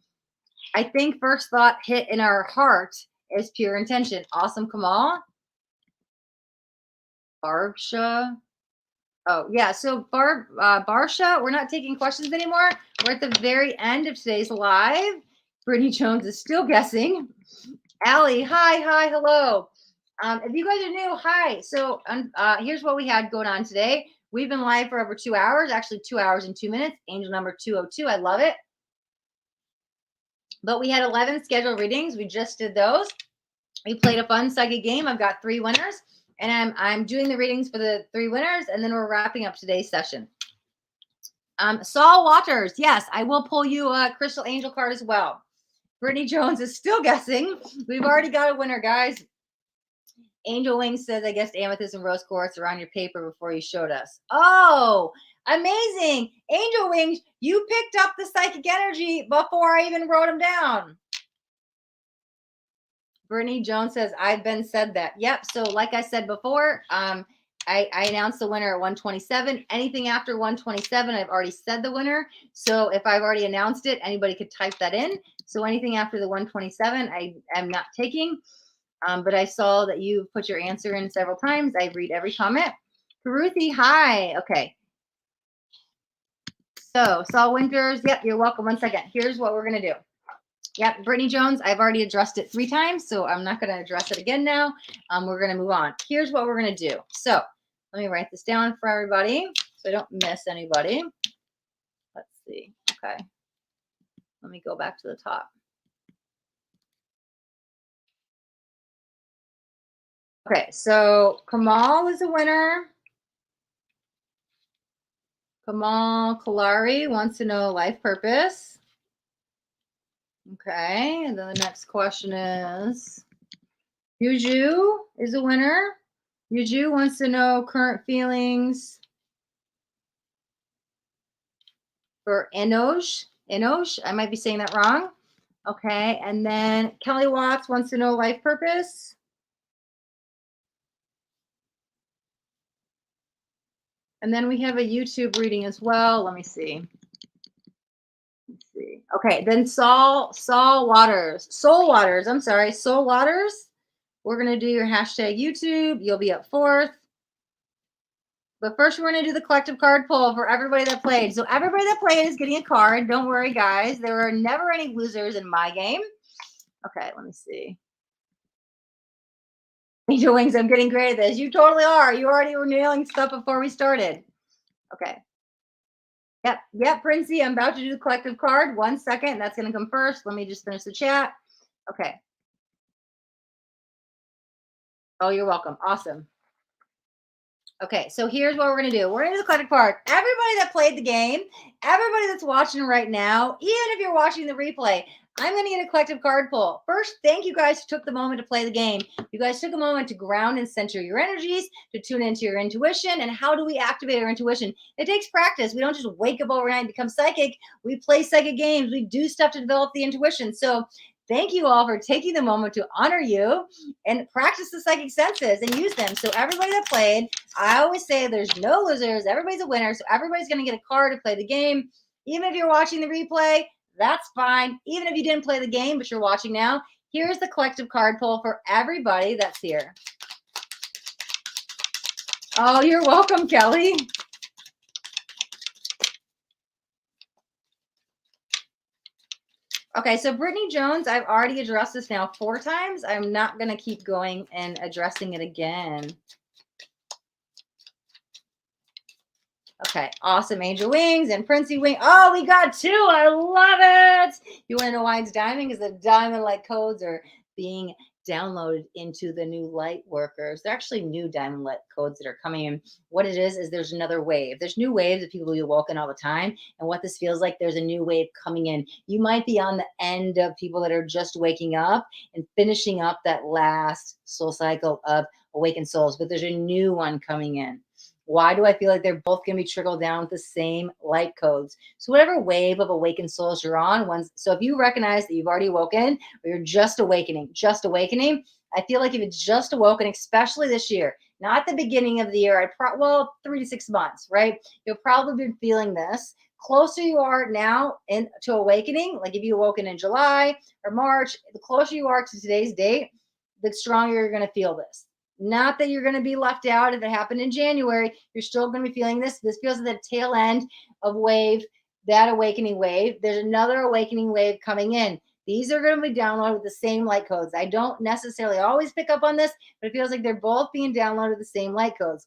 I think first thought hit in our heart is pure intention. Awesome, Kamal. Barsha. Oh, yeah. So Barsha, we're not taking questions anymore. We're at the very end of today's live. Brittany Jones is still guessing. Allie, hi, hello. If you guys are new, hi. So here's what we had going on today. We've been live for over 2 hours, actually 2 hours and 2 minutes. Angel number 202. I love it. But we had 11 scheduled readings. We just did those. We played a fun psychic game. I've got 3 winners, and I'm doing the readings for the 3 winners, and then we're wrapping up today's session. Saul Waters. Yes, I will pull you a Crystal Angel card as well. Brittany Jones is still guessing. We've already got a winner, guys. Angel Wings says, I guess amethyst and rose quartz are on your paper before you showed us. Oh, amazing. Angel Wings, you picked up the psychic energy before I even wrote them down. Brittany Jones says, I've been said that. Yep. So like I said before, I announced the winner at 127. Anything after 127, I've already said the winner. So if I've already announced it, anybody could type that in. So anything after the 127, I am not taking. But I saw that you put your answer in several times. I read every comment. Karuthi, hi. Okay. So Saul Winters, yep, you're welcome. 1 second. Here's what we're going to do. Yep, Brittany Jones, I've already addressed it 3 times, so I'm not going to address it again now. We're going to move on. Here's what we're going to do. So Let me write this down for everybody so I don't miss anybody. Let's see. Okay. Let me go back to the top. Okay, so Kamal is a winner. Kamal Kalari wants to know life purpose. Okay, and then the next question is Yuju is a winner. Yuju wants to know current feelings for Enosh. Enosh, I might be saying that wrong. Okay, and then Kelly Watts wants to know life purpose. And then we have a YouTube reading as well. Let me see. Let's see. Okay, then Soul Waters. I'm sorry, Soul Waters. We're gonna do your hashtag YouTube. You'll be up fourth. But first, we're going to do the collective card pull for everybody that played. So everybody that played is getting a card. Don't worry, guys. There are never any losers in my game. Okay, let me see. Angel Wings, I'm getting great at this. You totally are. You already were nailing stuff before we started. Okay. Yep, Princey, I'm about to do the collective card. 1 second. That's going to come first. Let me just finish the chat. Okay. Oh, you're welcome. Awesome. Okay, so here's what we're going to do. We're going to do the collective card. Everybody that played the game, everybody that's watching right now, even if you're watching the replay, I'm going to get a collective card pull. First, thank you guys who took the moment to play the game. You guys took a moment to ground and center your energies, to tune into your intuition. And how do we activate our intuition? It takes practice. We don't just wake up overnight and become psychic. We play psychic games. We do stuff to develop the intuition. So thank you all for taking the moment to honor you and practice the psychic senses and use them. So everybody that played, I always say there's no losers. Everybody's a winner. So everybody's going to get a card to play the game. Even if you're watching the replay, that's fine. Even if you didn't play the game, but you're watching now, here's the collective card pull for everybody that's here. Oh, you're welcome, Kelly. Okay, so Brittany Jones, I've already addressed this now 4 times. I'm not going to keep going and addressing it again. Okay, awesome. Angel Wings and Princey Wing. Oh, we got 2. I love it. You want to know why it's diamond? Because the diamond light codes are being downloaded into the new light workers. They're actually new diamond light codes that are coming in. What it is there's another wave. There's new waves of people who awoken all the time. And what this feels like, there's a new wave coming in. You might be on the end of people that are just waking up and finishing up that last soul cycle of awakened souls, but there's a new one coming in. Why do I feel like they're both going to be trickled down with the same light codes? So whatever wave of awakened souls you're on, so if you recognize that you've already awoken or you're just awakening, I feel like if it's just awoken, especially this year, not the beginning of the year, 3 to 6 months, right? You'll probably be feeling this. Closer you are now to awakening, like if you awoken in July or March, the closer you are to today's date, the stronger you're going to feel this. Not that you're going to be left out. If it happened in January, you're still going to be feeling this. This feels like the tail end of wave, that awakening wave. There's another awakening wave coming in. These are going to be downloaded with the same light codes. I don't necessarily always pick up on this, but it feels like they're both being downloaded with the same light codes.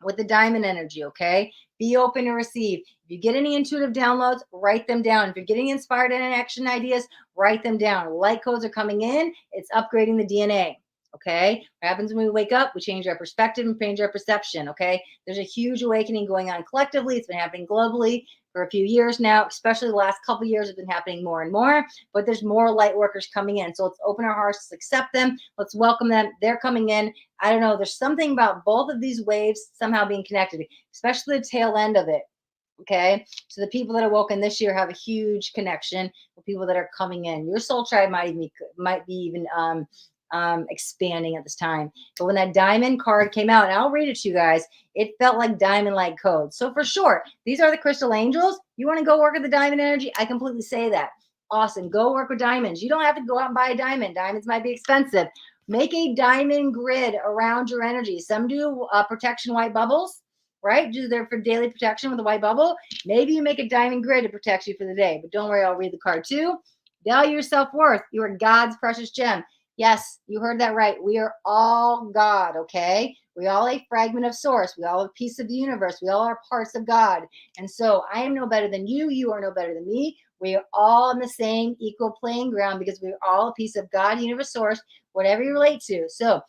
With the diamond energy, okay? Be open to receive. If you get any intuitive downloads, write them down. If you're getting inspired and action ideas, write them down. Light codes are coming in. It's upgrading the DNA. Okay, what happens when we wake up? We change our perspective and change our perception. Okay, there's a huge awakening going on collectively. It's been happening globally for a few years now, especially the last couple of years. It's been happening more and more, but there's more light workers coming in. So let's open our hearts, let's accept them, let's welcome them. They're coming in. I don't know, there's something about both of these waves somehow being connected, especially the tail end of it. Okay, so the people that are woken this year have a huge connection with people that are coming in. Your soul tribe might be even expanding at this time. But when that diamond card came out, and I'll read it to you guys, it felt like diamond light code. So for sure, these are the crystal angels. You want to go work with the diamond energy? I completely say that. Awesome. Go work with diamonds. You don't have to go out and buy a diamond. Diamonds might be expensive. Make a diamond grid around your energy. Some do protection white bubbles, right? Do there for daily protection with a white bubble. Maybe you make a diamond grid to protect you for the day. But don't worry, I'll read the card too. Value your self-worth. You are God's precious gem. Yes, you heard that right. We are all God, okay? We all a fragment of source. We all a piece of the universe. We all are parts of God. And so I am no better than you. You are no better than me. We are all on the same equal playing ground because we're all a piece of God, universe, source, whatever you relate to. So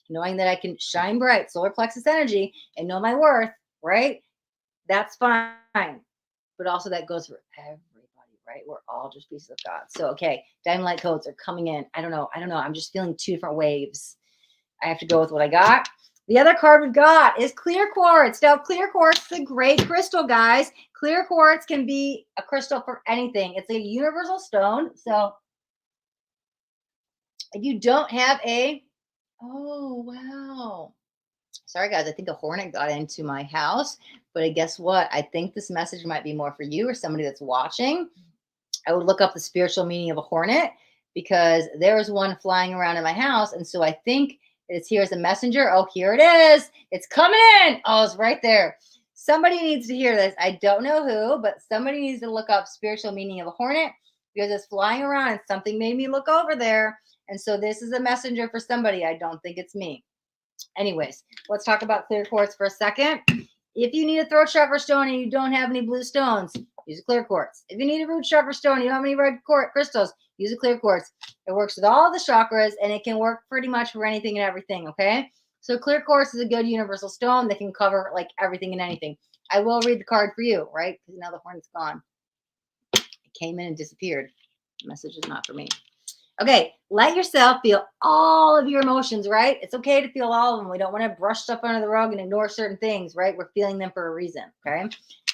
knowing that I can shine bright, solar plexus energy, and know my worth, right? That's fine. But also that goes for everybody, right? We're all just pieces of God. So, okay, diamond light codes are coming in. I don't know. I'm just feeling two different waves. I have to go with what I got. The other card we've got is clear quartz. Now, clear quartz is a great crystal, guys. Clear quartz can be a crystal for anything. It's a universal stone. So if you don't have oh, wow. Sorry, guys. I think a hornet got into my house. But guess what? I think this message might be more for you or somebody that's watching. I would look up the spiritual meaning of a hornet because there was one flying around in my house. And so I think it's here as a messenger. Oh, here it is. It's coming in. Oh, it's right there. Somebody needs to hear this. I don't know who, but somebody needs to look up spiritual meaning of a hornet because it's flying around and something made me look over there. And so this is a messenger for somebody. I don't think it's me. Anyways, let's talk about clear quartz for a second. If you need a throat chakra stone and you don't have any blue stones, use a clear quartz. If you need a root chakra stone and you don't have any red crystals, use a clear quartz. It works with all the chakras and it can work pretty much for anything and everything, okay? So clear quartz is a good universal stone that can cover like everything and anything. I will read the card for you, right? Because now the hornet's gone. It came in and disappeared. The message is not for me. Okay, let yourself feel all of your emotions, right? It's okay to feel all of them. We don't want to brush stuff under the rug and ignore certain things, right? We're feeling them for a reason, okay?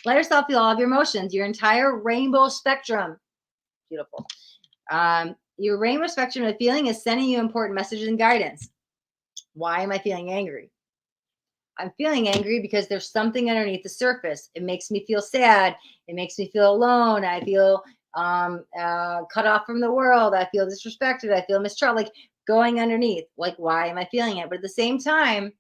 Let yourself feel all of your emotions, your entire rainbow spectrum. Beautiful. Your rainbow spectrum of feeling is sending you important messages and guidance. Why am I feeling angry? I'm feeling angry because there's something underneath the surface. It makes me feel sad. It makes me feel alone. I feel cut off from the world. I feel disrespected. I feel mistrusted. Like going underneath. Like, why am I feeling it? But at the same time,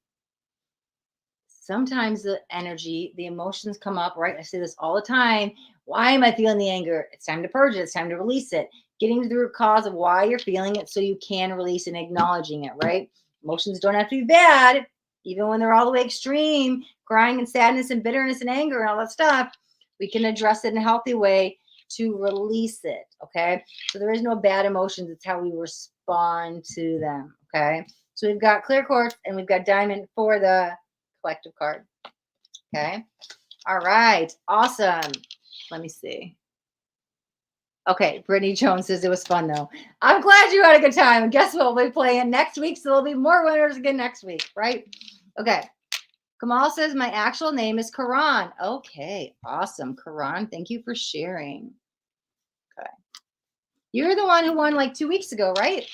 sometimes the energy, the emotions come up, right? I say this all the time. Why am I feeling the anger? It's time to purge it. It's time to release it. Getting to the root cause of why you're feeling it so you can release and acknowledging it, right? Emotions don't have to be bad, even when they're all the way extreme, crying and sadness and bitterness and anger and all that stuff. We can address it in a healthy way to release it, okay? So there is no bad emotions. It's how we respond to them, okay? So we've got clear quartz and we've got diamond for the collective card. Okay. All right. Awesome. Let me see. Okay. Brittany Jones says it was fun though. I'm glad you had a good time. And guess what? We'll be playing next week. So there'll be more winners again next week, right? Okay. Kamal says my actual name is Karan. Okay. Awesome. Karan, thank you for sharing. Okay. You're the one who won like 2 weeks ago, right?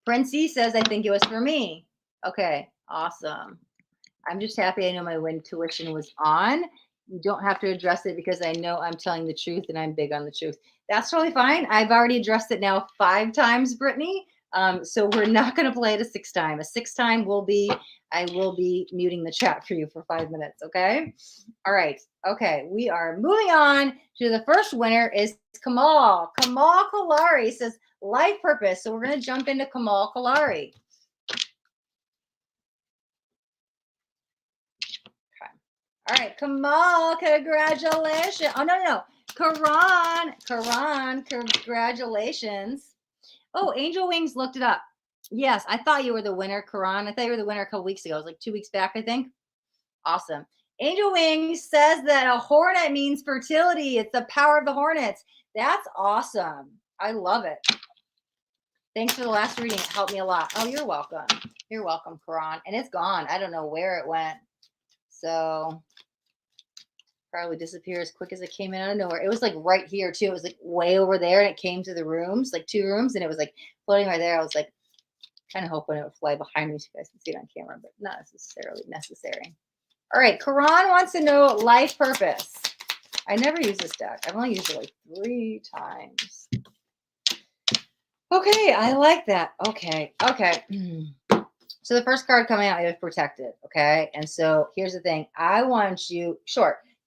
Princey says I think it was for me. Okay. Awesome. I'm just happy I know my intuition was on. You don't have to address it because I know I'm telling the truth and I'm big on the truth. That's totally fine. I've already addressed it now 5 times, Brittany. So we're not going to play it a 6th time. A 6th time I will be muting the chat for you for 5 minutes. Okay. All right. Okay. We are moving on to the first winner is Kamal. Kamal Kalari says life purpose. So we're going to jump into Kamal Kalari. All right, Kamal, congratulations. Oh, no. Karan, congratulations. Oh, Angel Wings looked it up. Yes, I thought you were the winner, Karan. I thought you were the winner a couple weeks ago. It was like 2 weeks back, I think. Awesome. Angel Wings says that a hornet means fertility. It's the power of the hornets. That's awesome. I love it. Thanks for the last reading. It helped me a lot. Oh, you're welcome. You're welcome, Karan. And it's gone. I don't know where it went. So probably disappear as quick as it came in out of nowhere. It was like right here too. It was like way over there and it came to the rooms, like 2 rooms, and it was like floating right there. I was like kind of hoping it would fly behind me so you guys can see it on camera, but not necessarily necessary. All right, Karan wants to know life purpose. I never use this deck. I've only used it like 3 times. Okay, I like that. Okay. So the first card coming out is protected, okay? And so here's the thing. I want you,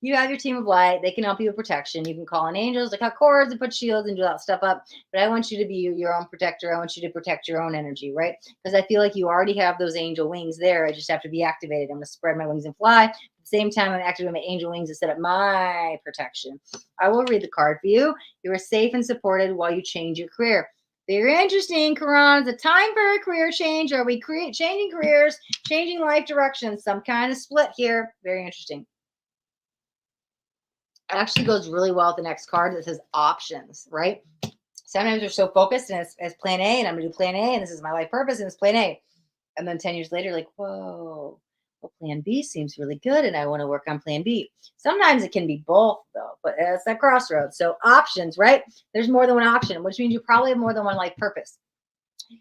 You have your team of light. They can help you with protection. You can call on angels to cut cords and put shields and do that stuff up. But I want you to be your own protector. I want you to protect your own energy, right? Because I feel like you already have those angel wings there. I just have to be activated. I'm going to spread my wings and fly. At the same time, I'm activating my angel wings to set up my protection. I will read the card for you. You are safe and supported while you change your career. Very interesting, Quran. It's a time for a career change. Are we changing careers, changing life directions? Some kind of split here. Very interesting. It actually goes really well with the next card that says options, right? Sometimes we're so focused and it's plan A, and I'm going to do plan A, and this is my life purpose, and it's plan A. And then 10 years later, like, whoa, well, plan B seems really good, and I want to work on plan B. Sometimes it can be both, though, but it's that crossroads. So options, right? There's more than one option, which means you probably have more than one life purpose.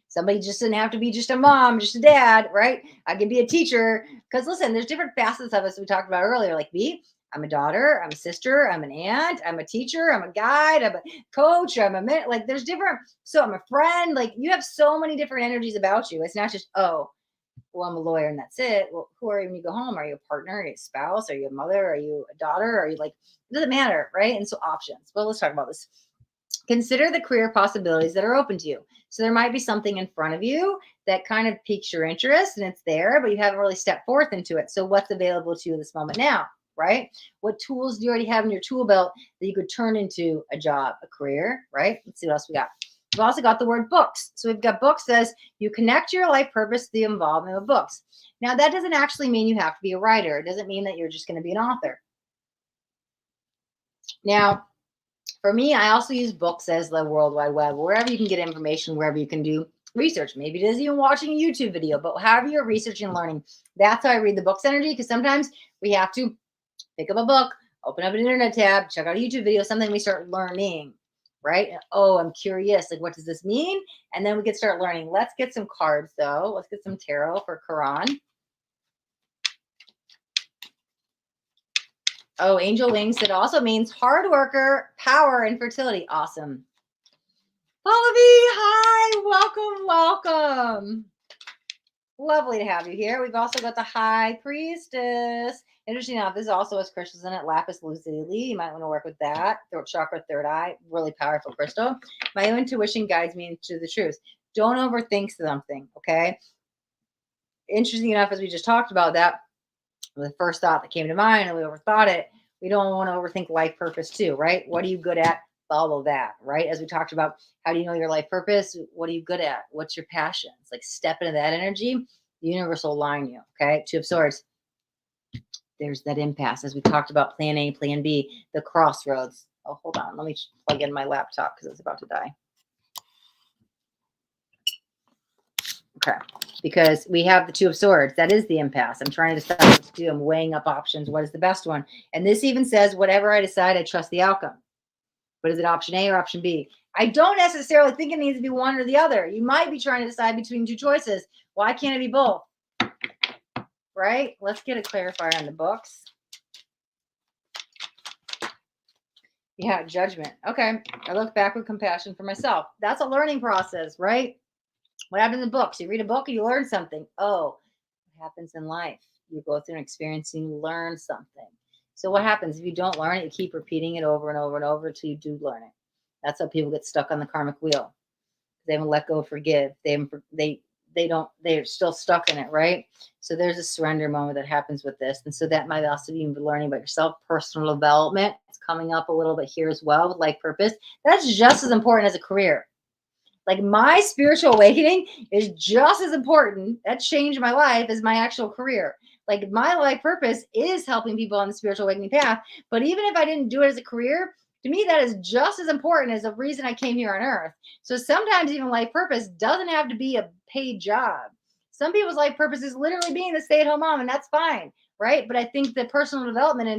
Somebody just doesn't have to be just a mom, just a dad, right? I can be a teacher. Because listen, there's different facets of us we talked about earlier. Like me, I'm a daughter, I'm a sister, I'm an aunt, I'm a teacher, I'm a guide, I'm a coach, like there's different. So I'm a friend. Like you have so many different energies about you. It's not just, oh, well, I'm a lawyer and that's it. Well, who are you when you go home? Are you a partner? Are you a spouse? Are you a mother? Are you a daughter? Are you like, it doesn't matter, right? And so options. Well, let's talk about this. Consider the career possibilities that are open to you. So there might be something in front of you that kind of piques your interest and it's there, but you haven't really stepped forth into it. So what's available to you in this moment now, right? What tools do you already have in your tool belt that you could turn into a job, a career, right? Let's see what else we got. We've also got the word books. So we've got books says you connect your life purpose to the involvement of books. Now that doesn't actually mean you have to be a writer. It doesn't mean that you're just going to be an author. Now, for me, I also use books as the World Wide Web, wherever you can get information, wherever you can do research. Maybe it is even watching a YouTube video, but however you're researching and learning, that's how I read the book's energy, because sometimes we have to pick up a book, open up an internet tab, check out a YouTube video, something we start learning, right? Oh, I'm curious. Like, what does this mean? And then we can start learning. Let's get some cards, though. Let's get some tarot for Quran. Oh, angel wings. It also means hard worker, power, and fertility. Awesome. Pallavi, hi. Welcome. Lovely to have you here. We've also got the High Priestess. Interesting enough, this also has crystals in it. Lapis lazuli. You might want to work with that. Throat chakra, third eye. Really powerful crystal. My intuition guides me into the truth. Don't overthink something, okay? Interesting enough, as we just talked about that, the first thought that came to mind and we overthought it, we don't want to overthink life purpose too, right? What are you good at? Follow that, right? As we talked about, how do you know your life purpose? What are you good at? What's your passion? It's like step into that energy. The universe will align you, okay? Two of Swords. There's that impasse. As we talked about plan A, plan B, the crossroads. Oh, hold on. Let me plug in my laptop because it's about to die. Okay, because we have the Two of Swords. That is the impasse. I'm trying to decide what to do. I'm weighing up options. What is the best one? And this even says, whatever I decide, I trust the outcome. But is it option A or option B? I don't necessarily think it needs to be one or the other. You might be trying to decide between two choices. Why can't it be both? Right? Let's get a clarifier on the books. Yeah, judgment. Okay. I look back with compassion for myself. That's a learning process, right? What happens in books? You read a book and you learn something. Oh, what happens in life? You go through an experience and you learn something. So what happens if you don't learn it? You keep repeating it over and over and over until you do learn it. That's how people get stuck on the karmic wheel. They haven't let go, forgive. They're still stuck in it, right? So there's a surrender moment that happens with this. And so that might also be learning about yourself, personal development. It's coming up a little bit here as well with life purpose. That's just as important as a career. Like my spiritual awakening is just as important. That changed my life as my actual career. Like my life purpose is helping people on the spiritual awakening path. But even if I didn't do it as a career, to me, that is just as important as the reason I came here on earth. So sometimes even life purpose doesn't have to be a paid job. Some people's life purpose is literally being the stay-at-home mom, and that's fine, right? But I think the personal development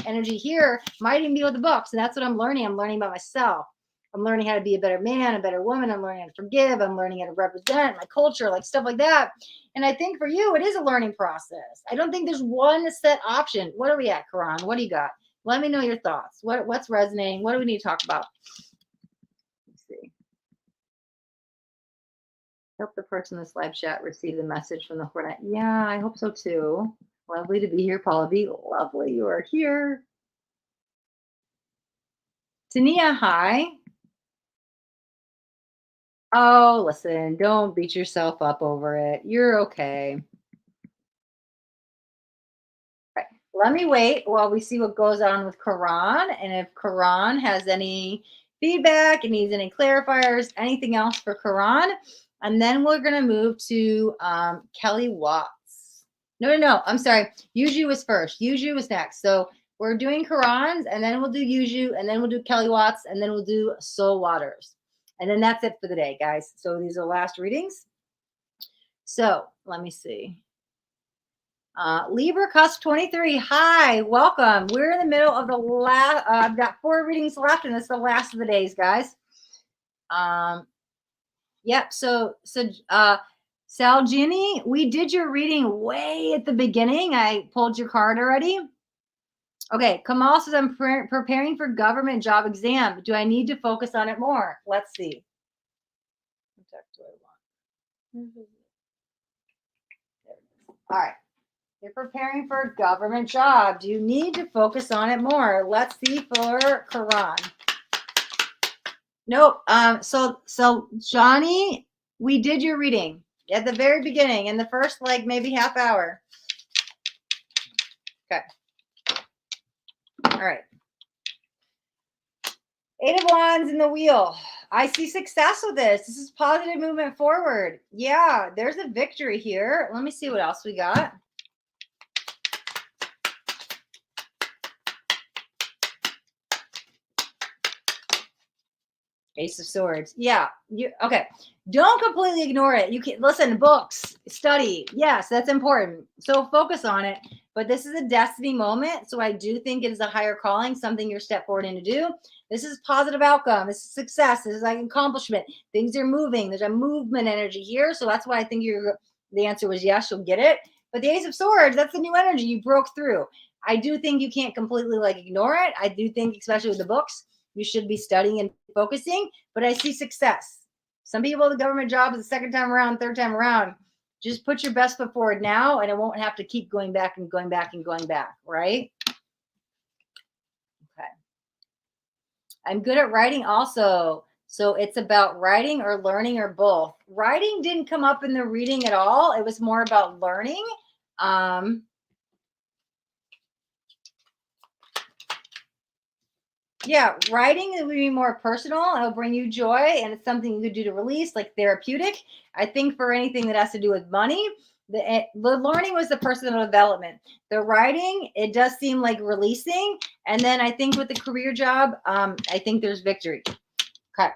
energy here might even be with the books. And that's what I'm learning. I'm learning about myself. I'm learning how to be a better man, a better woman. I'm learning how to forgive. I'm learning how to represent my culture, like stuff like that. And I think for you, it is a learning process. I don't think there's one set option. What are we at, Quran? What do you got? Let me know your thoughts. What's resonating? What do we need to talk about? Let's see. Hope the person in this live chat received the message from the Quran. Yeah, I hope so too. Lovely to be here, Paula B. Lovely you are here. Tania, hi. Oh, listen, don't beat yourself up over it. You're okay. Right. Let me wait while we see what goes on with Karan. And if Karan has any feedback and needs any clarifiers, anything else for Karan. And then we're going to move to Kelly Watts. No. I'm sorry. Yuju was first. Yuju was next. So we're doing Karan's, and then we'll do Yuju, and then we'll do Kelly Watts, and then we'll do Soul Waters. And then that's it for the day, guys. So these are last readings. So let me see. Libra Cusp 23. Hi, welcome. We're in the middle of the last. I've got 4 readings left, and it's the last of the days, guys. Yep. So Saljini, we did your reading way at the beginning. I pulled your card already. Okay. Kamal says I'm preparing for government job exam. Do I need to focus on it more? Let's see. What do I want? All right. You're preparing for a government job. Do you need to focus on it more? Let's see for Karan. Nope. So Johnny, we did your reading at the very beginning in the first like maybe half hour. Okay. All right. 8 of Wands in the wheel. I see success with this. This is positive movement forward. Yeah, there's a victory here. Let me see what else we got. Ace of Swords. Yeah. Okay. Don't completely ignore it. You can listen, books, study. Yes, that's important. So focus on it. But this is a destiny moment. So I do think it is a higher calling, something you're step forward in to do. This is positive outcome. This is success. This is like accomplishment. Things are moving. There's a movement energy here. So that's why I think the answer was yes, you'll get it. But the Ace of Swords, that's the new energy. You broke through. I do think you can't completely like ignore it. I do think, especially with the books, you should be studying and focusing, but I see success. Some people, the government job is the second time around, third time around. Just put your best foot forward now, and it won't have to keep going back and going back and going back, right? Okay. I'm good at writing also. So it's about writing or learning or both. Writing didn't come up in the reading at all. It was more about learning. Yeah, writing will be more personal. It'll bring you joy, and it's something you could do to release, like therapeutic. I think for anything that has to do with money, the learning was the personal development. The writing, it does seem like releasing. And then I think with the career job, I think there's victory. Okay.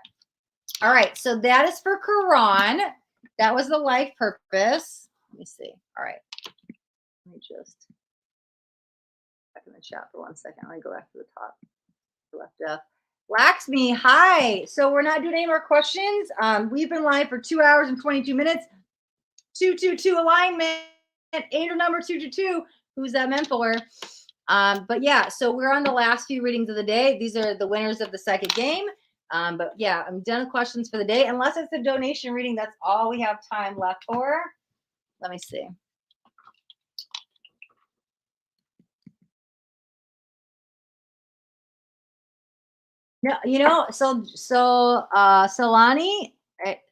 All right. So that is for Karan. That was the life purpose. Let me see. All right. Let me just back in the chat for 1 second. Let me go back to the top. Left up. Laxmi, hi. So we're not doing any more questions. We've been live for 2 hours and 22 minutes. 222 alignment. Angel number 222. Who's that meant for? But yeah, so we're on the last few readings of the day. These are the winners of the second game. But yeah, I'm done with questions for the day. Unless it's a donation reading, that's all we have time left for. Let me see. No, Solani,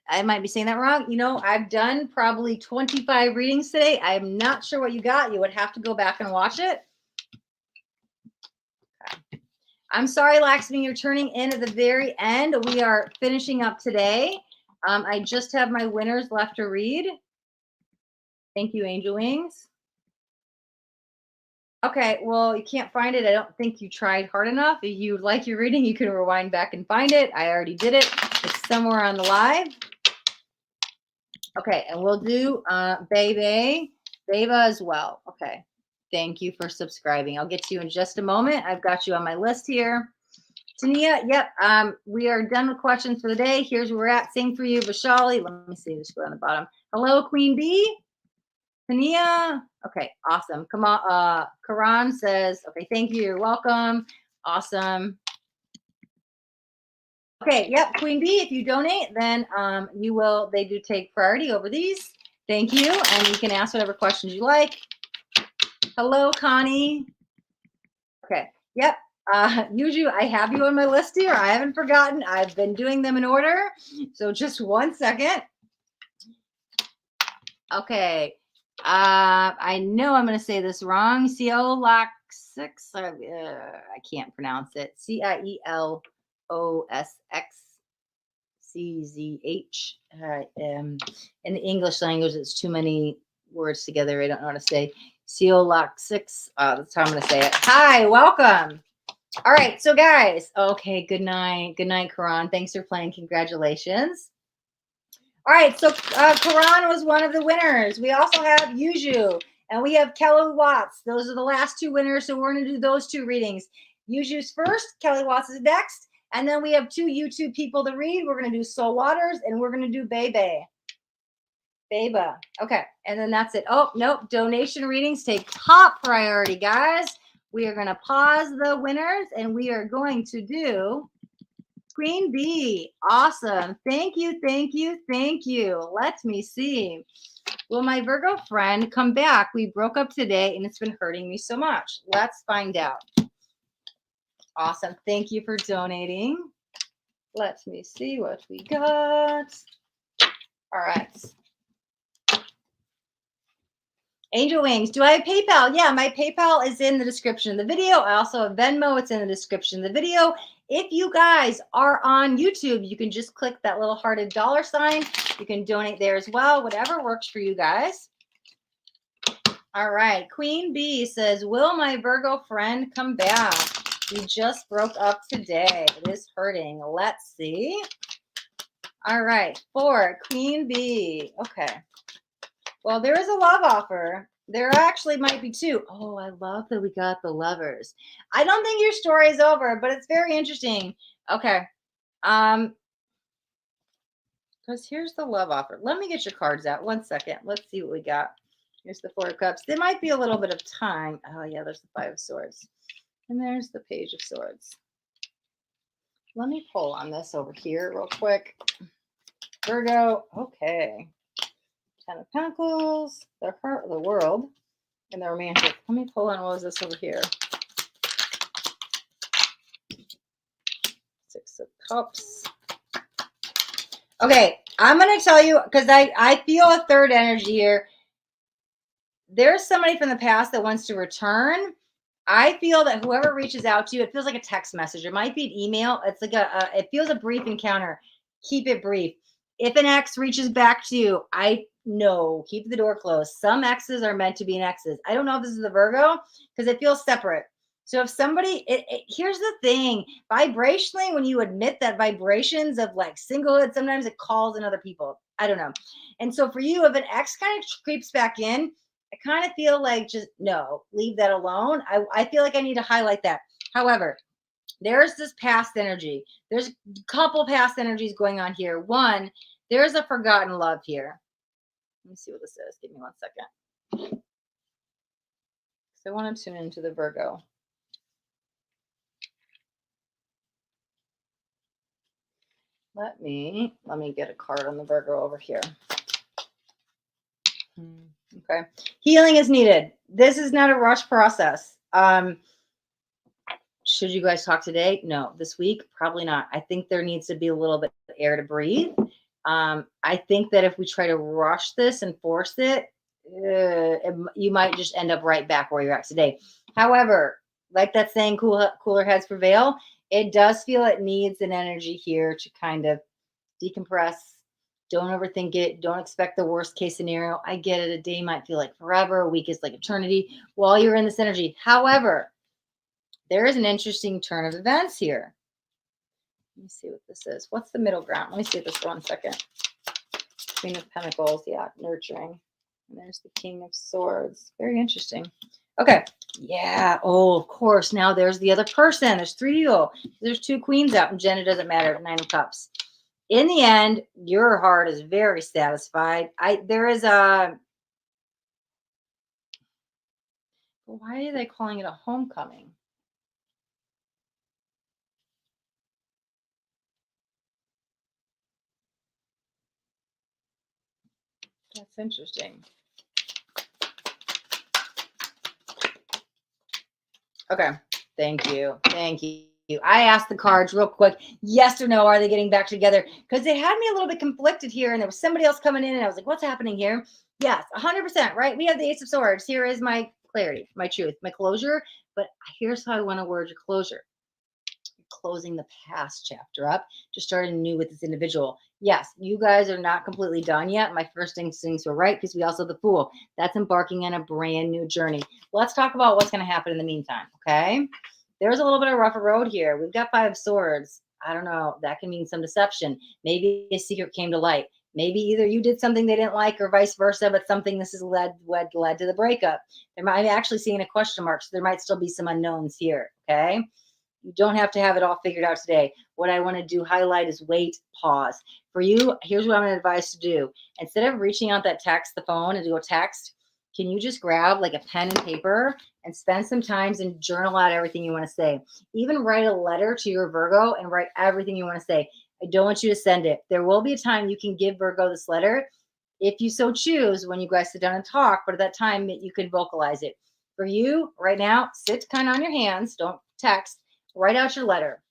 I might be saying that wrong. I've done probably 25 readings today. I'm not sure what you got. You would have to go back and watch it. Okay. I'm sorry, Laxmi, you're turning in at the very end. We are finishing up today. I just have my winners left to read. Thank you, Angel Wings. Okay, well, you can't find it. I don't think you tried hard enough. If you like your reading, you can rewind back and find it. I already did it. It's somewhere on the live. Okay, and we'll do Beba as well. Okay, thank you for subscribing. I'll get to you in just a moment. I've got you on my list here. Tania, yep, we are done with questions for the day. Here's where we're at. Same for you, Vishali. Let me see, just go on the bottom. Hello, Queen Bee. Tania, okay, awesome. Come on, Karan says, okay, thank you. You're welcome. Awesome. Okay, yep, Queen Bee, if you donate, then they do take priority over these. Thank you, and you can ask whatever questions you like. Hello, Connie. Okay, yep, Usually I have you on my list here. I haven't forgotten. I've been doing them in order. So just 1 second. Okay. I know I'm going to say this wrong. Cielosx. I can't pronounce it. Cielosxczch. In the English language, it's too many words together. I don't know how to say. Cielosx. That's how I'm going to say it. Hi, welcome. All right, so guys, okay, good night. Good night, Karan. Thanks for playing. Congratulations. All right, so Karan was one of the winners. We also have Yuju, and we have Kelly Watts. Those are the last two winners, so we're going to do those two readings. Yuju's first, Kelly Watts is next, and then we have two YouTube people to read. We're going to do Soul Waters, and we're going to do Bebe. Beba. Okay, and then that's it. Oh, nope, donation readings take top priority, guys. We are going to pause the winners, and we are going to do Queen Bee. Awesome. Thank you, thank you, thank you. Let me see. Will my Virgo friend come back? We broke up today, and it's been hurting me so much. Let's find out. Awesome. Thank you for donating. Let me see what we got. All right. Angel Wings, do I have PayPal? Yeah, my PayPal is in the description of the video. I also have Venmo. It's in the description of the video. If you guys are on YouTube, you can just click that little hearted $sign. You can donate there as well. Whatever works for you guys. All right. Queen Bee says, will my Virgo friend come back? We just broke up today. It is hurting. Let's see. All right. For Queen Bee. Okay. Well, there is a love offer. There actually might be two. Oh, I love that we got the lovers. I don't think your story is over, but it's very interesting. Okay. Because here's the love offer. Let me get your cards out. 1 second. Let's see what we got. Here's the Four of Cups. There might be a little bit of time. Oh, yeah, there's the Five of Swords. And there's the Page of Swords. Let me pull on this over here real quick. Virgo. Okay. 10 of Pentacles, the heart of the world, and the romantic. Let me pull on, what was this over here? 6 of Cups. Okay, I'm going to tell you, because I feel a third energy here. There's somebody from the past that wants to return. I feel that whoever reaches out to you, it feels like a text message. It might be an email. It's like it feels a brief encounter. Keep it brief. If an ex reaches back to you, no, keep the door closed. Some exes are meant to be an exes. I don't know if this is the Virgo because it feels separate. So if somebody, here's the thing, vibrationally, when you admit that vibrations of like singlehood, sometimes it calls in other people. I don't know. And so for you, if an ex kind of creeps back in, I kind of feel like just no, leave that alone. I feel like I need to highlight that. However, there's this past energy. There's a couple past energies going on here. One, there's a forgotten love here. Let me see what this is. Give me 1 second. So I want to tune into the Virgo. Let me get a card on the Virgo over here. Okay. Healing is needed. This is not a rush process. Should you guys talk today? No. This week? Probably not. I think there needs to be a little bit of air to breathe. I think that if we try to rush this and force it, you might just end up right back where you're at today. However, like that saying, cooler heads prevail. It does feel it needs an energy here to kind of decompress. Don't overthink it. Don't expect the worst case scenario. I get it. A day might feel like forever. A week is like eternity while you're in this energy. However, there is an interesting turn of events here. Let me see what this is. What's the middle ground? Let me see this for 1 second. Queen of Pentacles. Yeah, nurturing. And there's the King of Swords. Very interesting. Okay. Yeah. Oh, of course. Now there's the other person. There's 3 people. There's 2 queens out, and Jen, it doesn't matter. 9 of Cups. In the end, your heart is very satisfied. There is a. Why are they calling it a homecoming? That's interesting. Okay. Thank you. Thank you. I asked the cards real quick, yes or no, are they getting back together? Because they had me a little bit conflicted here, and there was somebody else coming in, and I was like, what's happening here? Yes, 100%, right? We have the Ace of Swords. Here is my clarity, my truth, my closure. But here's how I want to word your closure. Closing the past chapter up to start anew with this individual. Yes, you guys are not completely done yet. My first instincts were right because we also have the Fool. That's embarking on a brand new journey. Let's talk about what's going to happen in the meantime, okay? There's a little bit of a rougher road here. We've got 5 of Swords. I don't know. That can mean some deception. Maybe a secret came to light. Maybe either you did something they didn't like or vice versa, but something this has led to the breakup. I'm actually seeing a question mark, so there might still be some unknowns here, okay? You don't have to have it all figured out today. What I want to do highlight is wait, pause. For you, here's what I'm going to advise to do. Instead of reaching out that text, the phone, and do a text, can you just grab like a pen and paper and spend some time and journal out everything you want to say? Even write a letter to your Virgo and write everything you want to say. I don't want you to send it. There will be a time you can give Virgo this letter if you so choose when you guys sit down and talk, but at that time you can vocalize it. For you right now, sit kind of on your hands. Don't text. Write out your letter,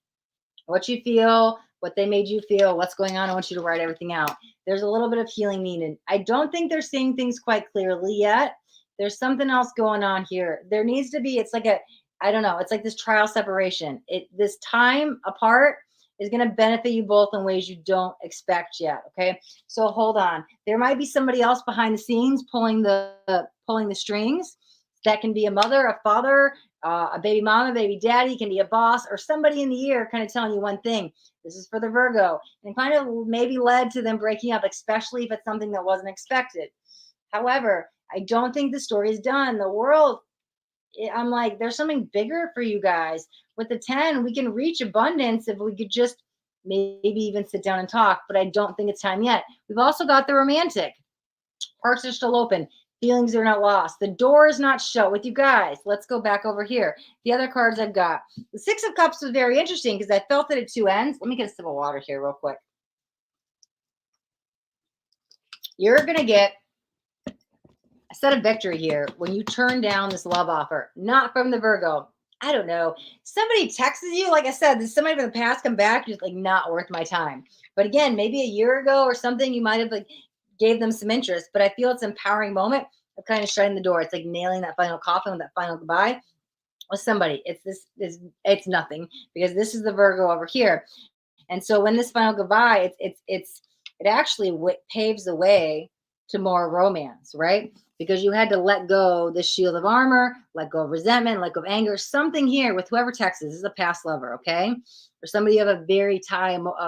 what you feel, what they made you feel, what's going on. I want you to write everything out. There's a little bit of healing needed. I don't think they're seeing things quite clearly yet. There's something else going on here. There needs to be, it's like I don't know, it's like this trial separation. This time apart is going to benefit you both in ways you don't expect yet, okay? So hold on. There might be somebody else behind the scenes pulling the strings. That can be a mother, a father, a baby mama, baby daddy, can be a boss, or somebody in the ear kind of telling you one thing. This is for the Virgo, and kind of maybe led to them breaking up, especially if it's something that wasn't expected. However, I don't think the story is done. The world, I'm like, there's something bigger for you guys. With the 10, we can reach abundance if we could just maybe even sit down and talk, but I don't think it's time yet. We've also got the Romantic. Hearts are still open. Feelings are not lost. The door is not shut with you guys. Let's go back over here. The other cards I've got. The 6 of Cups was very interesting because I felt it at 2 ends. Let me get a sip of water here real quick. You're going to get a set of victory here when you turn down this love offer. Not from the Virgo. I don't know. Somebody texts you. Like I said, there's somebody from the past come back. Just like not worth my time. But again, maybe a year ago or something, you might have like gave them some interest, but I feel it's an empowering moment of kind of shutting the door. It's like nailing that final coffin with that final goodbye with somebody. It's nothing because this is the Virgo over here. And so when this final goodbye, it actually paves the way to more romance, right? Because you had to let go the shield of armor, let go of resentment, let go of anger, something here with whoever texts. This is a past lover, okay? Or somebody you have a very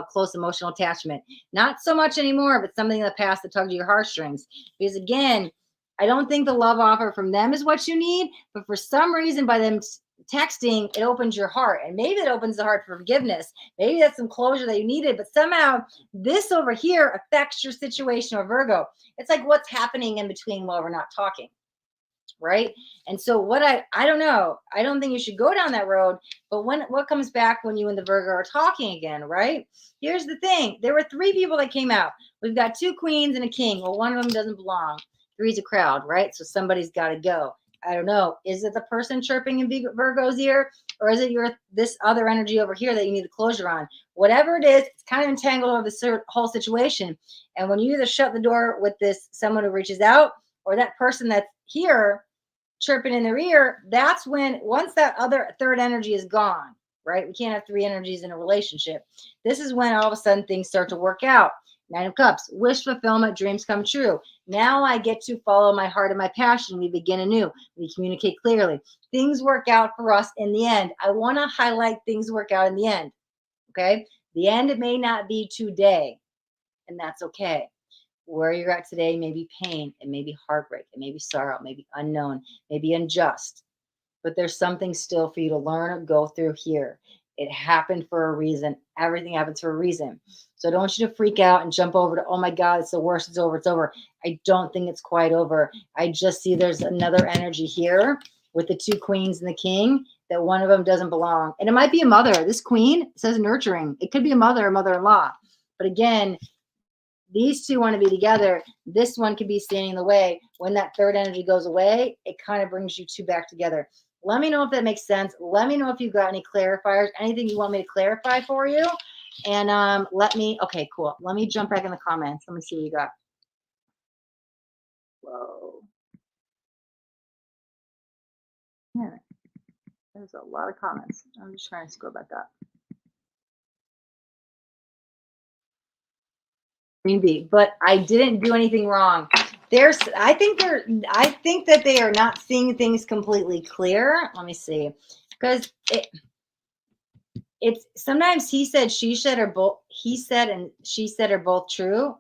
close emotional attachment. Not so much anymore, but something in the past that tugged your heartstrings. Because again, I don't think the love offer from them is what you need, but for some reason by them texting, it opens your heart. And maybe it opens the heart for forgiveness. Maybe that's some closure that you needed, but somehow this over here affects your situation or Virgo. It's like what's happening in between while we're not talking, right? And so what I don't know. I don't think you should go down that road, but what comes back when you and the Virgo are talking again, right? Here's the thing. There were 3 people that came out. We've got 2 queens and a king. Well, one of them doesn't belong. 3's a crowd, right? So somebody's got to go. I don't know. Is it the person chirping in Virgo's ear, or is it this other energy over here that you need the closure on? Whatever it is, it's kind of entangled over this whole situation. And when you either shut the door with this someone who reaches out, or that person that's here chirping in their ear, that's when once that other third energy is gone, right? We can't have 3 energies in a relationship. This is when all of a sudden things start to work out. 9 of Cups, wish fulfillment, dreams come true. Now I get to follow my heart and my passion. We begin anew. We communicate clearly. Things work out for us in the end. I want to highlight things work out in the end. Okay? The end may not be today, and that's okay. Where you're at today may be pain. It may be heartbreak. It may be sorrow. It may be unknown. It may be unjust. But there's something still for you to learn or go through here. It happened for a reason. Everything happens for a reason. So I don't want you to freak out and jump over to, oh my God, it's the worst. It's over. It's over. I don't think it's quite over. I just see there's another energy here with the 2 queens and the king that one of them doesn't belong. And it might be a mother. This queen says nurturing. It could be a mother or mother-in-law. But again, these 2 want to be together. This one could be standing in the way. When that third energy goes away, it kind of brings you 2 back together. Let me know if that makes sense. Let me know if you got any clarifiers, anything you want me to clarify for you. And okay, cool. Let me jump back in the comments. Let me see what you got. Whoa. Yeah, there's a lot of comments. I'm just trying to scroll back up. Maybe, but I didn't do anything wrong. I think that they are not seeing things completely clear. Let me see. Because it's sometimes he said, she said, or both he said and she said are both true.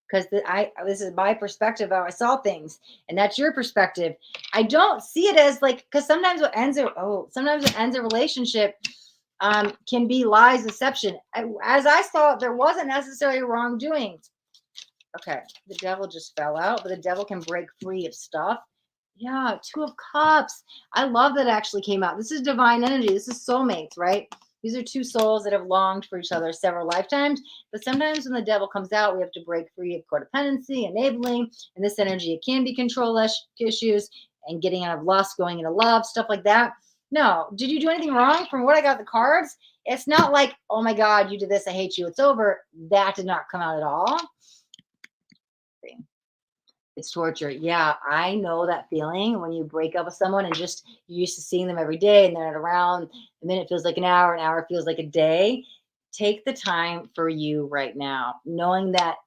Because this is my perspective how I saw things, and that's your perspective. I don't see it as like, because sometimes what ends a relationship can be lies, deception. As I saw it, there wasn't necessarily wrongdoing. Okay, the devil just fell out, but the devil can break free of stuff. Yeah, 2 of Cups. I love that it actually came out. This is divine energy. This is soulmates, right? These are 2 souls that have longed for each other several lifetimes. But sometimes when the devil comes out, we have to break free of codependency, enabling, and this energy. It can be control issues and getting out of lust, going into love, stuff like that. No. Did you do anything wrong? From what I got the cards, it's not like, oh my God, you did this, I hate you, it's over. That did not come out at all. It's torture. Yeah, I know that feeling when you break up with someone and just you're used to seeing them every day and they're not around. A minute feels like an hour feels like a day. Take the time for you right now, knowing that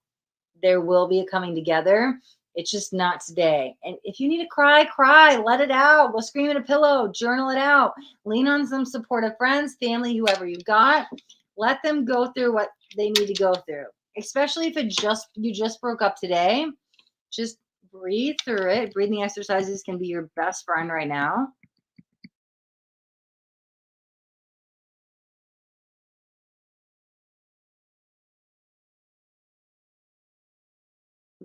there will be a coming together. It's just not today. And if you need to cry, cry, let it out. Go scream in a pillow, journal it out. Lean on some supportive friends, family, whoever you got. Let them go through what they need to go through. Especially if you just broke up today. Just breathe through it. Breathing exercises can be your best friend right now.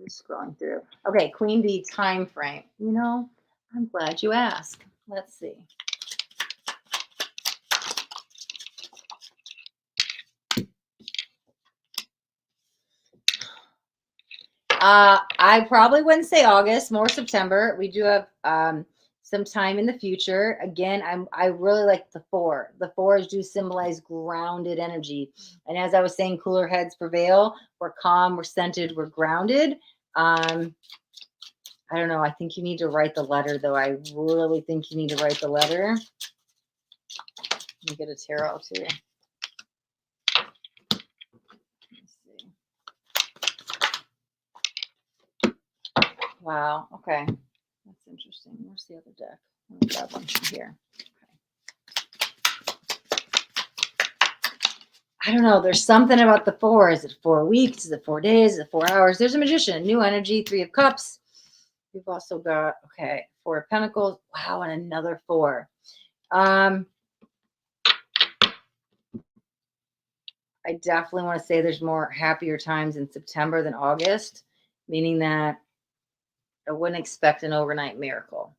Just scrolling through. Okay, Queen Bee time frame. I'm glad you asked. Let's see. I probably wouldn't say August, more September. We do have some time in the future. Again, I really like the 4. The 4s do symbolize grounded energy. And as I was saying, cooler heads prevail. We're calm, we're centered, we're grounded. I don't know. I think you need to write the letter, though. I really think you need to write the letter. Let me get a tarot, too. Wow. Okay. That's interesting. Where's the other deck? Let me grab one from here. I don't know. There's something about the 4. Is it 4 weeks? Is it 4 days? Is it 4 hours? There's a magician, new energy, 3 of Cups. We've also got, 4 of Pentacles. Wow. And another 4. I definitely want to say there's more happier times in September than August, meaning that I wouldn't expect an overnight miracle.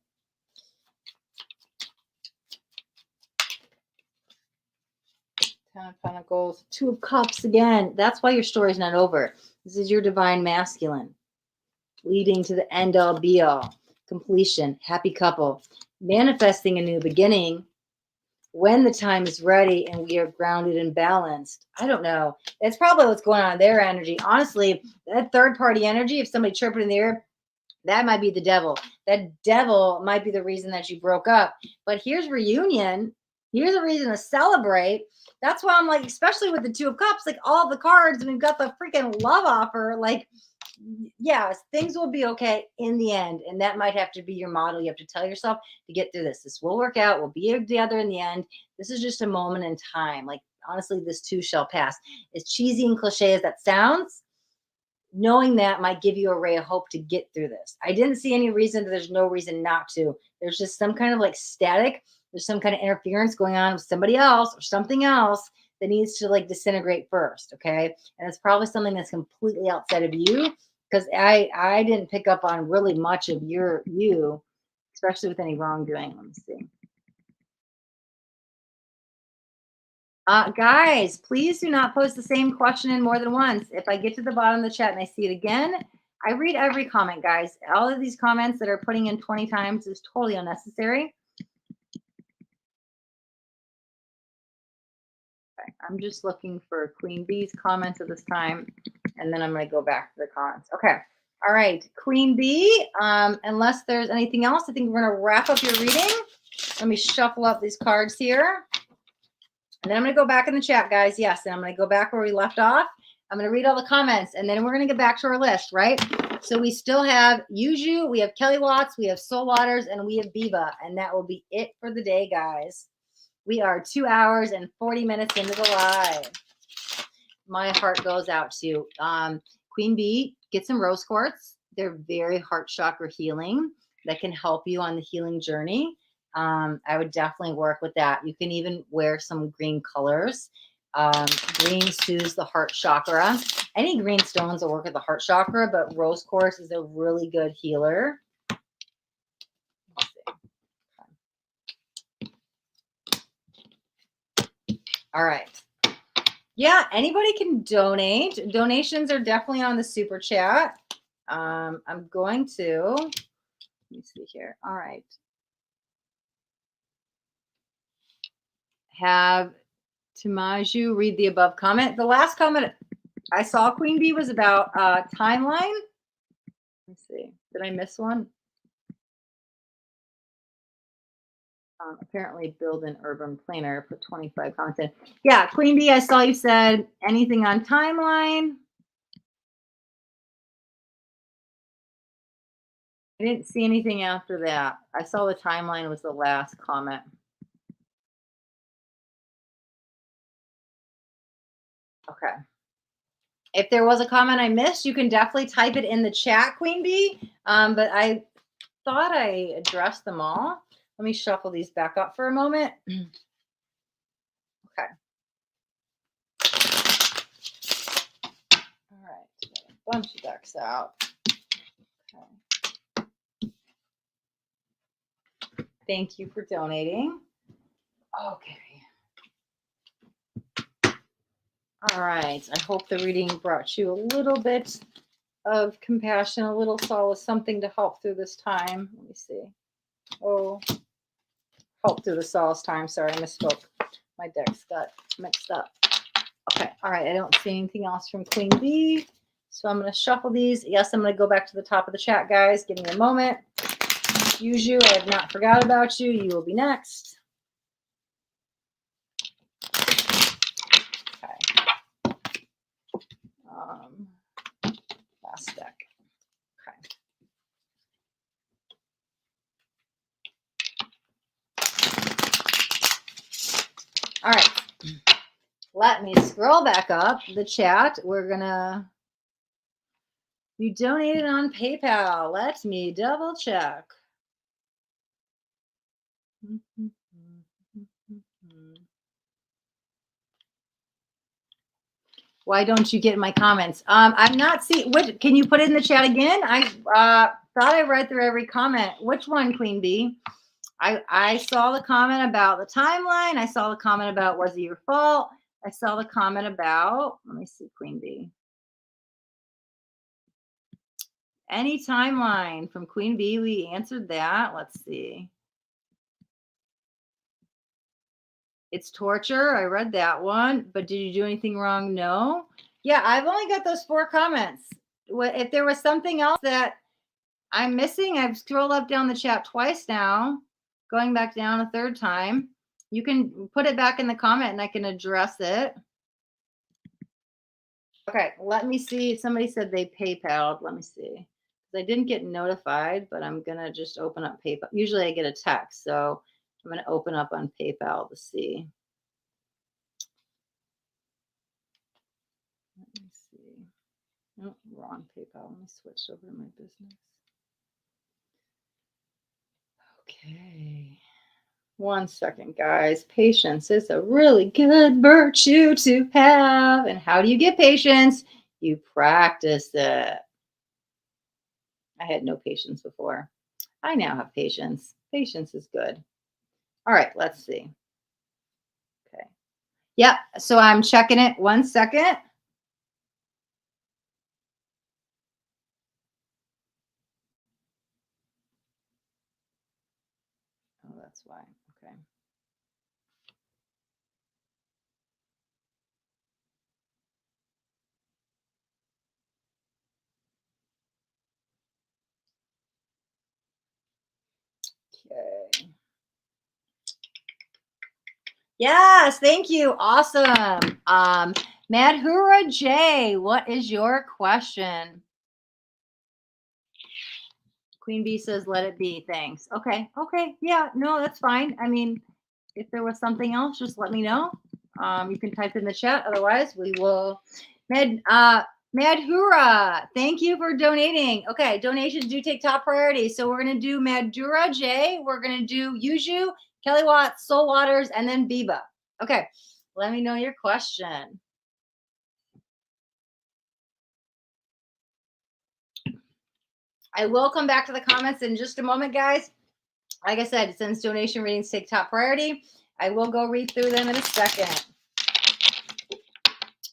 Ten of Pentacles, 2 of Cups again. That's why your story's not over. This is your divine masculine, leading to the end all be all, completion, happy couple, manifesting a new beginning when the time is ready and we are grounded and balanced. I don't know. That's probably what's going on in their energy. Honestly, that third party energy, if somebody chirping in the ear, that might be the devil. That devil might be the reason that you broke up. But here's reunion. Here's a reason to celebrate. That's why I'm like, especially with the 2 of Cups, like all the cards, and we've got the freaking love offer. Like, yeah, things will be okay in the end. And that might have to be your model. You have to tell yourself to get through this. This will work out. We'll be together in the end. This is just a moment in time. Like, honestly, this too shall pass. As cheesy and cliche as that sounds, knowing that might give you a ray of hope to get through this. I didn't see any reason. There's no reason not to. There's just some kind of like static. There's some kind of interference going on with somebody else or something else that needs to like disintegrate first. Okay. And it's probably something that's completely outside of you, because I didn't pick up on really much of you, especially with any wrongdoing. Let me see. Guys, please do not post the same question in more than once. If I get to the bottom of the chat and I see it again, I read every comment, guys. All of these comments that are putting in 20 times is totally unnecessary. I'm just looking for Queen Bee's comments at this time, and then I'm going to go back to the comments. Okay. All right, Queen Bee, unless there's anything else, I think we're going to wrap up your reading. Let me shuffle up these cards here. And then I'm going to go back in the chat, guys. Yes, and I'm going to go back where we left off. I'm going to read all the comments, and then we're going to get back to our list, right? So we still have Yuju, we have Kelly Watts, we have Soul Waters, and we have Biba, and that will be it for the day, guys. We are 2 hours and 40 minutes into the live. My heart goes out to Queen Bee. Get some rose quartz. They're very heart chakra healing that can help you on the healing journey. I would definitely work with that. You can even wear some green colors. Green soothes the heart chakra. Any green stones will work with the heart chakra, but rose quartz is a really good healer. All right. Yeah, anybody can donate. Donations are definitely on the super chat. I'm going to, let me see here. All right. Have Timaju read the above comment. The last comment I saw, Queen Bee, was about timeline. Let's see. Did I miss one? Apparently build an urban planner, put 25 comments in. Yeah, Queen Bee, I saw you said anything on timeline. I didn't see anything after that. I saw the timeline was the last comment. Okay. If there was a comment I missed, you can definitely type it in the chat, Queen Bee. But I thought I addressed them all. Let me shuffle these back up for a moment. Okay. All right. A bunch of decks out. Okay. Thank you for donating. Okay. All right. I hope the reading brought you a little bit of compassion, a little solace, something to help through this time. Let me see. Oh, help through the solace time. Sorry, I misspoke. My decks got mixed up. Okay. All right. I don't see anything else from Queen Bee. So I'm going to shuffle these. Yes, I'm going to go back to the top of the chat, guys. Give me a moment. Yuju, I have not forgot about you. You will be next. Okay. Last deck. Okay. All right. Let me scroll back up the chat. We're going to, you donated on PayPal. Let me double check. Why don't you get my comments? I'm not seeing, what, can you put it in the chat again? I thought I read through every comment. Which one, Queen Bee? I saw the comment about the timeline. I saw the comment about was it your fault? I saw the comment about, let me see, Queen Bee. Any timeline from Queen Bee, we answered that. Let's see. It's torture. I read that one. But did you do anything wrong? No. Yeah, I've only got those 4 comments. If there was something else that I'm missing, I've scrolled up down the chat twice now, going back down a 3rd time. You can put it back in the comment and I can address it. Okay, let me see. Somebody said they PayPal'd. Let me see. I didn't get notified, but I'm going to just open up PayPal. Usually I get a text, so I'm going to open up on PayPal to see. Let me see. Oh, wrong PayPal. Let me switch over to my business. Okay. 1 second, guys. Patience is a really good virtue to have. And how do you get patience? You practice it. I had no patience before. I now have patience. Patience is good. All right, let's see. Okay. Yep. So I'm checking it. 1 second. Oh, that's why. Okay. Yes, thank you. Awesome. Madhura J, what is your question? Queen Bee says, let it be. Thanks. Okay. Okay. Yeah. No, that's fine. I mean, if there was something else, just let me know. You can type in the chat. Otherwise, we will. Madhura, thank you for donating. Okay, donations do take top priority. So we're going to do Madhura J. We're going to do Yuju, Kelly Watts, Soul Waters, and then Biba. Okay, let me know your question. I will come back to the comments in just a moment, guys. Like I said, since donation readings take top priority, I will go read through them in a second.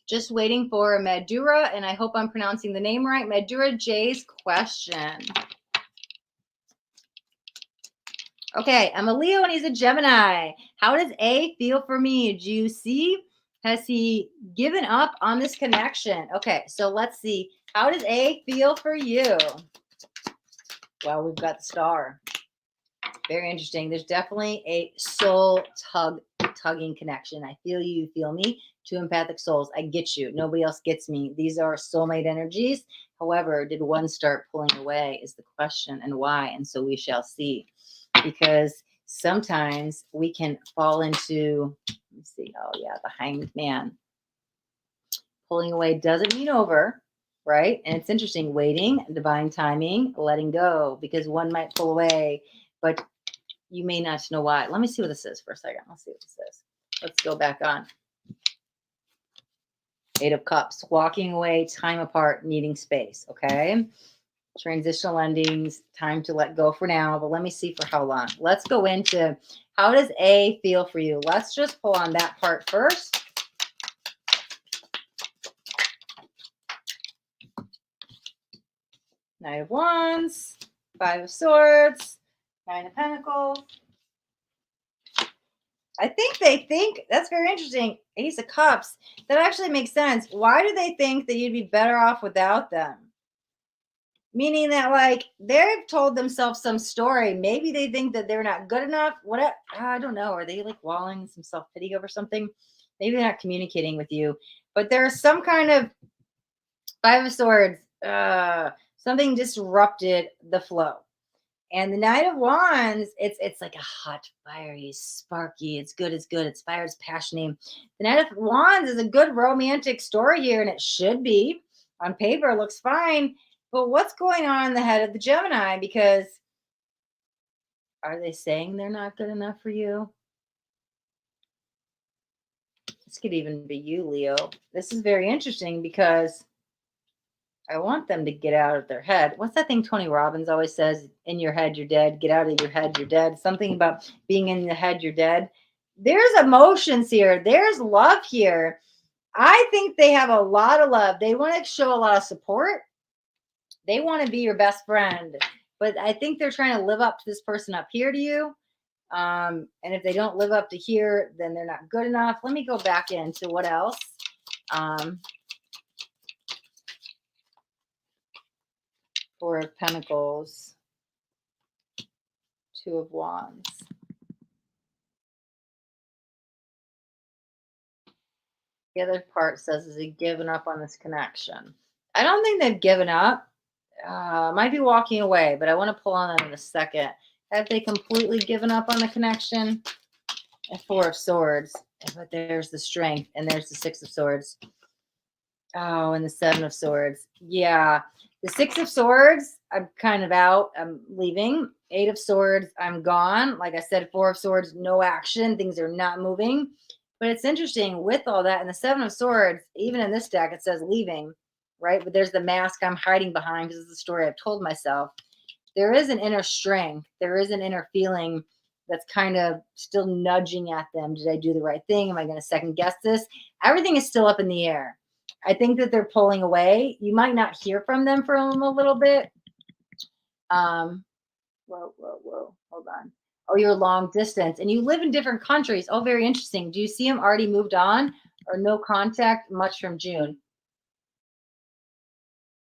Just waiting for Madhura, and I hope I'm pronouncing the name right. Madhura J's question. Okay, I'm a Leo and he's a Gemini. How does A feel for me? Do you see? Has he given up on this connection? Okay, so let's see. How does A feel for you? Well, we've got the star. Very interesting. There's definitely a soul tugging connection. I feel you feel me. Two empathic souls. I get you. Nobody else gets me. These are soulmate energies. However, did one start pulling away is the question, and why? And so we shall see. Because sometimes we can fall into, let me see. Oh yeah, the hanged man. Pulling away doesn't mean over, right? And it's interesting. Waiting, divine timing, letting go, because one might pull away, but you may not know why. Let me see what this is for a second. Let's see what this is. Let's go back on. 8 of Cups, walking away, time apart, needing space. Okay. Transitional endings, time to let go for now. But let me see for how long. Let's go into how does A feel for you? Let's just pull on that part first. Knight of Wands, 5 of Swords, 9 of Pentacles. I think they think that's very interesting. Ace of Cups. That actually makes sense. Why do they think that you'd be better off without them? Meaning that, like, they've told themselves some story. Maybe they think that they're not good enough. What? I don't know. Are they like walling some self-pity over something? Maybe they're not communicating with you. But there's some kind of 5 of Swords. Something disrupted the flow. And the Knight of Wands, it's like a hot, fiery, sparky. It's good, it's good. It inspires passion. The Knight of Wands is a good romantic story here, and it should be. On paper, it looks fine. But what's going on in the head of the Gemini? Because are they saying they're not good enough for you? This could even be you, Leo. This is very interesting because I want them to get out of their head. What's that thing Tony Robbins always says? In your head, you're dead. Get out of your head, you're dead. Something about being in the head, you're dead. There's emotions here. There's love here. I think they have a lot of love. They want to show a lot of support. They want to be your best friend. But I think they're trying to live up to this person up here to you. And if they don't live up to here, then they're not good enough. Let me go back into what else. 4 of Pentacles, 2 of Wands. The other part says, is he given up on this connection? I don't think they've given up. Might be walking away, but I want to pull on that in a second. Have they completely given up on the connection? A 4 of Swords. But there's the Strength, and there's the 6 of Swords. Oh, and the 7 of Swords. Yeah. The 6 of Swords, I'm kind of out. I'm leaving. 8 of Swords, I'm gone. Like I said, 4 of Swords, no action. Things are not moving. But it's interesting with all that. And the 7 of Swords, even in this deck, it says leaving, right? But there's the mask I'm hiding behind because it's the story I've told myself. There is an inner strength. There is an inner feeling that's kind of still nudging at them. Did I do the right thing? Am I going to second guess this? Everything is still up in the air. I think that they're pulling away. You might not hear from them for a little bit. Whoa. Hold on. Oh, you're long distance and you live in different countries. Oh, very interesting. Do you see them already moved on or no contact much from June?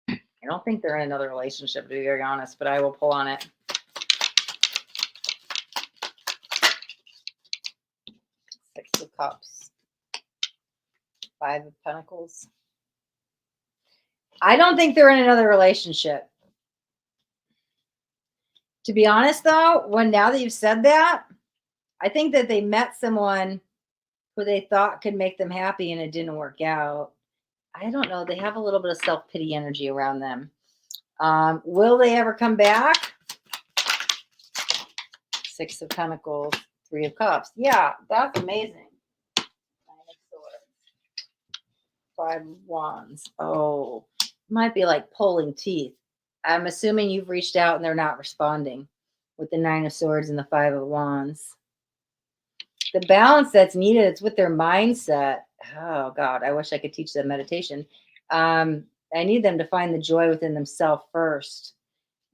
I don't think they're in another relationship, to be very honest, but I will pull on it. Six of Cups, Five of Pentacles. I don't think they're in another relationship. To be honest, though, now that you've said that, I think that they met someone who they thought could make them happy and it didn't work out. I don't know. They have a little bit of self-pity energy around them. Will they ever come back? Six of Pentacles, Three of Cups. Yeah, that's amazing. Nine of Swords. Five of Wands. Oh, might be like pulling teeth. I'm assuming you've reached out and they're not responding with the Nine of Swords and the Five of Wands. The balance that's needed, it's with their mindset. Oh, God, I wish I could teach them meditation. I need them to find the joy within themselves first.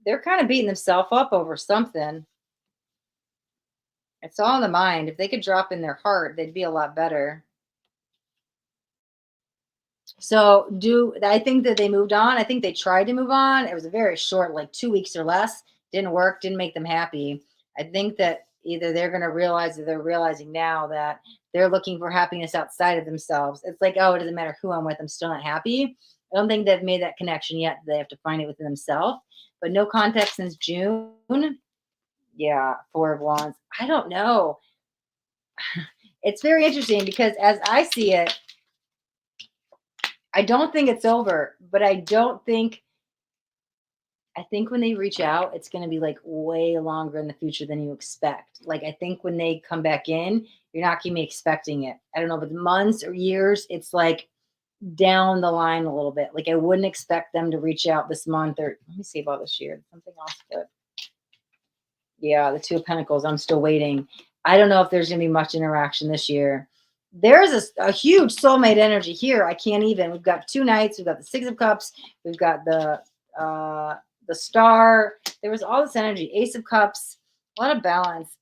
They're kind of beating themselves up over something. It's all in the mind. If they could drop in their heart, they'd be a lot better. So I think that they moved on? I think they tried to move on. It was a very short, like 2 weeks or less. Didn't work, didn't make them happy. I think that either they're going to realize that they're realizing now that they're looking for happiness outside of themselves. It's like, oh, it doesn't matter who I'm with, I'm still not happy. I don't think they've made that connection yet. They have to find it within themselves. But no contact since June. Yeah, Four of Wands. I don't know. It's very interesting because as I see it, I don't think it's over, but I think when they reach out, it's going to be like way longer in the future than you expect. Like, I think when they come back in, you're not going to be expecting it. I don't know, but months or years, it's like down the line a little bit. Like, I wouldn't expect them to reach out this month, or let me see about this year. Something else good. Yeah, the Two of Pentacles. I'm still waiting. I don't know if there's going to be much interaction this year. There's a huge soulmate energy here. I can't even. We've got two Knights. We've got the Six of Cups. We've got the Star. There was all this energy. Ace of Cups. A lot of balance.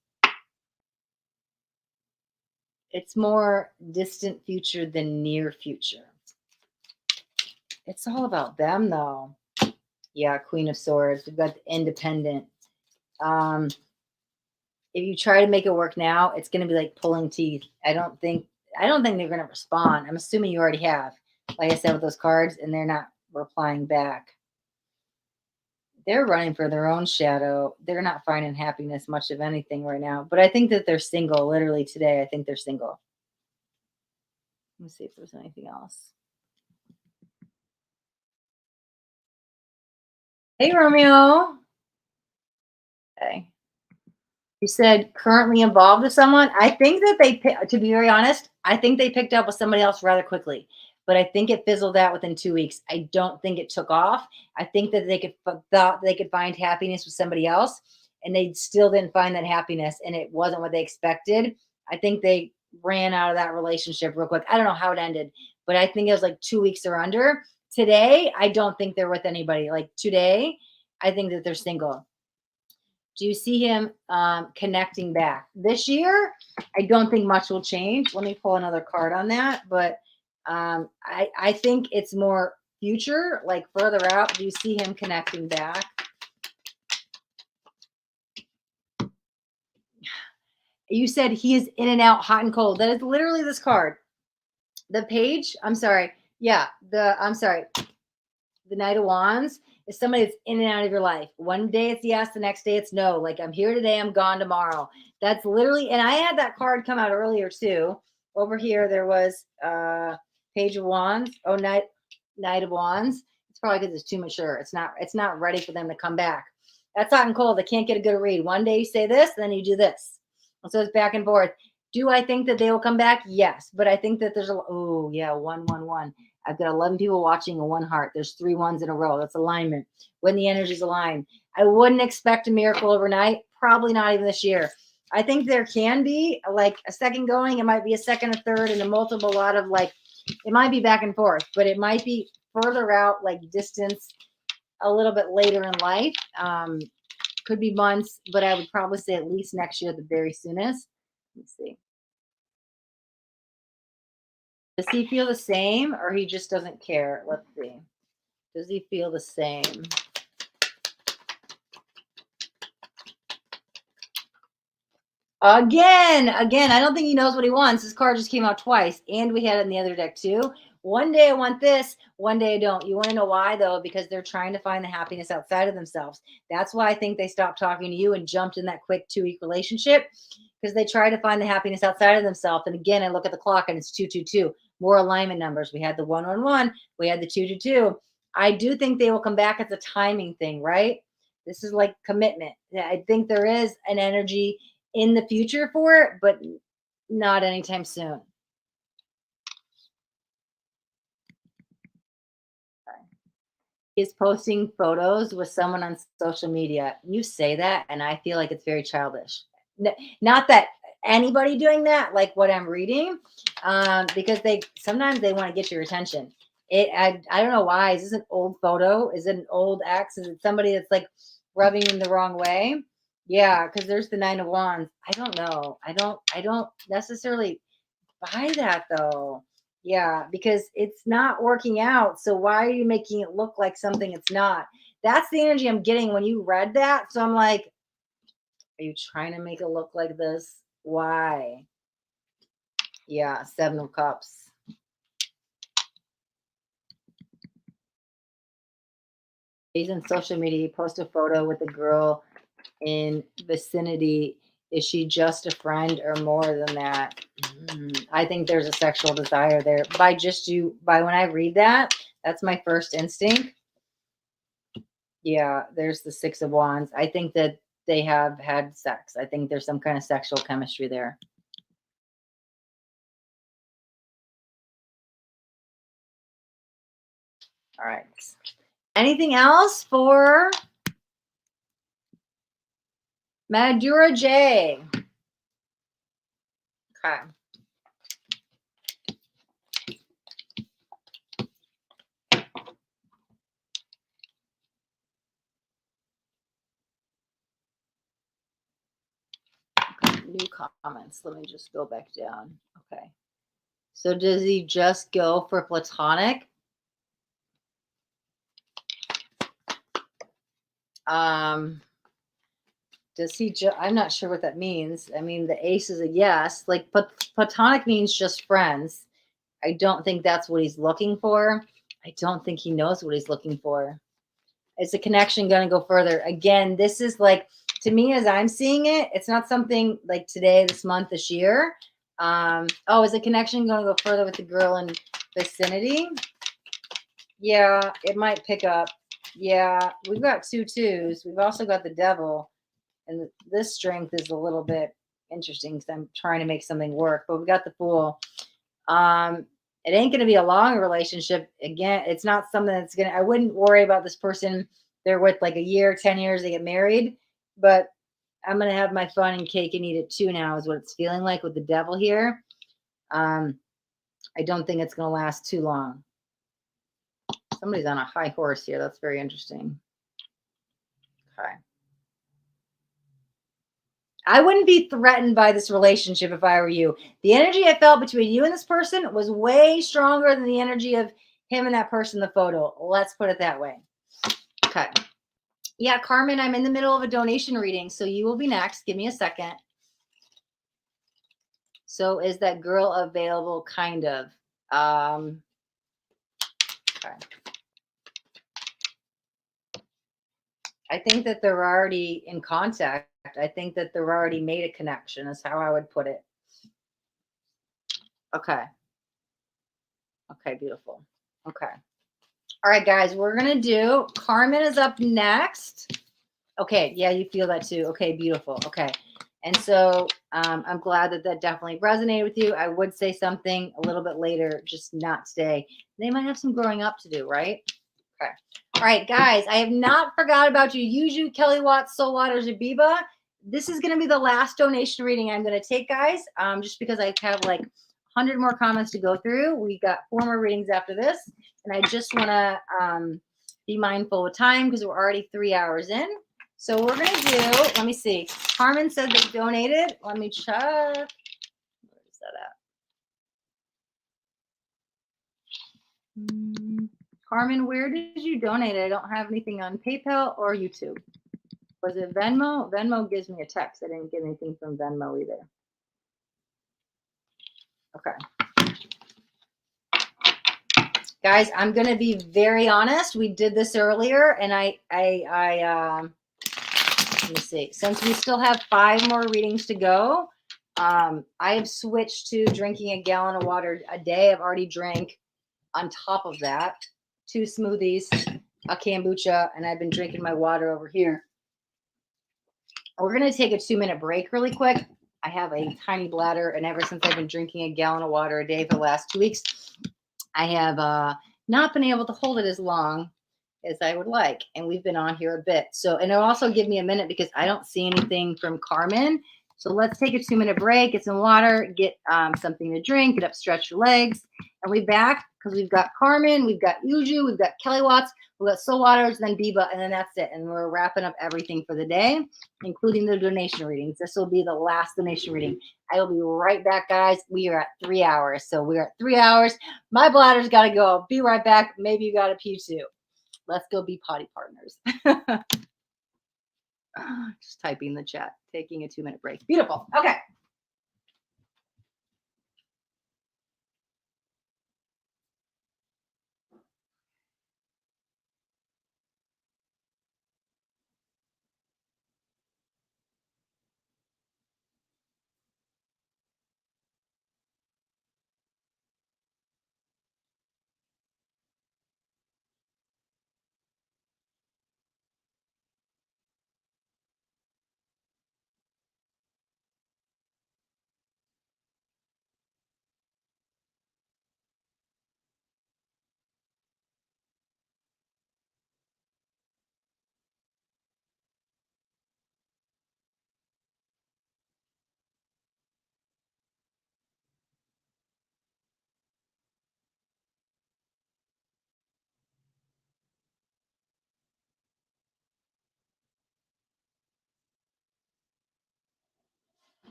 It's more distant future than near future. It's all about them, though. Yeah, Queen of Swords. We've got the Independent. If you try to make it work now, it's going to be like pulling teeth. I don't think they're going to respond. I'm assuming you already have, like I said, with those cards, and they're not replying back. They're running for their own shadow. They're not finding happiness much of anything right now. But I think that they're single. Literally today, I think they're single. Let me see if there's anything else. Hey, Romeo. Okay. You said currently involved with someone. I think that to be very honest, I think they picked up with somebody else rather quickly. But I think it fizzled out within 2 weeks. I don't think it took off. I think that they thought they could find happiness with somebody else, and they still didn't find that happiness, and it wasn't what they expected. I think they ran out of that relationship real quick. I don't know how it ended, but I think it was like 2 weeks or under. Today, I don't think they're with anybody. Like today, I think that they're single. Do you see him connecting back this year? I don't think much will change. Let me pull another card on that. But I think it's more future, like further out. Do you see him connecting back? You said he is in and out, hot and cold. That is literally this card. The page, I'm sorry. Yeah, I'm sorry. The Knight of Wands is somebody that's in and out of your life. One day it's yes, the next day it's no. Like, I'm here today, I'm gone tomorrow. That's literally, and I had that card come out earlier too. Over here, there was Page of Wands. Oh, Knight of Wands. It's probably because it's too mature. It's not ready for them to come back. That's hot and cold. They can't get a good read. One day you say this, then you do this. And so it's back and forth. Do I think that they will come back? Yes. But I think that there's oh yeah, 111. I've got 11 people watching and one heart. There's 3 ones in a row. That's alignment. When the energies align. I wouldn't expect a miracle overnight. Probably not even this year. I think there can be like a second going. It might be a second, a third, and a multiple lot of like, it might be back and forth, but it might be further out, like distance a little bit later in life. Could be months, but I would probably say at least next year at the very soonest. Let's see. Does he feel the same or he just doesn't care? Let's see. Does he feel the same? Again, I don't think he knows what he wants. His card just came out twice, and we had it in the other deck too. One day I want this, one day I don't. You want to know why though? Because they're trying to find the happiness outside of themselves. That's why I think they stopped talking to you and jumped in that quick 2 week relationship because they try to find the happiness outside of themselves. And again, I look at the clock and it's 222. More alignment numbers. We had the 111, we had the 222. I do think they will come back. It's a timing thing, right? This is like commitment. I think there is an energy in the future for it, but not anytime soon. Is posting photos with someone on social media. You say that, and I feel like it's very childish. Not that anybody doing that, like what I'm reading, because they sometimes they want to get your attention. I don't know why. Is this an old photo? Is it an old ex? Is it somebody that's like rubbing you the wrong way? Yeah, because there's the 9 of Wands. I don't know. I don't necessarily buy that though. Yeah, because it's not working out. So why are you making it look like something it's not? That's the energy I'm getting when you read that. So I'm like, are you trying to make it look like this? Why? Yeah, 7 of Cups. He's in social media. He posted a photo with a girl in vicinity. Is she just a friend or more than that? I think there's a sexual desire there. By when I read that, that's my first instinct. Yeah, there's the 6 of Wands. I think that they have had sex. I think there's some kind of sexual chemistry there. All right. Anything else for Madura J? Okay. New comments. Let me just go back down. Okay. So does he just go for platonic? Does he I'm not sure what that means. I mean, the ace is a yes. Like platonic means just friends. I don't think that's what he's looking for. I don't think he knows what he's looking for. Is the connection going to go further? Again, this is like, to me, as I'm seeing it, it's not something like today, this month, this year. Oh, is the connection going to go further with the girl in vicinity? Yeah, it might pick up. Yeah, we've got 2 2s. We've also got the devil. And this strength is a little bit interesting because I'm trying to make something work. But we got the Fool. It ain't going to be a long relationship. Again, it's not something that's going to, I wouldn't worry about this person. They're with like a year, 10 years, they get married. But I'm going to have my fun and cake and eat it too now is what it's feeling like with the devil here. I don't think it's going to last too long. Somebody's on a high horse here. That's very interesting. Okay. I wouldn't be threatened by this relationship if I were you. The energy I felt between you and this person was way stronger than the energy of him and that person in the photo. Let's put it that way. Okay. Yeah, Carmen, I'm in the middle of a donation reading, so you will be next. Give me a second. So is that girl available? Kind of. Okay. I think that they're already in contact. I think that they're already made a connection, is how I would put it. Okay. Okay, beautiful. Okay. All right, guys, we're going to do Carmen is up next. Okay. Yeah, you feel that too. Okay, beautiful. Okay. And so I'm glad that that definitely resonated with you. I would say something a little bit later, just not today. They might have some growing up to do, right? Okay. All right, guys, I have not forgot about you. Yuju, Kelly Watts, Soul Waters, Abiba. This is going to be the last donation reading I'm going to take, guys, just because I have like 100 more comments to go through. We got 4 more readings after this, and I just want to be mindful of time because we're already 3 hours in. So we're going to do, let me see. Carmen said they donated. Let me check. Where is that at? Carmen, where did you donate? I don't have anything on PayPal or YouTube. Was it Venmo? Venmo gives me a text. I didn't get anything from Venmo either. Okay. Guys, I'm going to be very honest. We did this earlier, and let me see. Since we still have 5 more readings to go, I have switched to drinking a gallon of water a day. I've already drank on top of that 2 smoothies, a kombucha, and I've been drinking my water over here. We're going to take a 2-minute break really quick. I have a tiny bladder, and ever since I've been drinking a gallon of water a day for the last 2 weeks, I have not been able to hold it as long as I would like. And we've been on here a bit. So, and it'll also give me a minute because I don't see anything from Carmen. So let's take a 2-minute break, get some water, get something to drink, get up, stretch your legs. And we're back because we've got Carmen, we've got Uju, we've got Kelly Watts, we've got Soul Waters, then Biba, and then that's it. And we're wrapping up everything for the day, including the donation readings. This will be the last donation reading. I will be right back, guys. We are at 3 hours. So we're at 3 hours. My bladder's got to go. I'll be right back. Maybe you got to pee too. Let's go be potty partners. Just typing in the chat, taking a 2-minute break. Beautiful. Okay.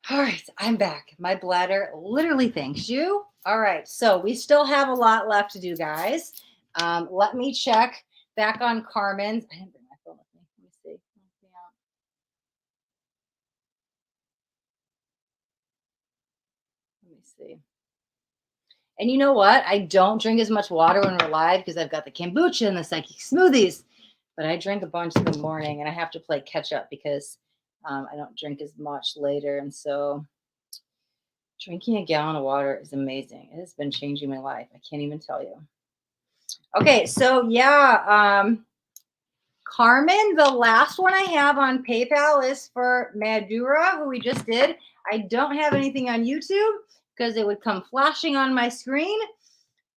All right, I'm back. My bladder literally thanks you. All right, so we still have a lot left to do, guys. Let me check back on Carmen's. I didn't bring my phone with me. Let me see. Let me see. And you know what? I don't drink as much water when we're live because I've got the kombucha and the psychic smoothies, but I drink a bunch in the morning, and I have to play catch up because I don't drink as much later. And so drinking a gallon of water is amazing. It has been changing my life. I can't even tell you. Okay, so yeah, Carmen, the last one I have on PayPal is for Madura, who we just did. I don't have anything on YouTube because it would come flashing on my screen.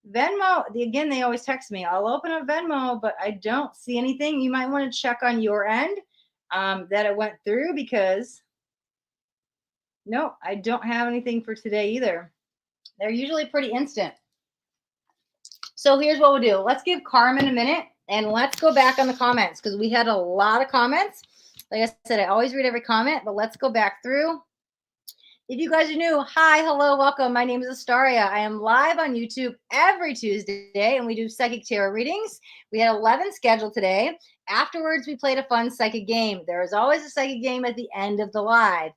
Venmo, again, they always text me. I'll open a Venmo, but I don't see anything. You might want to check on your end that it went through because no, I don't have anything for today either. They're usually pretty instant. So here's what we'll do. Let's give Carmen a minute and let's go back on the comments because we had a lot of comments. Like I said, I always read every comment, but let's go back through. If you guys are new, hi, hello, welcome. My name is Astaria. I am live on YouTube every Tuesday, and we do psychic tarot readings. We had 11 scheduled today. Afterwards, we played a fun psychic game. There is always a psychic game at the end of the live.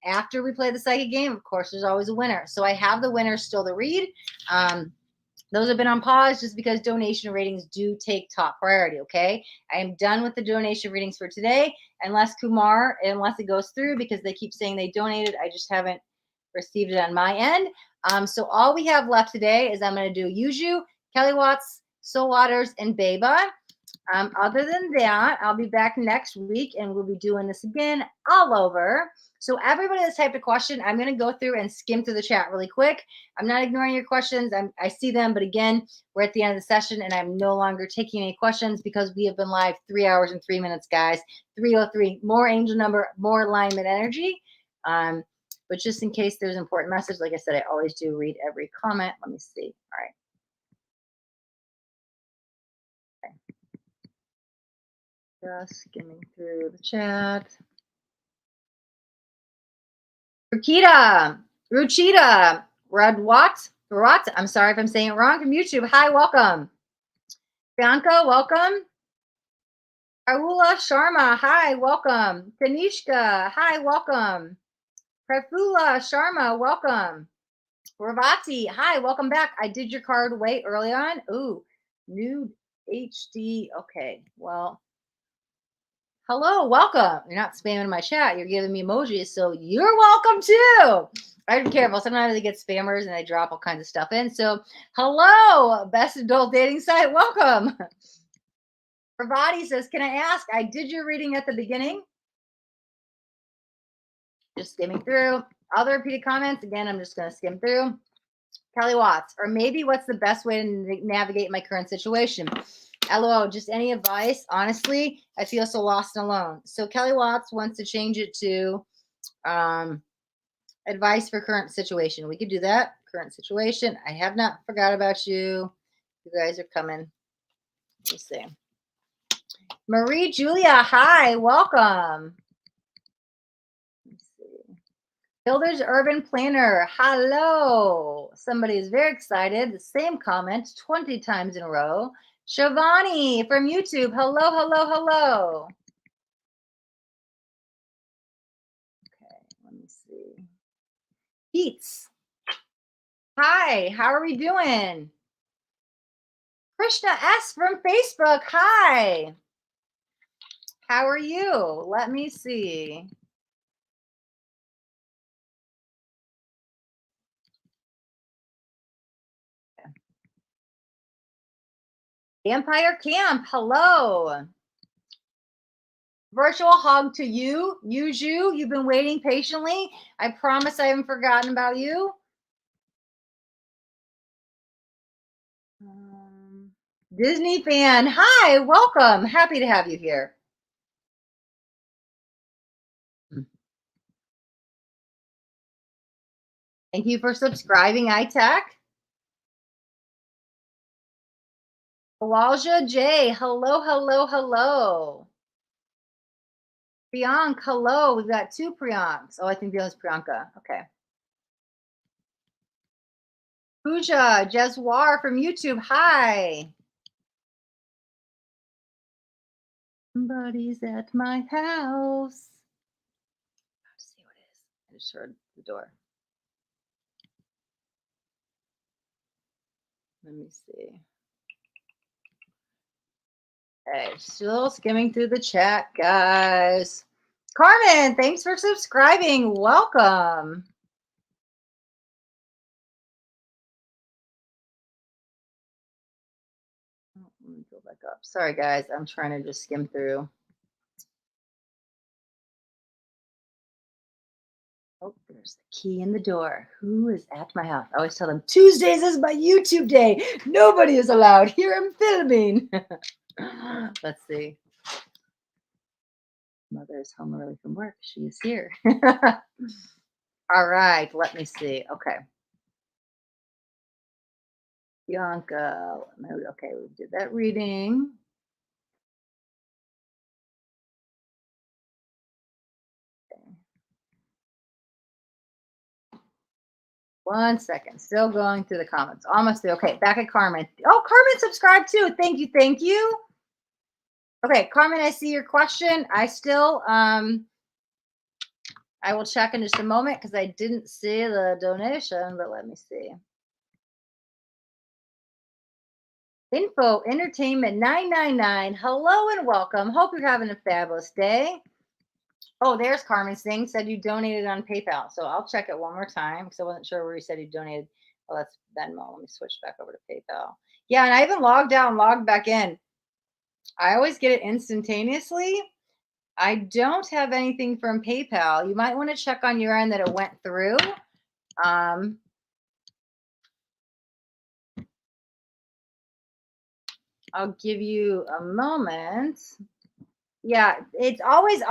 After we play the psychic game, of course, there's always a winner. So I have the winners still to read. Those have been on pause just because donation readings do take top priority, okay? I am done with the donation readings for today, unless it goes through because they keep saying they donated. I just haven't received it on my end. So all we have left today is I'm going to do Uju, Kelly Watts, Soul Waters, and Beba. Other than that, I'll be back next week, and we'll be doing this again all over. So everybody that's typed a question, I'm going to go through and skim through the chat really quick. I'm not ignoring your questions. I see them, but again, we're at the end of the session, and I'm no longer taking any questions because we have been live 3 hours and 3 minutes, guys. 303, more angel number, more alignment energy. But But just in case there's an important message, like I said, I always do read every comment. Let me see. All right. Just skimming through the chat. Ruchita, Radwat, I'm sorry if I'm saying it wrong, from YouTube. Hi, welcome. Bianca, welcome. Arula Sharma, hi, welcome. Tanishka, hi, welcome. Prafula Sharma, welcome. Ravati, hi, welcome back. I did your card way early on. Ooh, nude HD. Okay, well, hello, welcome. You're not spamming my chat. You're giving me emojis, so you're welcome too. I'm careful. Sometimes they get spammers and they drop all kinds of stuff in. So, hello, best adult dating site. Welcome. Ravati says, "Can I ask? I did your reading at the beginning. Just skimming through. Other repeated comments. Again, I'm just going to skim through. Kelly Watts, or maybe what's the best way to navigate my current situation? LOL, just any advice? Honestly, I feel so lost and alone." So Kelly Watts wants to change it to advice for current situation. We could do that. Current situation. I have not forgot about you. You guys are coming. Let me see. Marie Julia, hi, welcome. Let's see. Builder's Urban Planner, hello. Somebody is very excited. The same comment 20 times in a row. Shivani from YouTube, hello, hello, hello. Okay, let me see. Pete's. Hi, how are we doing? Krishna S from Facebook, hi. How are you? Let me see. Vampire Camp, hello. Virtual hug to you, Yuju. You've been waiting patiently. I promise I haven't forgotten about you. Disney fan, hi, welcome. Happy to have you here. Thank you for subscribing, iTech. Walja J, hello, hello, hello. Priyank, hello. We've got two Priyanks. Oh, I think the other's Priyanka. Okay. Pooja Jeswar from YouTube, hi. Somebody's at my house. Let's see what it is. I just heard the door. Let me see. Okay, still skimming through the chat, guys. Carmen, thanks for subscribing. Welcome. Oh, let me go back up. Sorry, guys. I'm trying to just skim through. Oh, there's the key in the door. Who is at my house? I always tell them Tuesdays is my YouTube day. Nobody is allowed. Here I'm filming. Let's see. Mother is home early from work. She is here. All right. Let me see. Okay. Bianca. Okay, we did that reading. Okay. 1 second. Still going through the comments. Almost there. Okay, back at Carmen. Oh, Carmen subscribed too. Thank you. Thank you. Okay, Carmen, I see your question. I still I will check in just a moment because I didn't see the donation, but let me see. Info Entertainment 999. Hello and welcome. Hope you're having a fabulous day. Oh, there's Carmen's thing. Said you donated on PayPal. So I'll check it one more time because I wasn't sure where you said you donated. Oh, that's Venmo. Let me switch back over to PayPal. Yeah, and I even logged out and logged back in. I always get it instantaneously. I don't have anything from PayPal. You might want to check on your end that it went through. I'll give you a moment. Yeah, it's always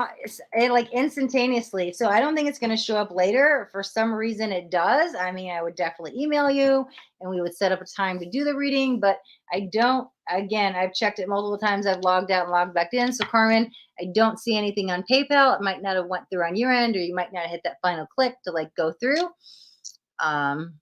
like instantaneously. So I don't think it's going to show up later. For some reason, it does. I mean, I would definitely email you and we would set up a time to do the reading, but I don't. Again, I've checked it multiple times. I've logged out and logged back in. So Carmen, I don't see anything on PayPal. It might not have went through on your end, or you might not have hit that final click to like go through. Um,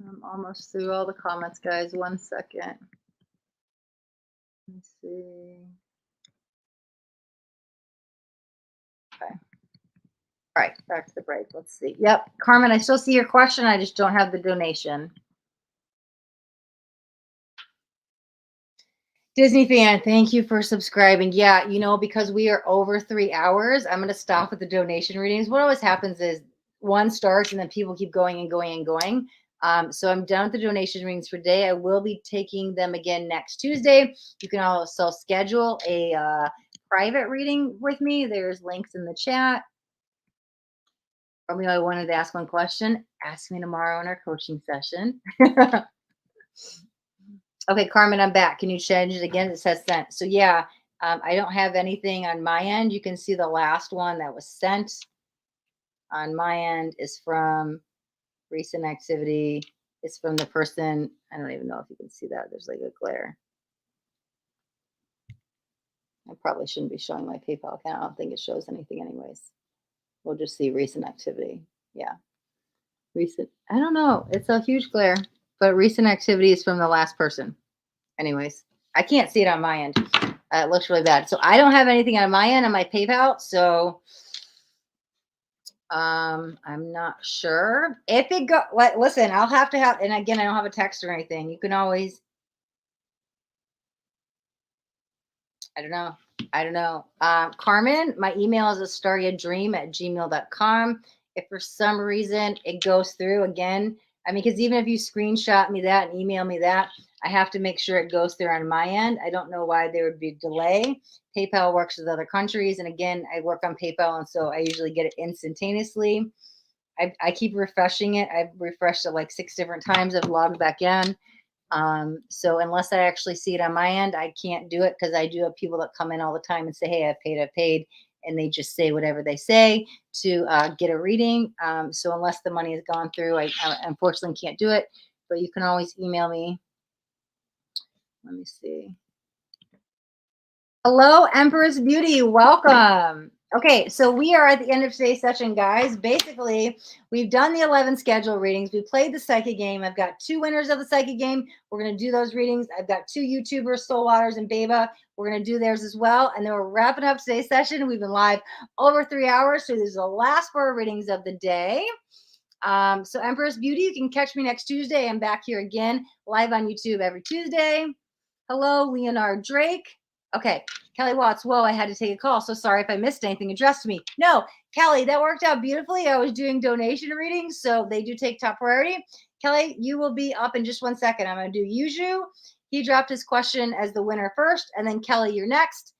I'm almost through all the comments, guys. 1 second. Let's see. Okay. All right, back to the break. Let's see. Yep, Carmen, I still see your question. I just don't have the donation. Disney fan, thank you for subscribing. Yeah, because we are over 3 hours, I'm going to stop with the donation readings. What always happens is one starts and then people keep going and going and going. So I'm done with the donation readings for today. I will be taking them again next Tuesday. You can also schedule a private reading with me. There's links in the chat. I wanted to ask one question. Ask me tomorrow in our coaching session. Okay, Carmen, I'm back. Can you change it again? It says sent. So yeah, I don't have anything on my end. You can see the last one that was sent on my end is from recent activity. It's from the person. I don't even know if you can see that. There's like a glare. I probably shouldn't be showing my PayPal account. I don't think it shows anything anyways. We'll just see recent activity. Yeah. Recent. I don't know. It's a huge glare, but recent activity is from the last person. Anyways, I can't see it on my end. It looks really bad. So I don't have anything on my end on my PayPal. So I'm not sure if it go. Listen, I'll have to have, and again, I don't have a text or anything. You can always, I don't know. I don't know. Carmen, my email is astariadream@gmail.com. If for some reason it goes through again, I mean, because even if you screenshot me that and email me that, I have to make sure it goes through on my end. I don't know why there would be a delay. PayPal works with other countries. And again, I work on PayPal. And so I usually get it instantaneously. I keep refreshing it. I've refreshed it like 6 different times. I've logged back in. So unless I actually see it on my end, I can't do it because I do have people that come in all the time and say, hey, I've paid, and they just say whatever they say to get a reading. So unless the money has gone through, I unfortunately can't do it, but you can always email me. Let me see. Hello, Empress Beauty. Welcome. Okay, so we are at the end of today's session, guys. Basically, we've done the 11 schedule readings. We played the psychic game. I've got 2 winners of the psychic game. We're going to do those readings. I've got 2 YouTubers, Soul Waters and Beba. We're going to do theirs as well. And then we're wrapping up today's session. We've been live over 3 hours. So this is the last 4 readings of the day. So Empress Beauty, you can catch me next Tuesday. I'm back here again, live on YouTube every Tuesday. Hello, Leonard Drake. Okay, Kelly Watts. Whoa, I had to take a call. So sorry if I missed anything. Addressed me. No, Kelly, that worked out beautifully. I was doing donation readings, so they do take top priority. Kelly, you will be up in just 1 second. I'm going to do Yuju. He dropped his question as the winner first, and then Kelly, you're next.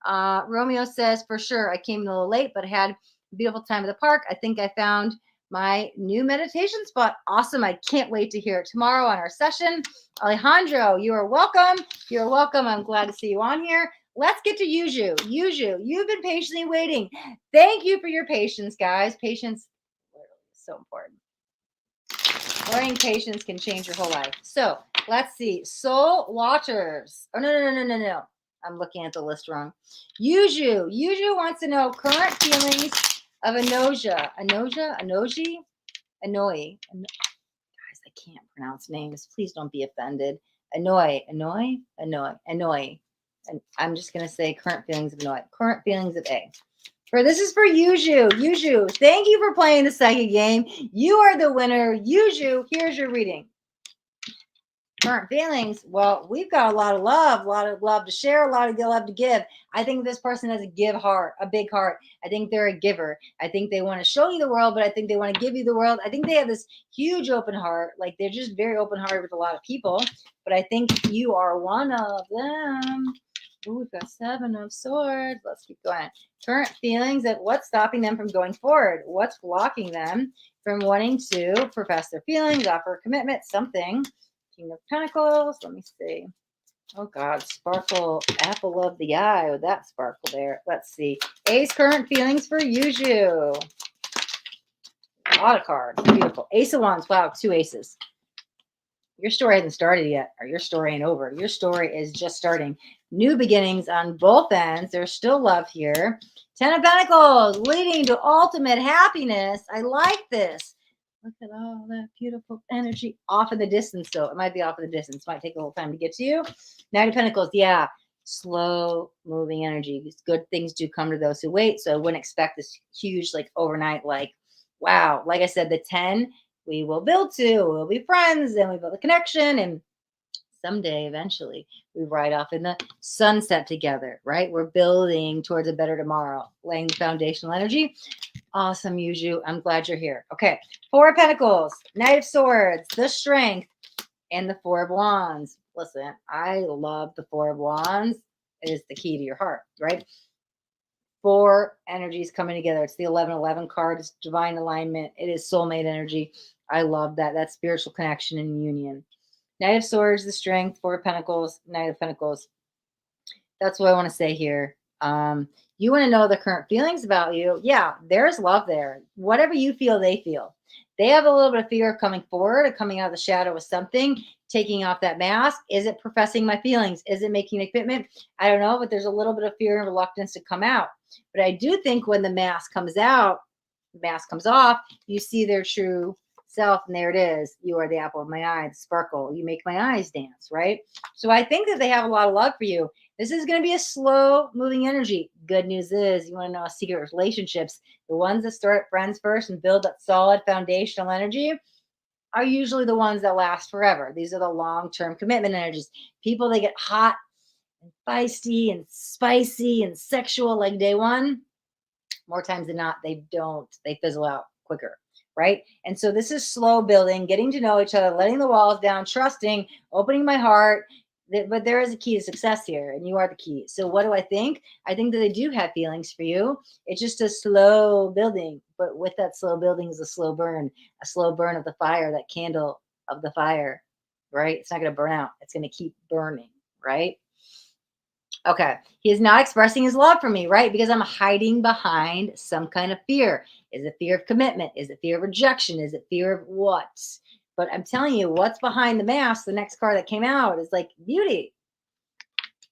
Romeo says, for sure, I came a little late, but I had a beautiful time at the park. I think I found my new meditation spot. Awesome. I can't wait to hear it tomorrow on our session. Alejandro, you are welcome. You're welcome. I'm glad to see you on here. Let's get to Yuju. Yuju, you've been patiently waiting. Thank you for your patience, guys. Patience is so important. Learning patience can change your whole life. So let's see. Soul Waters. Oh, no. I'm looking at the list wrong. Yuju. Yuju wants to know current feelings of Anoja. Anoji? Anoi. Guys, I can't pronounce names. Please don't be offended. Anoi. And I'm just going to say current feelings of Anoi. Current feelings of A. This is for Yuju. Yuju, thank you for playing the psychic game. You are the winner. Yuju, here's your reading. Current feelings. Well, we've got a lot of love to share, a lot of love to give. I think this person has a give heart, a big heart. I think they're a giver. I think they want to show you the world, but I think they want to give you the world. I think they have this huge open heart. Like they're just very open hearted with a lot of people, but I think you are one of them. Ooh, we've got 7 of Swords. Let's keep going. Current feelings of what's stopping them from going forward. What's blocking them from wanting to profess their feelings, offer a commitment, something. King of Pentacles. Let me see. Oh God, sparkle, apple of the eye with that sparkle there. Let's see. Ace, current feelings for Yuju. A lot of cards. Beautiful. Ace of Wands. Wow, 2 aces. Your story hasn't started yet, or your story ain't over. Your story is just starting. New beginnings on both ends. There's still love here. 10 of Pentacles, leading to ultimate happiness. I like this. Look at all that beautiful energy. Off in the distance, though. It might be off in the distance. Might take a little time to get to you. 9 of Pentacles, yeah. Slow moving energy. These good things do come to those who wait. So I wouldn't expect this huge, like overnight, like, wow. Like I said, the 10, we will build to. We'll be friends, and we build a connection, and someday, eventually, we ride off in the sunset together, right? We're building towards a better tomorrow, laying the foundational energy. Awesome, Yuju. I'm glad you're here. Okay. 4 of Pentacles, Knight of Swords, the Strength, and the 4 of Wands. Listen, I love the 4 of Wands. It is the key to your heart, right? 4 energies coming together. It's the 1111 card. It's divine alignment. It is soulmate energy. I love that. That's spiritual connection and union. Knight of Swords, the Strength, 4 of Pentacles, Knight of Pentacles. That's what I want to say here. You want to know the current feelings about you. Yeah, there's love there. Whatever you feel, they feel. They have a little bit of fear of coming forward, of coming out of the shadow with something, taking off that mask. Is it professing my feelings? Is it making a commitment? I don't know, but there's a little bit of fear and reluctance to come out. But I do think when the mask comes out, the mask comes off, you see their true self, and there it is. You are the apple of my eye, the sparkle. You make my eyes dance, right? So I think that they have a lot of love for you. This is going to be a slow moving energy. Good news is, you want to know secret relationships, the ones that start friends first and build that solid foundational energy are usually the ones that last forever. These are the long-term commitment energies. People, they get hot and feisty and spicy and sexual like day one. More times than not, they don't. They fizzle out quicker, right? And so this is slow building, getting to know each other, letting the walls down, trusting, opening my heart. But there is a key to success here, and you are the key. So what do I think? I think that they do have feelings for you. It's just a slow building, but with that slow building is a slow burn of the fire, that candle of the fire, right? It's not going to burn out. It's going to keep burning, right? Okay. He is not expressing his love for me, right? Because I'm hiding behind some kind of fear. Is it fear of commitment? Is it fear of rejection? Is it fear of what? But I'm telling you, what's behind the mask, the next card that came out is like beauty.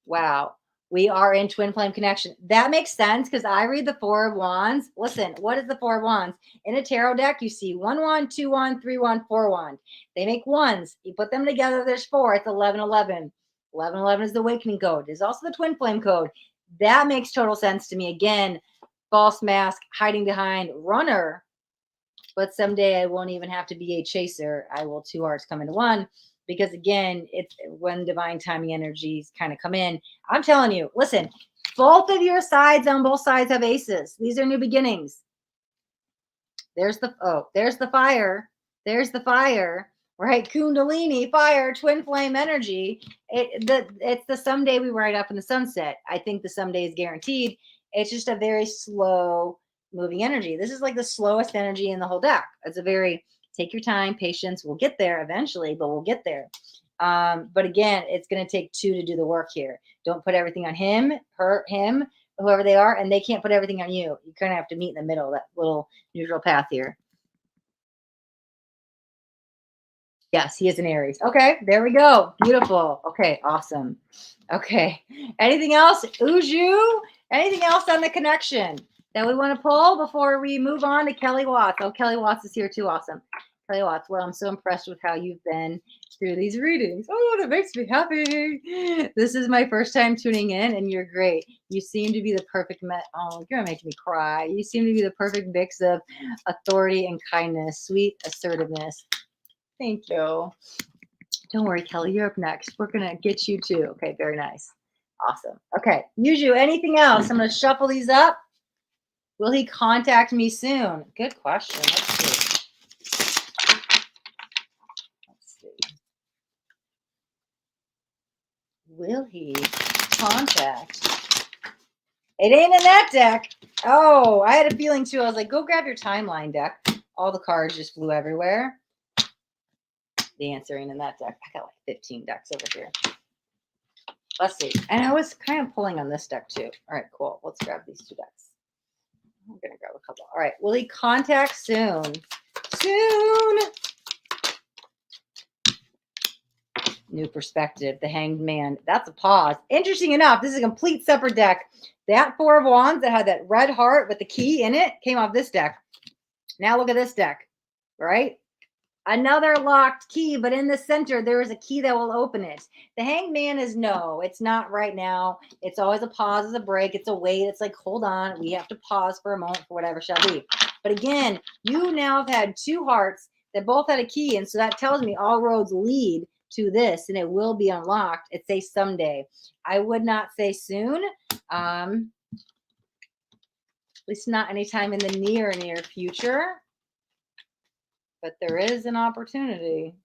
Wow. We are in twin flame connection. That makes sense because I read the 4 of Wands. Listen, what is the 4 of Wands? In a tarot deck, you see 1 wand, 2 wand, 3 wand, 4 wand. They make wands. You put them together, there's 4. It's 1111. 1111 is the awakening code. There's also the twin flame code. That makes total sense to me. Again, false mask, hiding behind, runner. But someday I won't even have to be a chaser. I will 2 hearts come into 1. Because again, it's when divine timing energies kind of come in. I'm telling you, listen, both of your sides on both sides have aces. These are new beginnings. There's the fire. There's the fire, right? Kundalini, fire, twin flame energy. It's the someday we ride up in the sunset. I think the someday is guaranteed. It's just a very slow moving energy. This is like the slowest energy in the whole deck. It's a very take your time, patience. We'll get there eventually, but we'll get there. But again, it's going to take 2 to do the work here. Don't put everything on him, her, him, whoever they are, and they can't put everything on you. You kind of have to meet in the middle, that little neutral path here. Yes, he is an Aries. Okay, there we go. Beautiful. Okay, awesome. Okay. Anything else? Uju? Anything else on the connection that we want to pull before we move on to Kelly Watts? Oh, Kelly Watts is here too. Awesome. Kelly Watts. Well, I'm so impressed with how you've been through these readings. Oh, that makes me happy. This is my first time tuning in, and you're great. You seem to be the perfect oh, you're gonna make me cry. You seem to be the perfect mix of authority and kindness, sweet assertiveness. Thank you. Don't worry, Kelly, you're up next. We're going to get you too. Okay, very nice. Awesome. Okay, Yuju, anything else? I'm going to shuffle these up. Will he contact me soon? Good question. Let's see. Will he contact? It ain't in that deck. Oh, I had a feeling too. I was like, go grab your timeline deck. All the cards just flew everywhere. The answer ain't in that deck. I got like 15 decks over here. Let's see. And I was kind of pulling on this deck too. All right, cool. Let's grab these 2 decks. I'm going to grab a couple. All right. Will he contact soon? Soon. New perspective. The Hanged Man. That's a pause. Interesting enough, this is a complete separate deck. That 4 of Wands that had that red heart with the key in it came off this deck. Now look at this deck, right? Another locked key, but in the center, there is a key that will open it. The Hanged Man is no, it's not right now. It's always a pause, it's a break, it's a wait. It's like, hold on, we have to pause for a moment for whatever shall be. But again, you now have had 2 hearts that both had a key. And so that tells me all roads lead to this and it will be unlocked. It says someday. I would not say soon. At least not anytime in the near future. But there is an opportunity.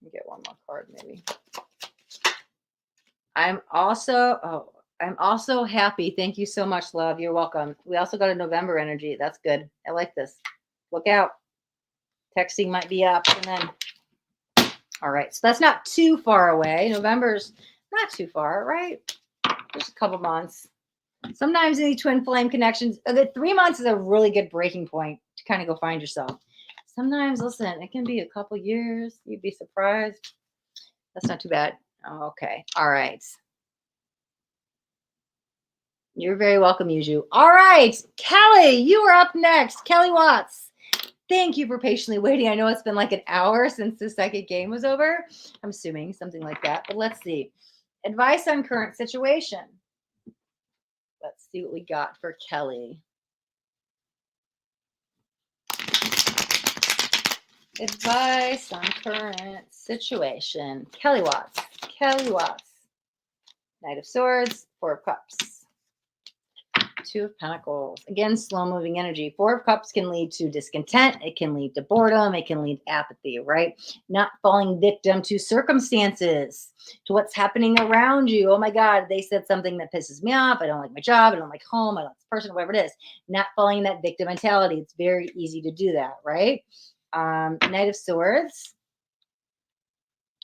Let me get one more card, maybe. I'm also happy. Thank you so much, love. You're welcome. We also got a November energy. That's good. I like this. Look out. Texting might be up. And then, all right. So that's not too far away. November's not too far, right? Just a couple months. Sometimes in these twin flame connections, the 3 months is a really good breaking point to kind of go find yourself. Sometimes, listen, it can be a couple years. You'd be surprised. That's not too bad. Oh, okay. All right. You're very welcome, Yuju. All right. Kelly, you are up next. Kelly Watts. Thank you for patiently waiting. I know it's been like an hour since the second game was over. I'm assuming something like that. But let's see. Advice on current situation. Let's see what we got for Kelly. Advice on current situation. Kelly Watts. Kelly Watts. Knight of Swords. 4 of Cups. 2 of Pentacles. Again, slow-moving energy. 4 of Cups can lead to discontent. It can lead to boredom. It can lead to apathy, right? Not falling victim to circumstances, to what's happening around you. Oh my God, they said something that pisses me off. I don't like my job. I don't like home. I don't like this person, whatever it is. Not falling in that victim mentality. It's very easy to do that, right? Knight of Swords.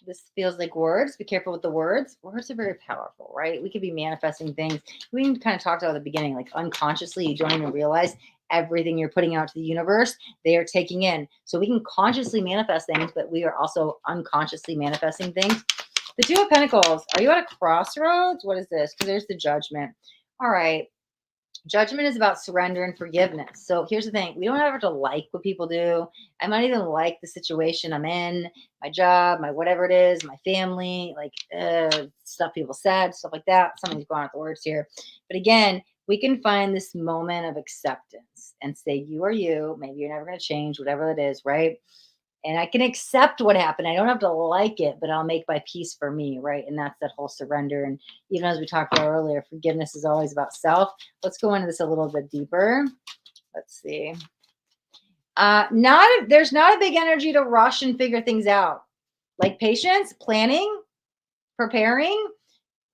This feels like words. Be careful with the words. Words are very powerful, right? We could be manifesting things. We even kind of talked about at the beginning, like unconsciously, you don't even realize everything you're putting out to the universe, they are taking in. So we can consciously manifest things, but we are also unconsciously manifesting things. The 2 of Pentacles. Are you at a crossroads? What is this? Because there's the Judgment. All right. Judgment is about surrender and forgiveness. So here's the thing. We don't ever have to like what people do. I might even like the situation I'm in, my job, my whatever it is, my family, like stuff people said, stuff like that. Somebody's going out the words here. But again, we can find this moment of acceptance and say, you are you. Maybe you're never going to change, whatever it is, right? And I can accept what happened. I don't have to like it, but I'll make my peace for me, right? And that's that whole surrender. And even as we talked about earlier, forgiveness is always about self. Let's go into this a little bit deeper. Let's see. There's not a big energy to rush and figure things out. Like patience, planning, preparing.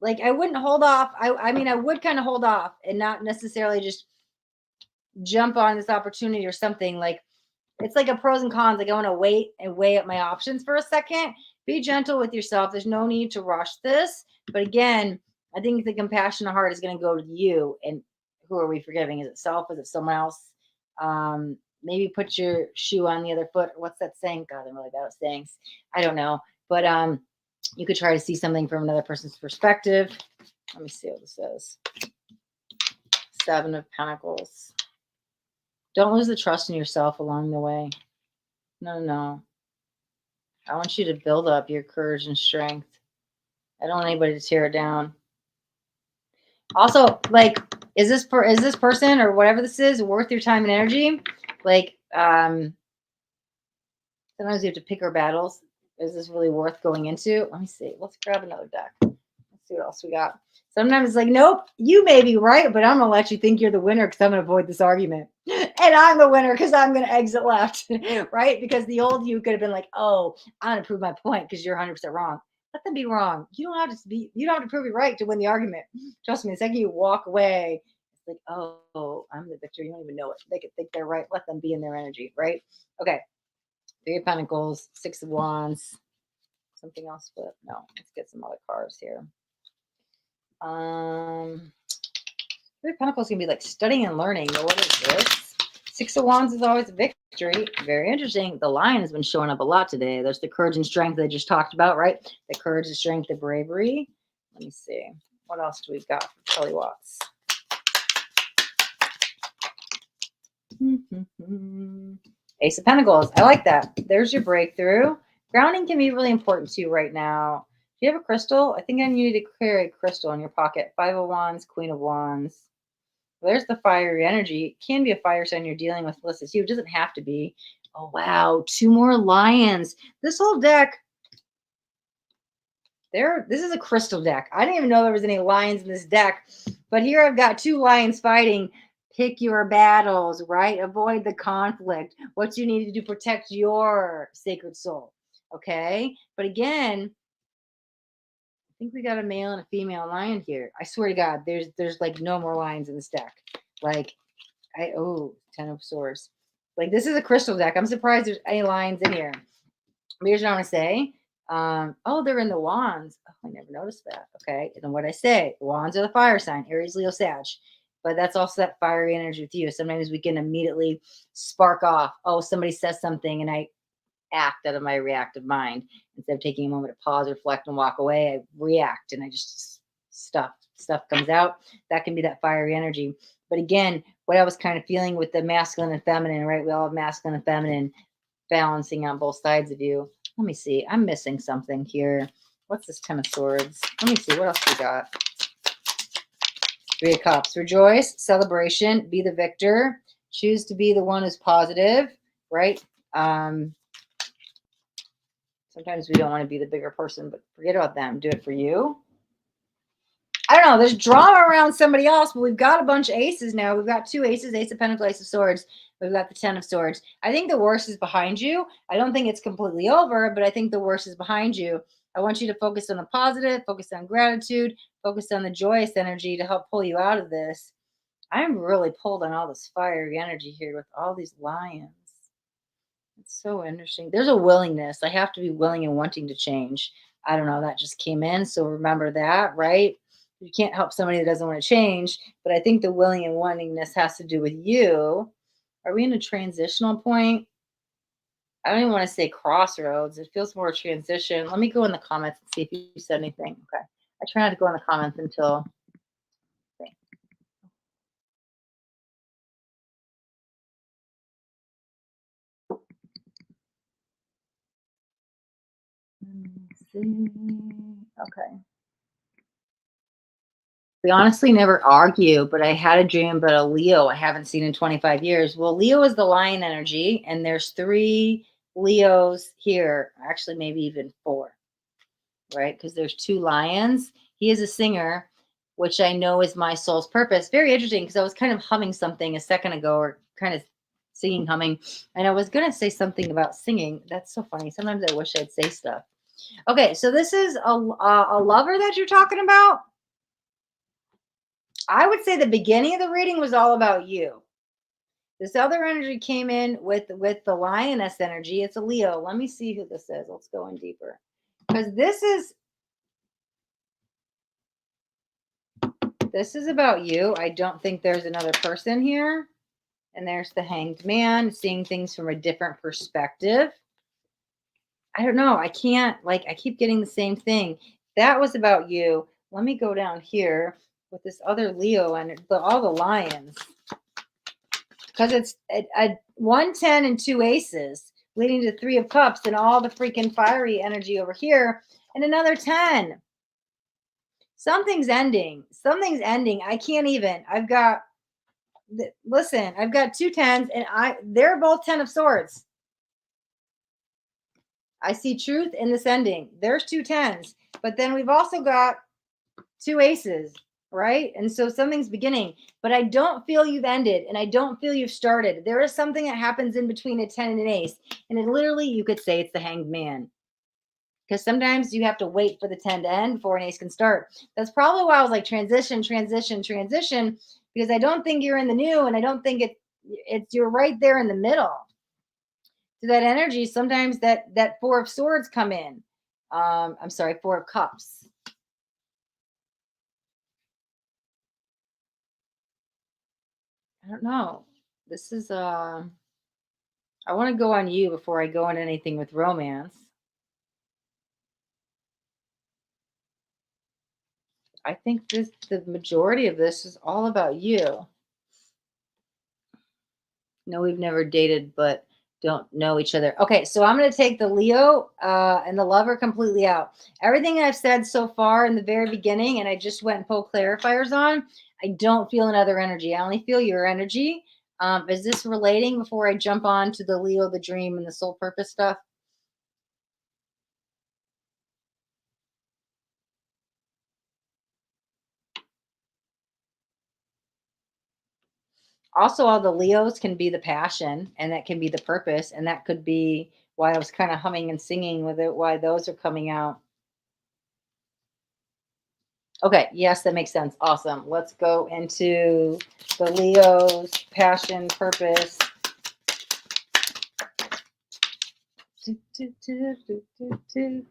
Like I wouldn't hold off. I mean, I would kind of hold off and not necessarily just jump on this opportunity or something. Like, it's like a pros and cons. Like I want to wait and weigh up my options for a second. Be gentle with yourself. There's no need to rush this. But again, I think the compassionate heart is going to go to you. And who are we forgiving? Is it self? Is it someone else? Maybe put your shoe on the other foot. What's that saying? God, I'm really bad at sayings. I don't know. But you could try to see something from another person's perspective. Let me see what this says. 7 of Pentacles. Don't lose the trust in yourself along the way. No. I want you to build up your courage and strength. I don't want anybody to tear it down. Also, like, is this person or whatever this is worth your time and energy? Like, sometimes you have to pick our battles. Is this really worth going into? Let me see. Let's grab another deck. Let's see what else we got. Sometimes it's like, nope, you may be right, but I'm going to let you think you're the winner because I'm going to avoid this argument. And I'm the winner because I'm going to exit left, right? Because the old you could have been like, oh, I'm going to prove my point because you're 100% wrong. Let them be wrong. You don't have to be. You don't have to prove it right to win the argument. Trust me. The second you walk away, it's like, oh, I'm the victor. You don't even know it. They could think they're right. Let them be in their energy, right? Okay. Three of Pentacles, Six of Wands. Something else, but no. Let's get some other cards here. Three of Pentacles can be like studying and learning. What is this? Six of Wands is always a victory. Very interesting. The Lion has been showing up a lot today. There's the courage and strength I just talked about, right? The courage, the strength, the bravery. Let me see. What else do we got for Kelly Watts? Ace of Pentacles. I like that. There's your breakthrough. Grounding can be really important to you right now. Do you have a crystal? I think I need to carry a crystal in your pocket. Five of Wands, Queen of Wands. There's the fiery energy. It can be a fire sign you're dealing with. Listen, it doesn't have to be. Oh, wow. Two more lions. This whole deck, this is a crystal deck. I didn't even know there was any lions in this deck. But here I've got two lions fighting. Pick your battles, right? Avoid the conflict. What you need to do, protect your sacred soul. Okay? But again, I think we got a male and a female lion here. I swear to God, there's like no more lions in this deck. Like, Ten of Swords. Like, this is a crystal deck. I'm surprised there's any lions in here. But here's what I want to say. They're in the wands. Oh, I never noticed that. Okay. And then what I say, the wands are the fire sign, Aries, Leo, Sag. But that's also that fiery energy with you. Sometimes we can immediately spark off. Oh, somebody says something and I act out of my reactive mind. Instead of taking a moment to pause, reflect, and walk away, I react and I just stuff comes out. That can be that fiery energy. But again, what I was kind of feeling with the masculine and feminine, right? We all have masculine and feminine balancing on both sides of you. Let me see. I'm missing something here. What's this Ten of Swords? Let me see. What else we got? Three of Cups. Rejoice, celebration, be the victor. Choose to be the one who's positive, right? Sometimes we don't want to be the bigger person, but forget about them. Do it for you. I don't know. There's drama around somebody else, but we've got a bunch of aces now. We've got two aces, Ace of Pentacles, Ace of Swords. We've got the Ten of Swords. I think the worst is behind you. I don't think it's completely over, but I think the worst is behind you. I want you to focus on the positive, focus on gratitude, focus on the joyous energy to help pull you out of this. I'm really pulled on all this fiery energy here with all these lions. It's so interesting. There's a willingness. I have to be willing and wanting to change. I don't know. That just came in. So remember that, right? You can't help somebody that doesn't want to change. But I think the willing and wantingness has to do with you. Are we in a transitional point? I don't even want to say crossroads. It feels more transition. Let me go in the comments and see if you said anything. Okay. I try not to go in the comments until. Okay. Let me see. Okay. We honestly never argue, but I had a dream about a Leo I haven't seen in 25 years. Well, Leo is the lion energy, and there's three Leos here. Actually, maybe even four, right? Because there's two lions. He is a singer, which I know is my soul's purpose. Very interesting, because I was kind of humming something a second ago, or kind of singing, humming, and I was going to say something about singing. That's so funny. Sometimes I wish I'd say stuff. Okay, so this is a lover that you're talking about. I would say the beginning of the reading was all about you. This other energy came in with the lioness energy. It's a Leo. Let me see who this is. Let's go in deeper. Because this is about you. I don't think there's another person here. And there's the Hanged Man, seeing things from a different perspective. I don't know. I can't, I keep getting the same thing. That was about you. Let me go down here with this other Leo and all the lions. Because it's a 110 and two aces, leading to Three of Cups and all the freaking fiery energy over here, and another 10. Something's ending. Something's ending. I can't even. I've got two tens, and they're both 10 of Swords. I see truth in this ending. There's two tens, but then we've also got two aces. Right? And so something's beginning, but I don't feel you've ended and I don't feel you've started. There is something that happens in between a 10 and an ace. And it literally, you could say it's the Hanged Man. because sometimes you have to wait for the 10 to end before an ace can start. That's probably why I was like transition, transition, transition, because I don't think you're in the new, and I don't think it's you're right there in the middle. So that energy, sometimes that Four of Swords come in. I'm sorry, Four of Cups. I don't know. This is I want to go on you before I go on anything with romance. I think the majority of this is all about you. No, we've never dated, but don't know each other. Okay, so I'm going to take the Leo and the lover completely out. Everything I've said so far in the very beginning, and I just went and pulled clarifiers on, I don't feel another energy. I only feel your energy. Is this relating before I jump on to the Leo, the dream, and the soul purpose stuff? Also, all the Leos can be the passion, and that can be the purpose, and that could be why I was kind of humming and singing with it, why those are coming out. Okay, yes, that makes sense. Awesome. Let's go into the Leo's passion, purpose. Do, do, do, do, do, do.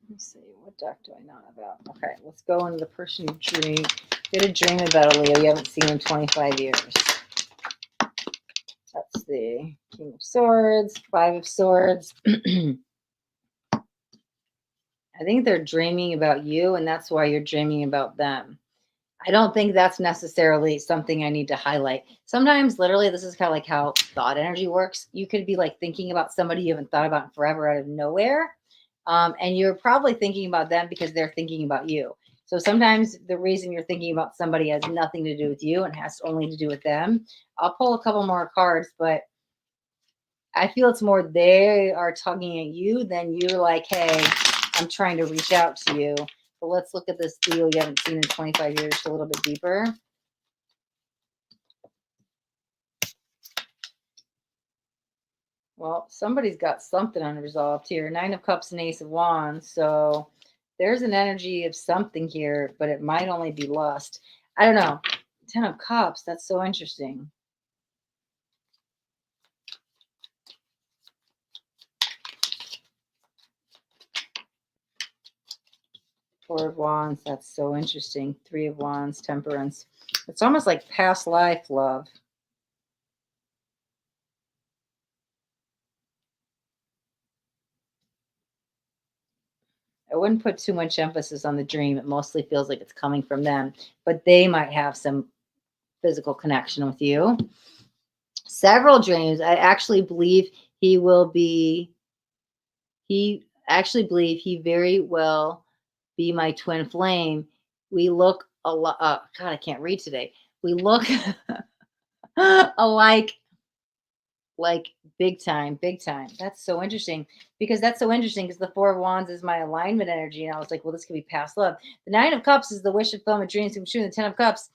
Let me see, what deck do I know about? Okay, let's go into the person you dream. Get a dream about a Leo you haven't seen in 25 years. That's the King of Swords, Five of Swords. I think they're dreaming about you, and that's why you're dreaming about them. I don't think that's necessarily something I need to highlight. Sometimes, literally, this is kind of like how thought energy works. You could be like thinking about somebody you haven't thought about in forever out of nowhere. And you're probably thinking about them because they're thinking about you. So sometimes the reason you're thinking about somebody has nothing to do with you and has only to do with them. I'll pull a couple more cards, but I feel it's more they are tugging at you than you're like, hey, I'm trying to reach out to you. But let's look at this deal you haven't seen in 25 years a little bit deeper. Well, somebody's got something unresolved here. Nine of Cups and Ace of Wands. So there's an energy of something here, but it might only be lust. I don't know. 10 of Cups. That's so interesting. Four of Wands. That's so interesting. Three of Wands. Temperance. It's almost like past life love. I wouldn't put too much emphasis on the dream. It mostly feels like it's coming from them, but they might have some physical connection with you. Several dreams. I actually believe he will be, he actually believe he very well be my twin flame. We look a lot, God, I can't read today. We look alike, like big time, big time. That's so interesting because the Four of Wands is my alignment energy. And I was like, well, this could be past love. The Nine of Cups is the wish fulfillment, dreams come true. The 10 of Cups,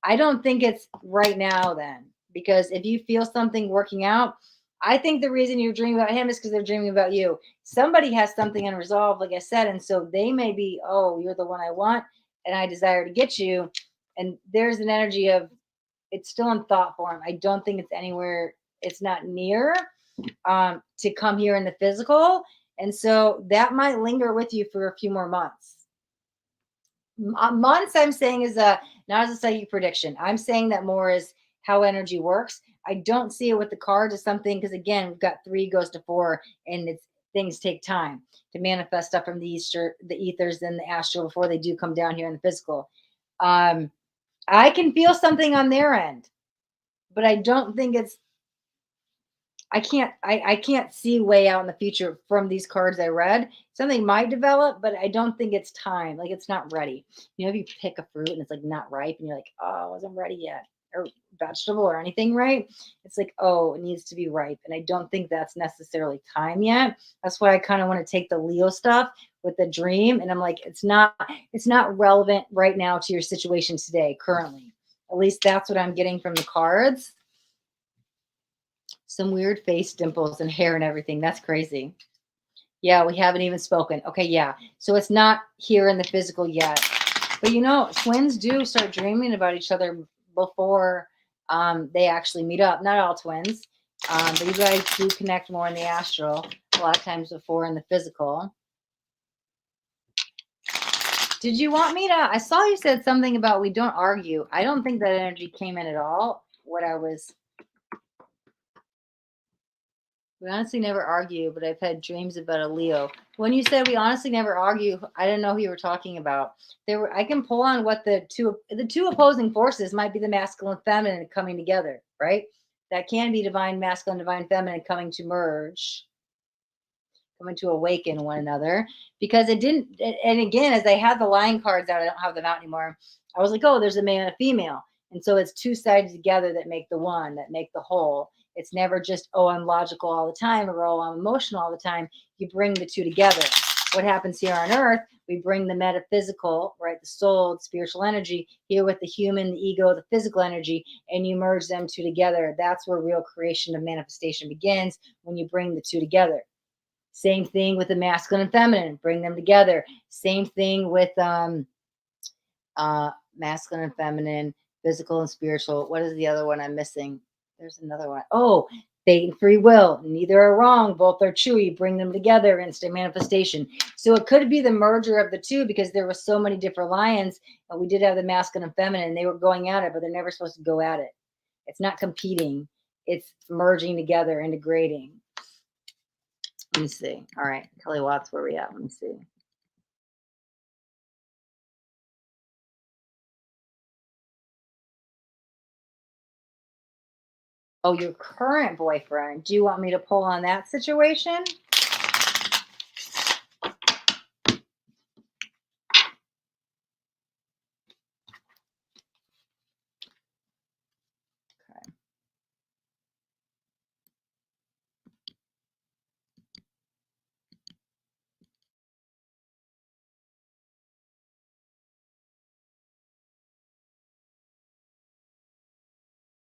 I don't think it's right now then, because if you feel something working out, I think the reason you're dreaming about him is because they're dreaming about you. Somebody has something unresolved, like I said, and so they may be, oh, you're the one I want, and I desire to get you. And there's an energy of it's still in thought form. I don't think it's anywhere, it's not near to come here in the physical. And so that might linger with you for a few more months. Months, I'm saying, is not as a psychic prediction. I'm saying that more is how energy works. I don't see it with the cards as something, because again, we've got 3 goes to 4, and it's things take time to manifest stuff from the Easter, the ethers, and the astral before they do come down here in the physical. I can feel something on their end, but I don't think it's I can't see way out in the future from these cards I read. Something might develop, but I don't think it's time. Like it's not ready. You know, if you pick a fruit and it's like not ripe and you're like, oh, it wasn't ready yet, or vegetable or anything, right? It's like, oh, it needs to be ripe. And I don't think that's necessarily time yet. That's why I kind of want to take the Leo stuff with the dream. And I'm like, it's not relevant right now to your situation today, currently. At least that's what I'm getting from the cards. Some weird face dimples and hair and everything. That's crazy. Yeah, we haven't even spoken. Okay, yeah. So it's not here in the physical yet. But you know, twins do start dreaming about each other before they actually meet up. Not all twins, but you guys do connect more in the astral a lot of times before in the physical. Did you want me to? I saw you said something about we don't argue. I don't think that energy came in at all. We honestly never argue, but I've had dreams about a Leo. When you said we honestly never argue, I didn't know who you were talking about. I can pull on what the two opposing forces might be, the masculine and feminine coming together, right? That can be divine masculine, divine feminine coming to merge, coming to awaken one another. Because it didn't, and again, as I had the line cards out, I don't have them out anymore. I was like, oh, there's a male and a female. And so it's two sides together that make the one, that make the whole. It's never just, oh, I'm logical all the time, or oh, I'm emotional all the time. You bring the two together. What happens here on Earth, we bring the metaphysical, right, the soul, the spiritual energy, here with the human, the ego, the physical energy, and you merge them two together. That's where real creation of manifestation begins, when you bring the two together. Same thing with the masculine and feminine, bring them together. Same thing with masculine and feminine, physical and spiritual. What is the other one I'm missing? There's another one. Oh, fate and free will. Neither are wrong. Both are true. You bring them together, instant manifestation. So it could be the merger of the two, because there were so many different lions, and we did have the masculine and feminine. They were going at it, but they're never supposed to go at it. It's not competing. It's merging together, integrating. Let me see. All right. Kelly Watts, where we at? Let me see. Oh, your current boyfriend. Do you want me to pull on that situation? Okay.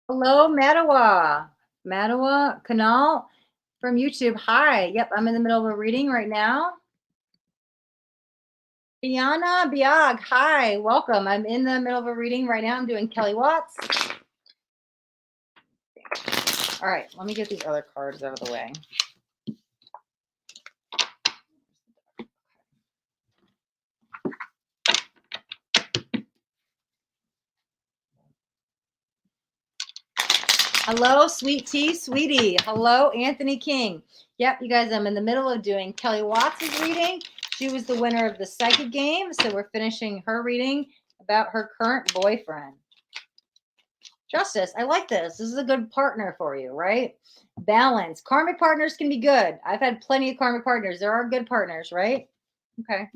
Hello, Madawa. Madawa Kanal from YouTube. Hi. Yep, I'm in the middle of a reading right now. Yaanaa Biag. Hi. Welcome. I'm in the middle of a reading right now. I'm doing Kelly Watts. All right. Let me get these other cards out of the way. Hello, Sweet Tea, Sweetie. Hello, Anthony King. Yep, you guys, I'm in the middle of doing Kelly Watts' reading. She was the winner of the psychic game, so we're finishing her reading about her current boyfriend. Justice, I like this. This is a good partner for you, right? Balance. Karmic partners can be good. I've had plenty of karmic partners. There are good partners, right? Okay.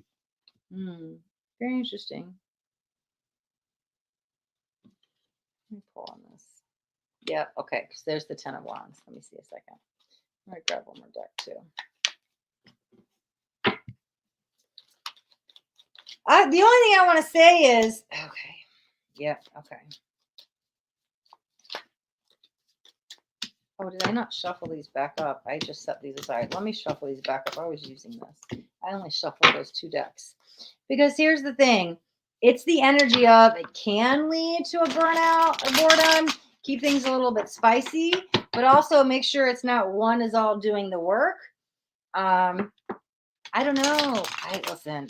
Very interesting. Let me pull on this. Yeah, okay, because there's the 10 of Wands. Let me see a second. I'm going to grab one more deck, too. The only thing I want to say is, okay, yeah, okay. Oh, did I not shuffle these back up? I just set these aside. Let me shuffle these back up. I was using this. I only shuffled those two decks. Because here's the thing. It's the energy of, it can lead to a burnout, a boredom, keep things a little bit spicy, but also make sure it's not one is all doing the work. I don't know. Listen,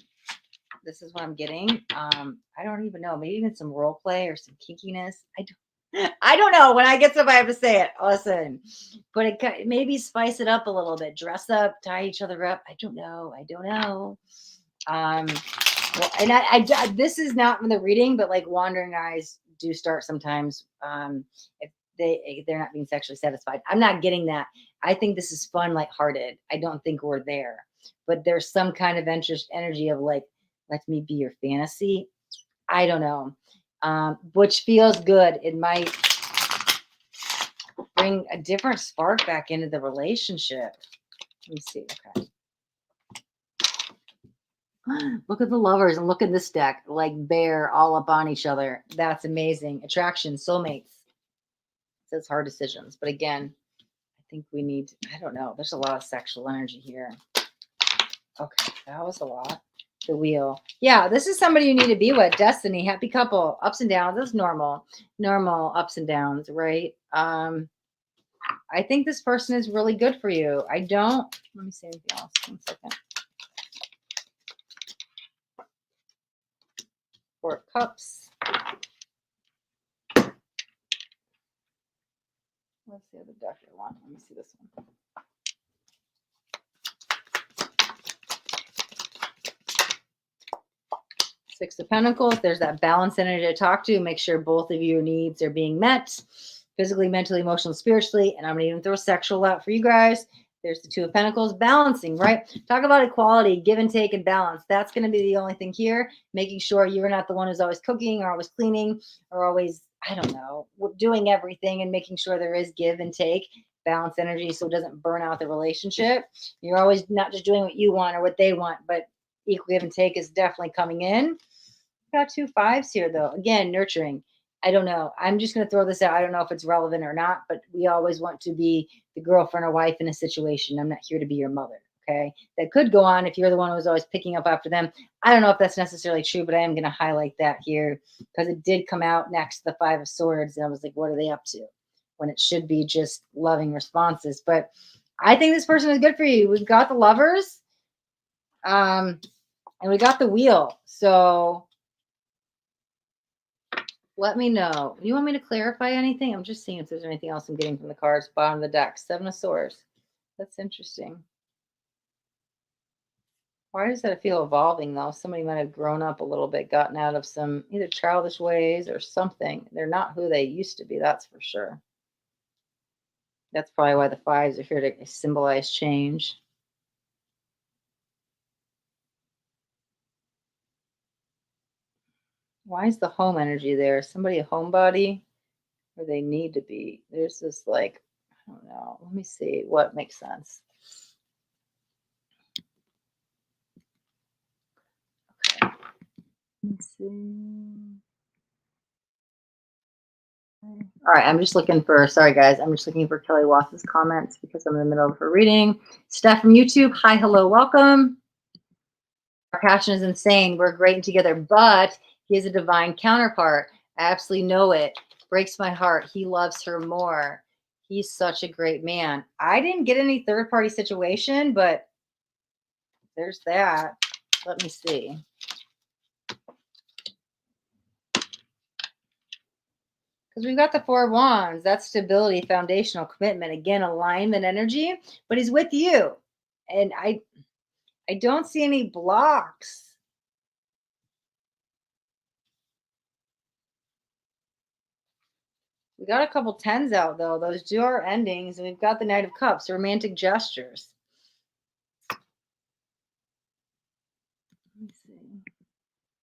this is what I'm getting. I don't even know. Maybe even some role play or some kinkiness. I don't know. When I get stuff, I have to say it. Listen, but it maybe spice it up a little bit. Dress up, tie each other up. I don't know. Well, and I this is not in the reading, but like wandering eyes do start sometimes. If they're not being sexually satisfied. I'm not getting that. I think this is fun, lighthearted. I don't think we're there, but there's some kind of energy of like, let me be your fantasy. I don't know. Which feels good. It might bring a different spark back into the relationship. Let me see. Okay. Look at the lovers and look at this deck, like bear all up on each other. That's amazing. Attraction, soulmates. It says hard decisions. But again, I think we need, I don't know. There's a lot of sexual energy here. Okay, that was a lot. The wheel. Yeah, this is somebody you need to be with. Destiny, happy couple, ups and downs. That's normal. Normal ups and downs, right? I think this person is really good for you. I don't, let me see anything else. 1 second. Four of Cups. What's the other deck I want? Let me see this one. Six of Pentacles. There's that balance energy to talk to. Make sure both of your needs are being met. Physically, mentally, emotionally, spiritually. And I'm going to even throw sexual out for you guys. There's the Two of Pentacles. Balancing, right? Talk about equality, give and take, and balance. That's going to be the only thing here. Making sure you're not the one who's always cooking or always cleaning or always, I don't know, doing everything, and making sure there is give and take, balance energy, so it doesn't burn out the relationship. You're always not just doing what you want or what they want, but equal give and take is definitely coming in. Got 2 5s here, though. Again, nurturing. I don't know. I'm just going to throw this out. I don't know if it's relevant or not, but we always want to be the girlfriend or wife in a situation. I'm not here to be your mother. Okay. That could go on if you're the one who's always picking up after them. I don't know if that's necessarily true, but I am going to highlight that here because it did come out next to the 5 of Swords. And I was like, what are they up to? When it should be just loving responses. But I think this person is good for you. We've got the Lovers. And we got the Wheel. So let me know. You want me to clarify anything? I'm just seeing if there's anything else I'm getting from the cards. Bottom of the deck. 7 of Swords. That's interesting. Why does that feel evolving, though? Somebody might have grown up a little bit, gotten out of some either childish ways or something. They're not who they used to be, that's for sure. That's probably why the 5s are here to symbolize change. Why is the home energy there? Somebody a homebody? Or they need to be? There's this, like, I don't know. Let me see what makes sense. Okay. Let's see. All right, I'm just looking for, sorry guys, I'm just looking for Kelly Watts' comments because I'm in the middle of her reading. Steph from YouTube, hi, hello, welcome. Our passion is insane. We're great together, but he is a divine counterpart. I absolutely know it. Breaks my heart. He loves her more. He's such a great man. I didn't get any third party situation, but there's that. Let me see. Because we've got the 4 of Wands. That's stability, foundational, commitment. Again, alignment energy. But he's with you. And I don't see any blocks. We got a couple 10s out, though. Those two are endings. And we've got the Knight of Cups, romantic gestures. Let me see.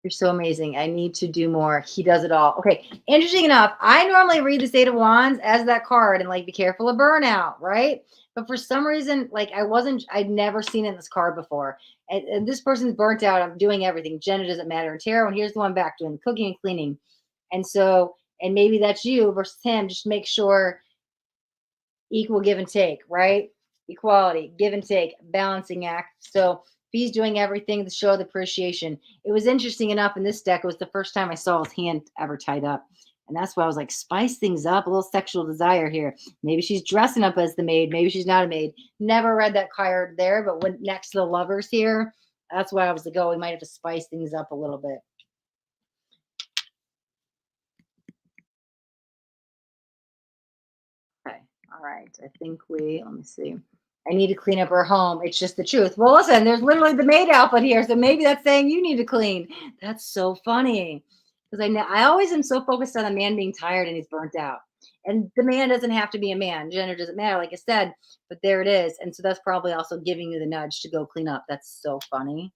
You're so amazing. I need to do more. He does it all. Okay. Interesting enough, I normally read the Eight of Wands as that card and like be careful of burnout, right? But for some reason, like I'd never seen it in this card before. And this person's burnt out. I'm doing everything. Gender doesn't matter. And tarot, and here's the one back doing cooking and cleaning. And so, and maybe that's you versus him. Just make sure equal give and take, right? Equality, give and take, balancing act. So he's doing everything to show the appreciation. It was interesting enough in this deck. It was the first time I saw his hand ever tied up. And that's why I was like, spice things up, a little sexual desire here. Maybe she's dressing up as the maid. Maybe she's not a maid. Never read that card there, but when next to the Lovers here, that's why I was like, oh, we might have to spice things up a little bit. Okay. All right. I think let me see. I need to clean up her home. It's just the truth. Well, listen, there's literally the maid outfit here. So maybe that's saying you need to clean. That's so funny. Because I always am so focused on the man being tired and he's burnt out. And the man doesn't have to be a man. Gender doesn't matter, like I said, but there it is. And so that's probably also giving you the nudge to go clean up. That's so funny.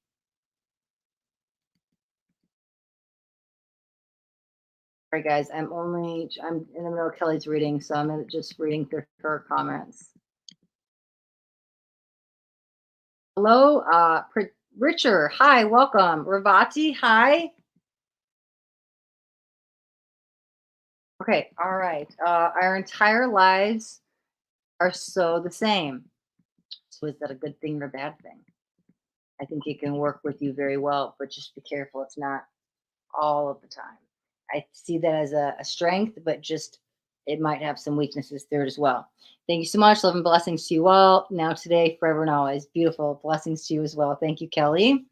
All right, guys, I'm in the middle of Kelly's reading, so I'm just reading through her comments. Hello, Richer, hi, welcome. Ravati, hi. Okay, all right. Our entire lives are so the same. So is that a good thing or a bad thing? I think it can work with you very well, but just be careful. It's not all of the time. I see that as a strength, but just it might have some weaknesses there as well. Thank you so much. Love and blessings to you all. Now, today, forever and always. Beautiful. Blessings to you as well. Thank you, Kelly.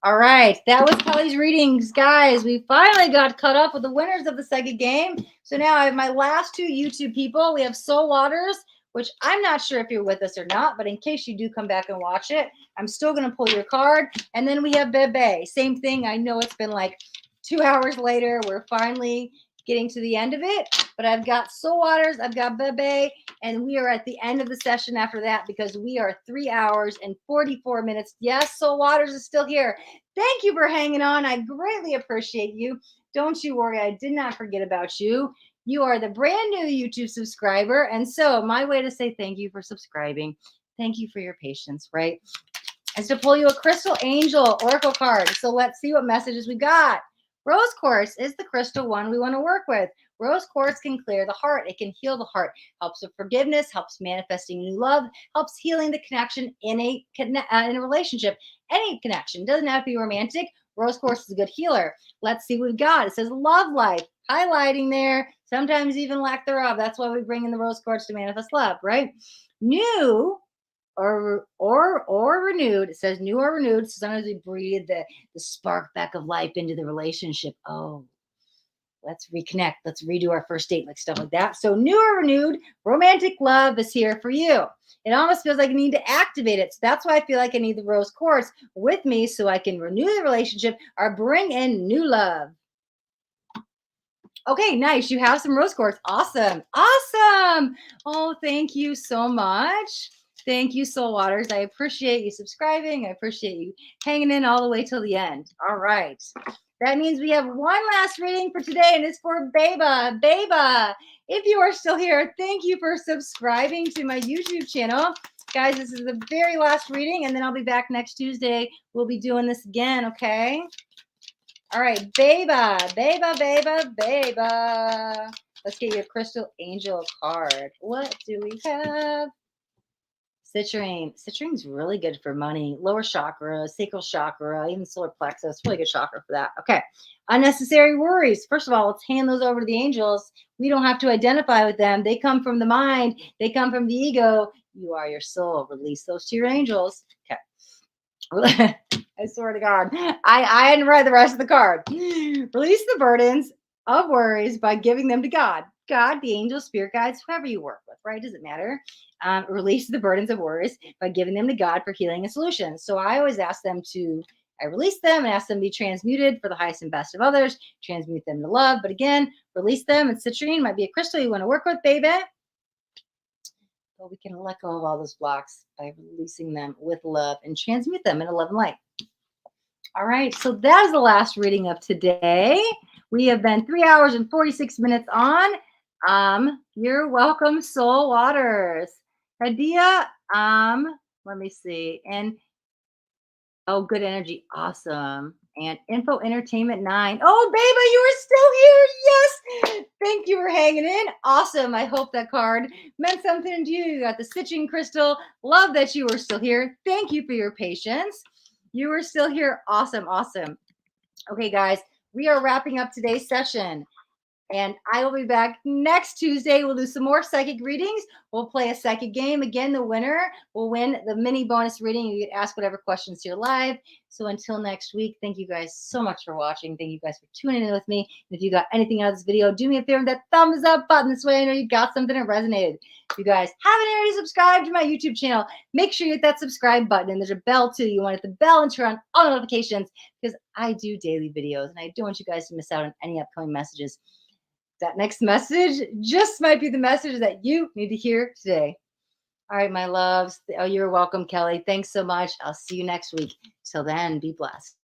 All right. That was Kelly's readings. Guys, we finally got caught up with the winners of the second game. So now I have my last two YouTube people. We have Soul Waters, which I'm not sure if you're with us or not, but in case you do come back and watch it, I'm still going to pull your card. And then we have Bebe. Same thing. I know it's been like 2 hours later. We're finally getting to the end of it. But I've got Soul Waters, I've got Bebe, and we are at the end of the session after that because we are 3 hours and 44 minutes. Yes, Soul Waters is still here. Thank you for hanging on. I greatly appreciate you. Don't you worry. I did not forget about you. You are the brand new YouTube subscriber. And so my way to say thank you for subscribing, thank you for your patience, right? Is to pull you a Crystal Angel Oracle card. So let's see what messages we got. Rose Quartz is the crystal one we want to work with. Rose Quartz can clear the heart. It can heal the heart. Helps with forgiveness. Helps manifesting new love. Helps healing the connection in a relationship. Any connection. Doesn't have to be romantic. Rose Quartz is a good healer. Let's see what we've got. It says love life. Highlighting there. Sometimes even lack thereof. That's why we bring in the Rose Quartz to manifest love, right? New or renewed. It says new or renewed. So sometimes we breathe the spark back of life into the relationship. Oh, let's reconnect. Let's redo our first date, like stuff like that. So new or renewed, romantic love is here for you. It almost feels like I need to activate it. So that's why I feel like I need the rose quartz with me so I can renew the relationship or bring in new love. Okay, nice. You have some rose quartz. Awesome. Awesome. Oh, thank you so much. Thank you, Soul Waters. I appreciate you subscribing. I appreciate you hanging in all the way till the end. All right. That means we have one last reading for today, and it's for Beba. Beba, if you are still here, thank you for subscribing to my YouTube channel. Guys, this is the very last reading, and then I'll be back next Tuesday. We'll be doing this again, okay? All right, Beba, Beba, Beba, Beba. Let's get your Crystal Angel card. What do we have? Citrine. Citrine's really good for money. Lower chakra, sacral chakra, even solar plexus. Really good chakra for that. Okay. Unnecessary worries. First of all, let's hand those over to the angels. We don't have to identify with them. They come from the mind. They come from the ego. You are your soul. Release those to your angels. Okay. I swear to God, I hadn't read the rest of the card. Release the burdens of worries by giving them to God. God, the angels, spirit guides, whoever you work with, right? Doesn't matter. Release the burdens of worries by giving them to God for healing and solutions. So I always ask them to, I release them and ask them to be transmuted for the highest and best of others, transmute them to love. But again, release them. And citrine might be a crystal you want to work with, baby. But we can let go of all those blocks by releasing them with love and transmute them into love and light. All right, so that is the last reading of today. We have been 3 hours and 46 minutes on. You're welcome, Soul Waters. Hadia, let me see. And oh, good energy, awesome. And Info Entertainment 9. Oh, baby, you are still here. Yes. Thank you for hanging in. Awesome. I hope that card meant something to you. You got the stitching crystal. Love that you were still here. Thank you for your patience. You were still here. Awesome. Awesome. Okay, guys, we are wrapping up today's session. And I will be back next Tuesday. We'll do some more psychic readings. We'll play a psychic game. Again, the winner will win the mini bonus reading. You get asked whatever questions here live. So until next week, thank you guys so much for watching. Thank you guys for tuning in with me. And if you got anything out of this video, do me a favor, that thumbs up button. This way I know you got something that resonated. If you guys haven't already subscribed to my YouTube channel, make sure you hit that subscribe button. And there's a bell too. You want to hit the bell and turn on all notifications because I do daily videos. And I don't want you guys to miss out on any upcoming messages. That next message just might be the message that you need to hear today. All right, my loves. Oh, you're welcome, Kelly. Thanks so much. I'll see you next week. Till then, be blessed.